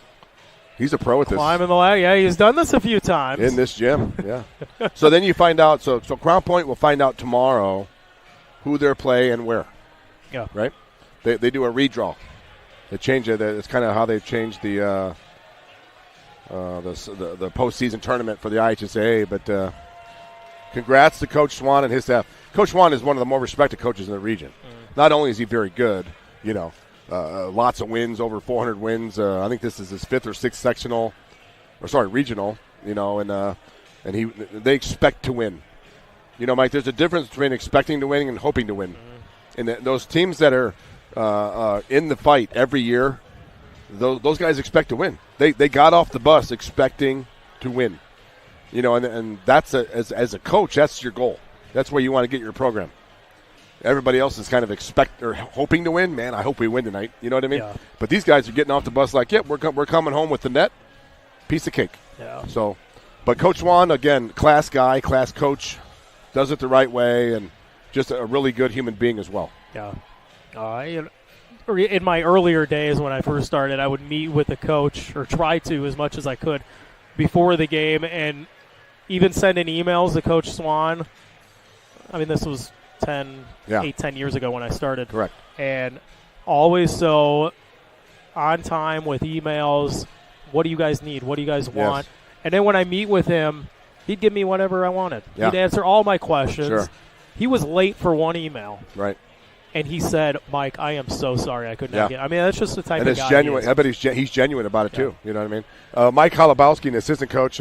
He's a pro at this. Climbing the ladder. Yeah, he's done this a few times. In this gym, yeah. So then you find out. So Crown Point will find out tomorrow who they're playing and where. Yeah. Right? They do a redraw. They change it. It's kind of how they've changed the postseason tournament for the IHSAA. But congrats to Coach Swan and his staff. Coach Swan is one of the more respected coaches in the region. Not only is he very good, lots of wins, over 400 wins. I think this is his 5th or 6th regional. And they expect to win. Mike, there's a difference between expecting to win and hoping to win. And those teams that are in the fight every year, those guys expect to win. They got off the bus expecting to win. And that's as a coach, that's your goal. That's where you want to get your program. Everybody else is kind of hoping to win. Man, I hope we win tonight. You know what I mean? Yeah. But these guys are getting off the bus like, we're coming home with the net. Piece of cake. Yeah. So, but Coach Swan, again, class guy, class coach, does it the right way, and just a really good human being as well. Yeah. In my earlier days when I first started, I would meet with the coach, or try to as much as I could, before the game, and even sending emails to Coach Swan. I mean, this was 10 years ago when I started. Correct. And always so on time with emails. What do you guys need? What do you guys want? Yes. And then when I meet with him, he'd give me whatever I wanted. Yeah. He'd answer all my questions. Sure. He was late for one email. Right. And he said, Mike, I am so sorry I could not get. I mean, that's just the type of guy. And it's genuine. I bet he's genuine about it, too. You know what I mean? Mike Holubowski, an assistant coach,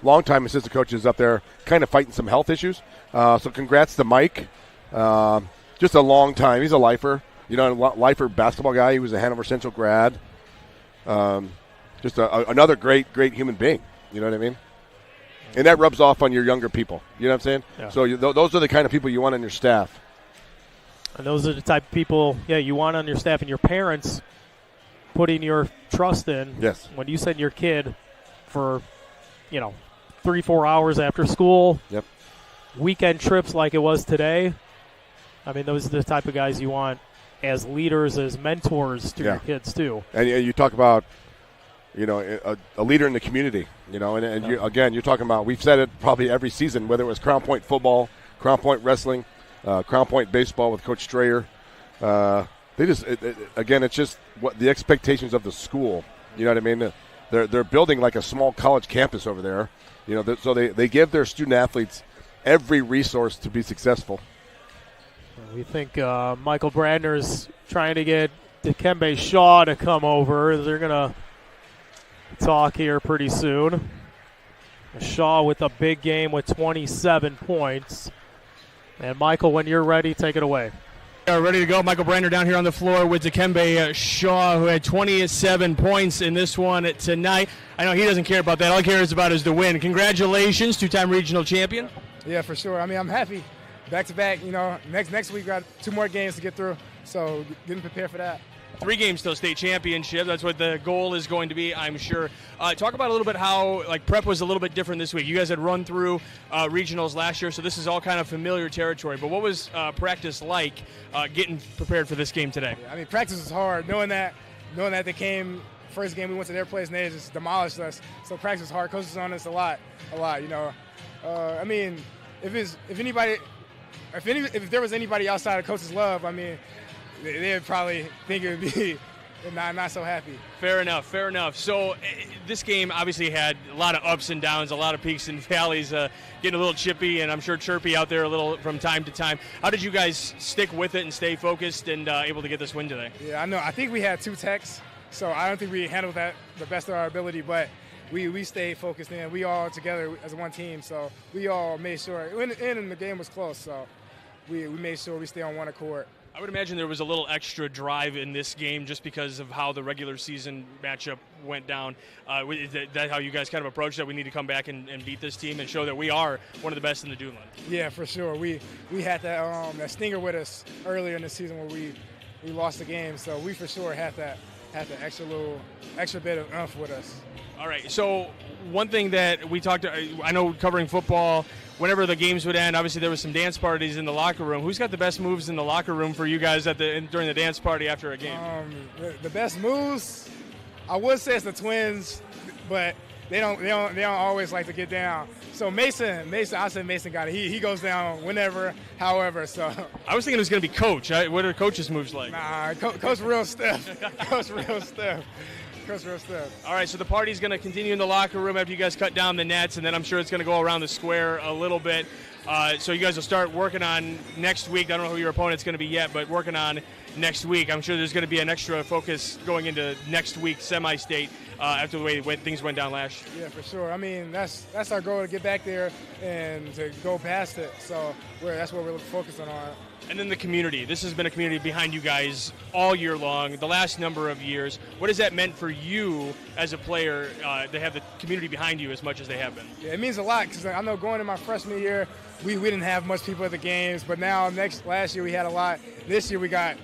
longtime assistant coach, is up there kind of fighting some health issues. So congrats to Mike. Just a long time. He's a lifer. Lifer basketball guy. He was a Hanover Central grad. Just another great human being. You know what I mean? And that rubs off on your younger people. You know what I'm saying? Yeah. So those are the kind of people you want on your staff. And those are the type of people, you want on your staff, and your parents putting your trust in. Yes. When you send your kid for, 3-4 hours after school. Yep. Weekend trips like it was today. I mean, those are the type of guys you want as leaders, as mentors to your kids, too. And you talk about, a leader in the community, and you're talking about, we've said it probably every season, whether it was Crown Point football, Crown Point wrestling, Crown Point baseball with Coach Strayer. It's just what the expectations of the school. You know what I mean? They're building like a small college campus over there. So they give their student athletes every resource to be successful. We think Michael Brandner's trying to get Dikembe Shaw to come over. They're going to talk here pretty soon. Shaw with a big game with 27 points. And, Michael, when you're ready, take it away. Are ready to go. Michael Brander down here on the floor with Dikembe Shaw, who had 27 points in this one tonight. I know he doesn't care about that. All he cares about is the win. Congratulations, two-time regional champion. Yeah, for sure. I mean, I'm happy. Back-to-back, next week we got 2 more games to get through, so getting prepared for that. 3 games till state championship. That's what the goal is going to be, I'm sure. Talk about a little bit how prep was a little bit different this week. You guys had run through regionals last year, so this is all kind of familiar territory. But what was practice like getting prepared for this game today? Yeah, I mean, practice was hard. Knowing that they came first game, we went to their place and they just demolished us. So practice was hard. Coaches on us a lot. I mean, if there was anybody outside of coach's love, I mean, they'd probably think it would be not so happy. Fair enough. So this game obviously had a lot of ups and downs, a lot of peaks and valleys, getting a little chippy and I'm sure chirpy out there a little from time to time. How did you guys stick with it and stay focused and able to get this win today? Yeah, I know. I think we had 2 techs, so I don't think we handled that the best of our ability, but we stayed focused and we all together as one team, so we all made sure. And the game was close, so we made sure we stay on one accord. I would imagine there was a little extra drive in this game just because of how the regular season matchup went down. Is that how you guys kind of approached that? We need to come back and beat this team and show that we are one of the best in the Duneland. Yeah, for sure. We had that stinger with us earlier in the season where we lost the game, so we for sure had that extra bit of oomph with us. All right, so one thing that we talked, I know covering football, whenever the games would end, obviously there was some dance parties in the locker room. Who's got the best moves in the locker room for you guys during the dance party after a game? The best moves, I would say it's the twins, but they don't always like to get down. So Mason, I said Mason got it. He goes down whenever, however. So I was thinking it was going to be Coach. What are Coach's moves like? Nah, Coach real stiff. Coach real stiff. All right, so the party's going to continue in the locker room after you guys cut down the nets, and then I'm sure it's going to go around the square a little bit. So you guys will start working on next week. I don't know who your opponent's going to be yet, but working on next week. I'm sure there's going to be an extra focus going into next week's semi-state after the way things went down last year. Yeah, for sure. I mean, that's our goal, to get back there and to go past it. So that's what we're focusing on. And then the community. This has been a community behind you guys all year long, the last number of years. What has that meant for you as a player to have the community behind you as much as they have been? Yeah, it means a lot because I know going in my freshman year, we didn't have much people at the games, but now last year we had a lot. This year we got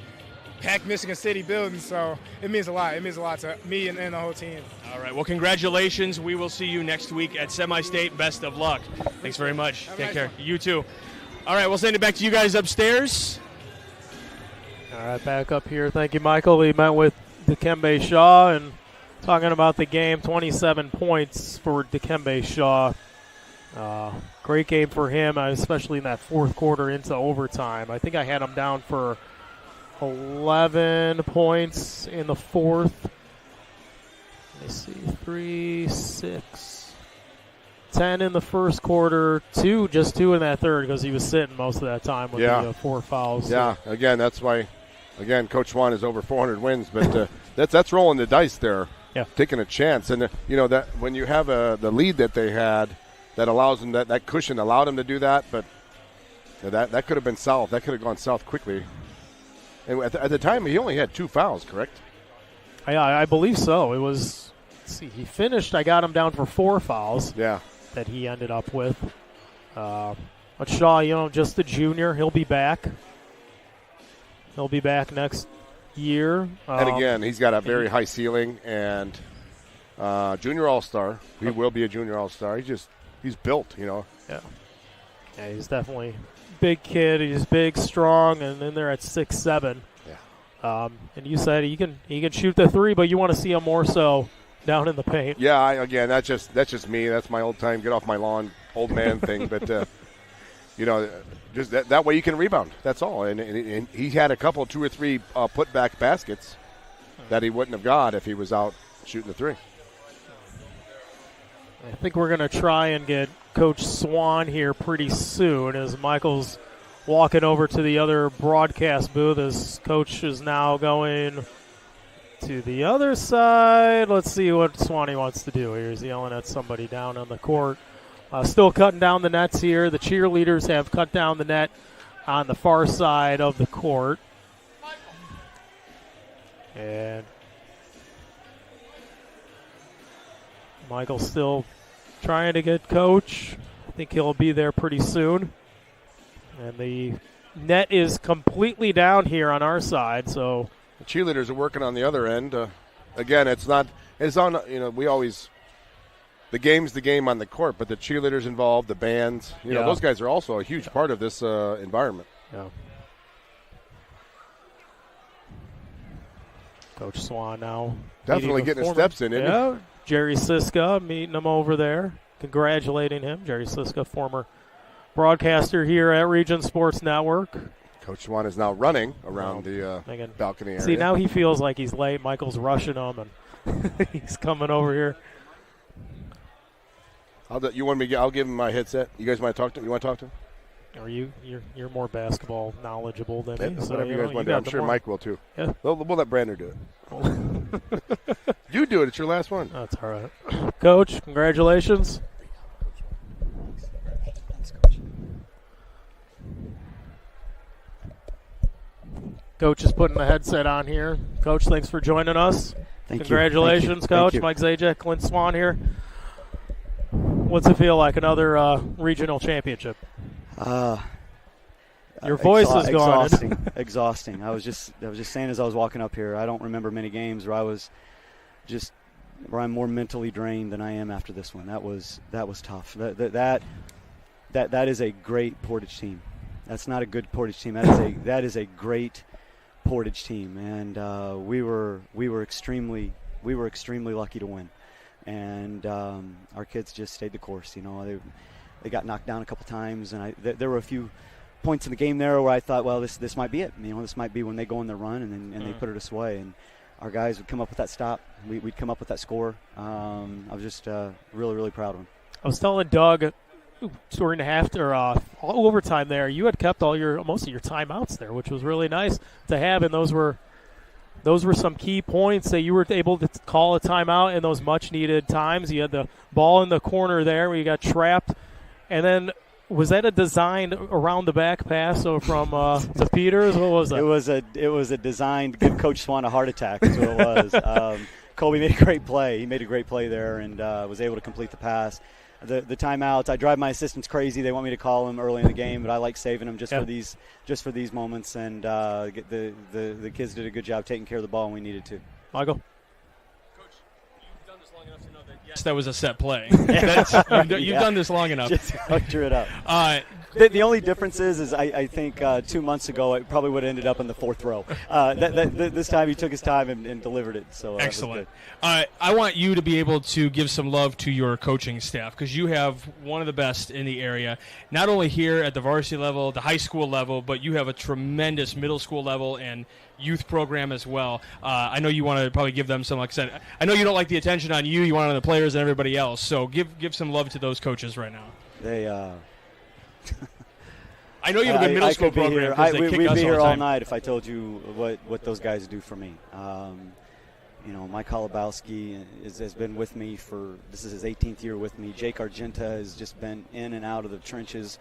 packed Michigan City building, so it means a lot. It means a lot to me and the whole team. All right, well, congratulations. We will see you next week at Semi-State. Best of luck. Thanks very much. Take care. You too. All right, we'll send it back to you guys upstairs. All right, back up here. Thank you, Michael. We met with Dikembe Shaw and talking about the game. 27 points for Dikembe Shaw. Great game for him, especially in that fourth quarter into overtime. I think I had him down for 11 points in the fourth. Let me see, 3, 6. 10 in the first quarter, just two in that third because he was sitting most of that time with the 4 fouls. Yeah, again, that's why, Coach Juan is over 400 wins, but that's rolling the dice there, taking a chance. And, that when you have the lead that they had, that allows them, that cushion allowed them to do that, but that could have been south. That could have gone south quickly. And at the time, he only had 2 fouls, correct? I believe so. It was, he finished, I got him down for 4 fouls. Yeah. That he ended up with. But Shaw, just a junior. He'll be back. He'll be back next year. And again, he's got a very high ceiling and junior all-star. He will be a junior all-star. He's built, Yeah, he's definitely a big kid. He's big, strong, and then they're at 6'7". Yeah. And you said he can shoot the 3, but you want to see him more so down in the paint. Yeah, that's just me. That's my old time, get off my lawn, old man thing. But, just that way you can rebound. That's all. And he had a couple, 2 or 3 put-back baskets that he wouldn't have got if he was out shooting the 3. I think we're going to try and get Coach Swan here pretty soon as Michael's walking over to the other broadcast booth as Coach is now going to the other side. Let's see what Swanee wants to do here. He's yelling at somebody down on the court. Still cutting down the nets here. The cheerleaders have cut down the net on the far side of the court. And Michael's still trying to get coach. I think he'll be there pretty soon. And the net is completely down here on our side, so the cheerleaders are working on the other end. Again, it's on, we always, the game's the game on the court, but the cheerleaders involved, the bands, those guys are also a huge part of this environment. Yeah. Coach Swan now definitely getting his steps in, isn't he? Jerry Siska meeting him over there, congratulating him. Jerry Siska, former broadcaster here at Region Sports Network. Coach Swan is now running around the balcony area. See, now he feels like he's late. Michael's rushing him, and he's coming over here. I'll give him my headset. You guys want to talk to him? You want to talk to him? Or you're more basketball knowledgeable than me. So whatever you guys want to do. I'm sure Mike will too. Yeah. We'll let Brander do it. You do it. It's your last one. That's all right. Coach, congratulations. Coach is putting the headset on here. Coach, thanks for joining us. Congratulations, Coach. Mike Zajac, Clint Swan here. What's it feel like, another regional championship? Your voice is gone. Exhausting. I was just saying as I was walking up here, I don't remember many games where where I'm more mentally drained than I am after this one. That was tough. That is a great Portage team. That's not a good Portage team. That is a great Portage team, and we were extremely lucky to win. And our kids just stayed the course. They got knocked down a couple times, and there were a few points in the game there where I thought, well, this might be it. This might be when they go on their run and they put it us away. And our guys would come up with that stop. We'd come up with that score. I was just really, really proud of them. I was telling Doug during the half or all overtime there, you had kept most of your timeouts there, which was really nice to have, and those were some key points that you were able to call a timeout in those much-needed times. You had the ball in the corner there where you got trapped. And then was that a designed around-the-back pass from to Peters? What was that? It was a designed give Coach Swan a heart attack is what it was. Colby made a great play. He made a great play there and was able to complete the pass. The timeouts, I drive my assistants crazy. They want me to call them early in the game, but I like saving them for these moments. And the kids did a good job taking care of the ball when we needed to. Michael? Coach, you've done this long enough to know that, yes, that was a set play. You've done this long enough. Just structure it up. The only difference is I think 2 months ago it probably would have ended up in the fourth row. This time he took his time and delivered it. So excellent. I want you to be able to give some love to your coaching staff because you have one of the best in the area, not only here at the varsity level, the high school level, but you have a tremendous middle school level and youth program as well. I know you want to probably give them some, like I said, I know you don't like the attention on you. You want it on the players and everybody else. So give some love to those coaches right now. I know you have a good middle school program. We'd be here all night if I told you what those guys do for me. Mike Holubowski has been with me this is his 18th year with me. Jake Argenta has just been in and out of the trenches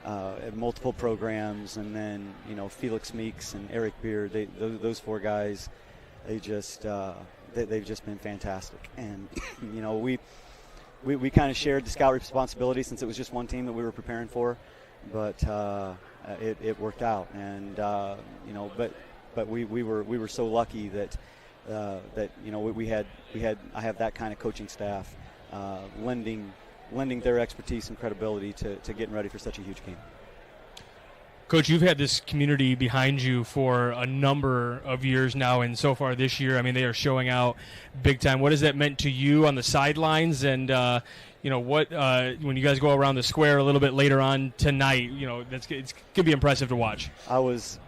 at multiple programs. And then, Felix Meeks and Eric Beard, those four guys, they've just been fantastic. And, we kind of shared the scout responsibility since it was just one team that we were preparing for. But it worked out, and but we were so lucky that I have that kind of coaching staff lending their expertise and credibility to getting ready for such a huge game. Coach, you've had this community behind you for a number of years now, and so far this year, I mean, they are showing out big time. What has that meant to you on the sidelines, and what when you guys go around the square a little bit later on tonight? It's going to be impressive to watch. I was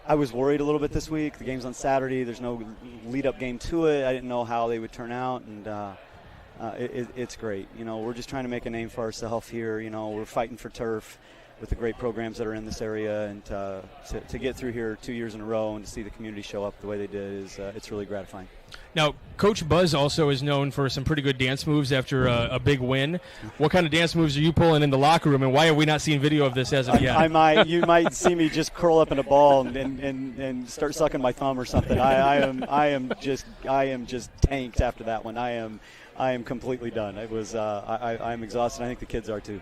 worried a little bit this week. The game's on Saturday. There's no lead-up game to it. I didn't know how they would turn out, and it's great. We're just trying to make a name for ourselves here. We're fighting for turf. with the great programs that are in this area, and to get through here 2 years in a row and to see the community show up the way they did is it's really gratifying. Now, Coach Buzz also is known for some pretty good dance moves after a big win. What kind of dance moves are you pulling in the locker room, and why are we not seeing video of this as of yet? You might see me just curl up in a ball and start sucking my thumb or something. I am just tanked after that one. I am completely done. It was I'm exhausted. I think the kids are too.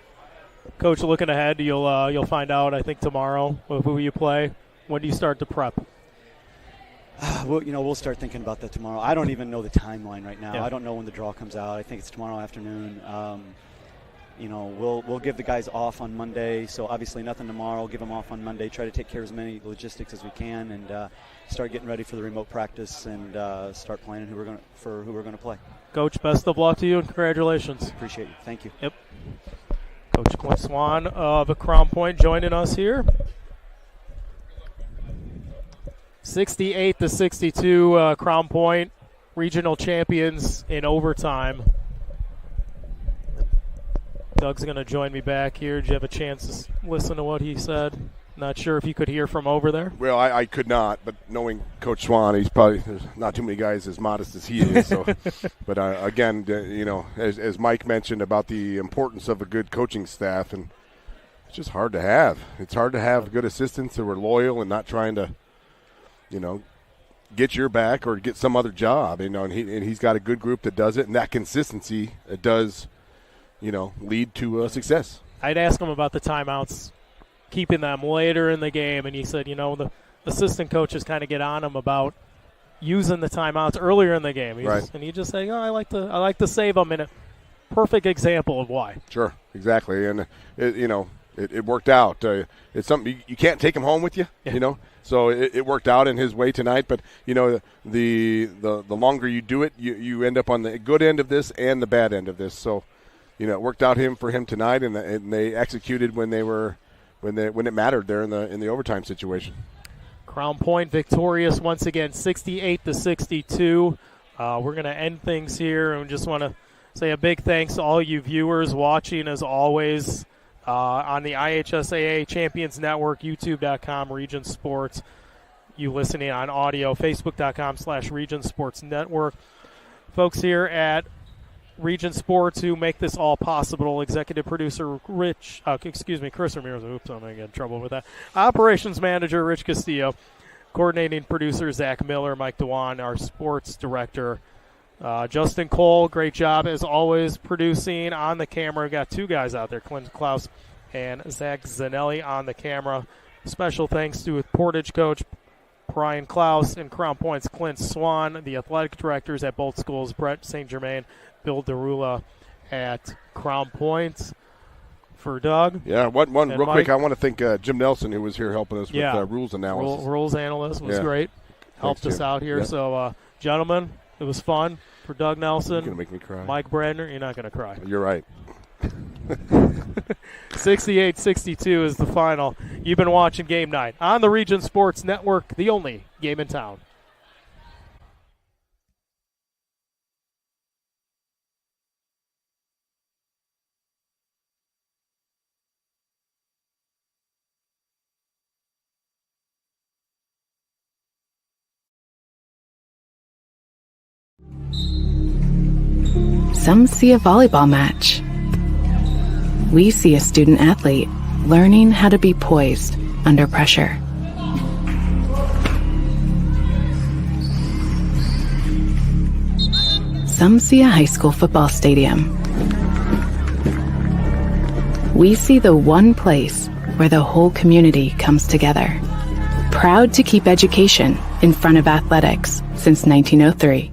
Coach, looking ahead, you'll find out, I think, tomorrow who you play. When do you start to prep? We'll start thinking about that tomorrow. I don't even know the timeline right now. Yeah. I don't know when the draw comes out. I think it's tomorrow afternoon. We'll give the guys off on Monday, so obviously nothing tomorrow. We'll give them off on Monday, try to take care of as many logistics as we can, and start getting ready for the remote practice and start planning who we're going to play. Coach, best of luck to you and congratulations. Appreciate you. Thank you. Yep. Coach Clint Swan of Crown Point joining us here. 68-62, Crown Point, regional champions in overtime. Doug's going to join me back here. Did you have a chance to listen to what he said? Not sure if you could hear from over there. Well, I could not, but knowing Coach Swan, there's not too many guys as modest as he is. So, but again, as Mike mentioned about the importance of a good coaching staff, and it's just hard to have. It's hard to have good assistants who are loyal and not trying to, get your back or get some other job. And he's got a good group that does it, and that consistency does, lead to success. I'd ask him about the timeouts, keeping them later in the game, and he said, the assistant coaches kind of get on him about using the timeouts earlier in the game. And he just say, I like to save them. And a perfect example of why. Sure, exactly, and it worked out. It's something you can't take him home with you, So it worked out in his way tonight. But the longer you do it, you end up on the good end of this and the bad end of this. So it worked out for him tonight, and they executed when it mattered there in the overtime situation. Crown Point victorious once again, 68-62. We're going to end things here, and just want to say a big thanks to all you viewers watching as always. On the IHSAA Champions Network, YouTube.com, Region Sports. You listening on audio, Facebook.com/Region Sports Network. Folks here at Region Sports who make this all possible. Executive producer Chris Ramirez. Oops, I'm going to get in trouble with that. Operations manager Rich Castillo. Coordinating producer Zach Miller. Mike Dewan, our sports director. Justin Cole, great job as always producing on the camera. We've got two guys out there, Clint Klaus and Zach Zanelli on the camera. Special thanks to Portage coach Brian Klaus and Crown Point's Clint Swan, the athletic directors at both schools, Brett St. Germain, Bill Derula at Crown Point. For Doug. Yeah, one real Mike. quick, I want to thank Jim Nelson, who was here helping us with rules analysis. Rules analyst was great. Helped us out here. Yeah. So, gentlemen, it was fun. For Doug Nelson, you're going to make me cry. Mike Brandner, you're not going to cry. You're right. 68-62 is the final. You've been watching Game Night on the Region Sports Network, the only game in town. Some see a volleyball match. We see a student athlete learning how to be poised under pressure. Some see a high school football stadium. We see the one place where the whole community comes together. Proud to keep education in front of athletics since 1903.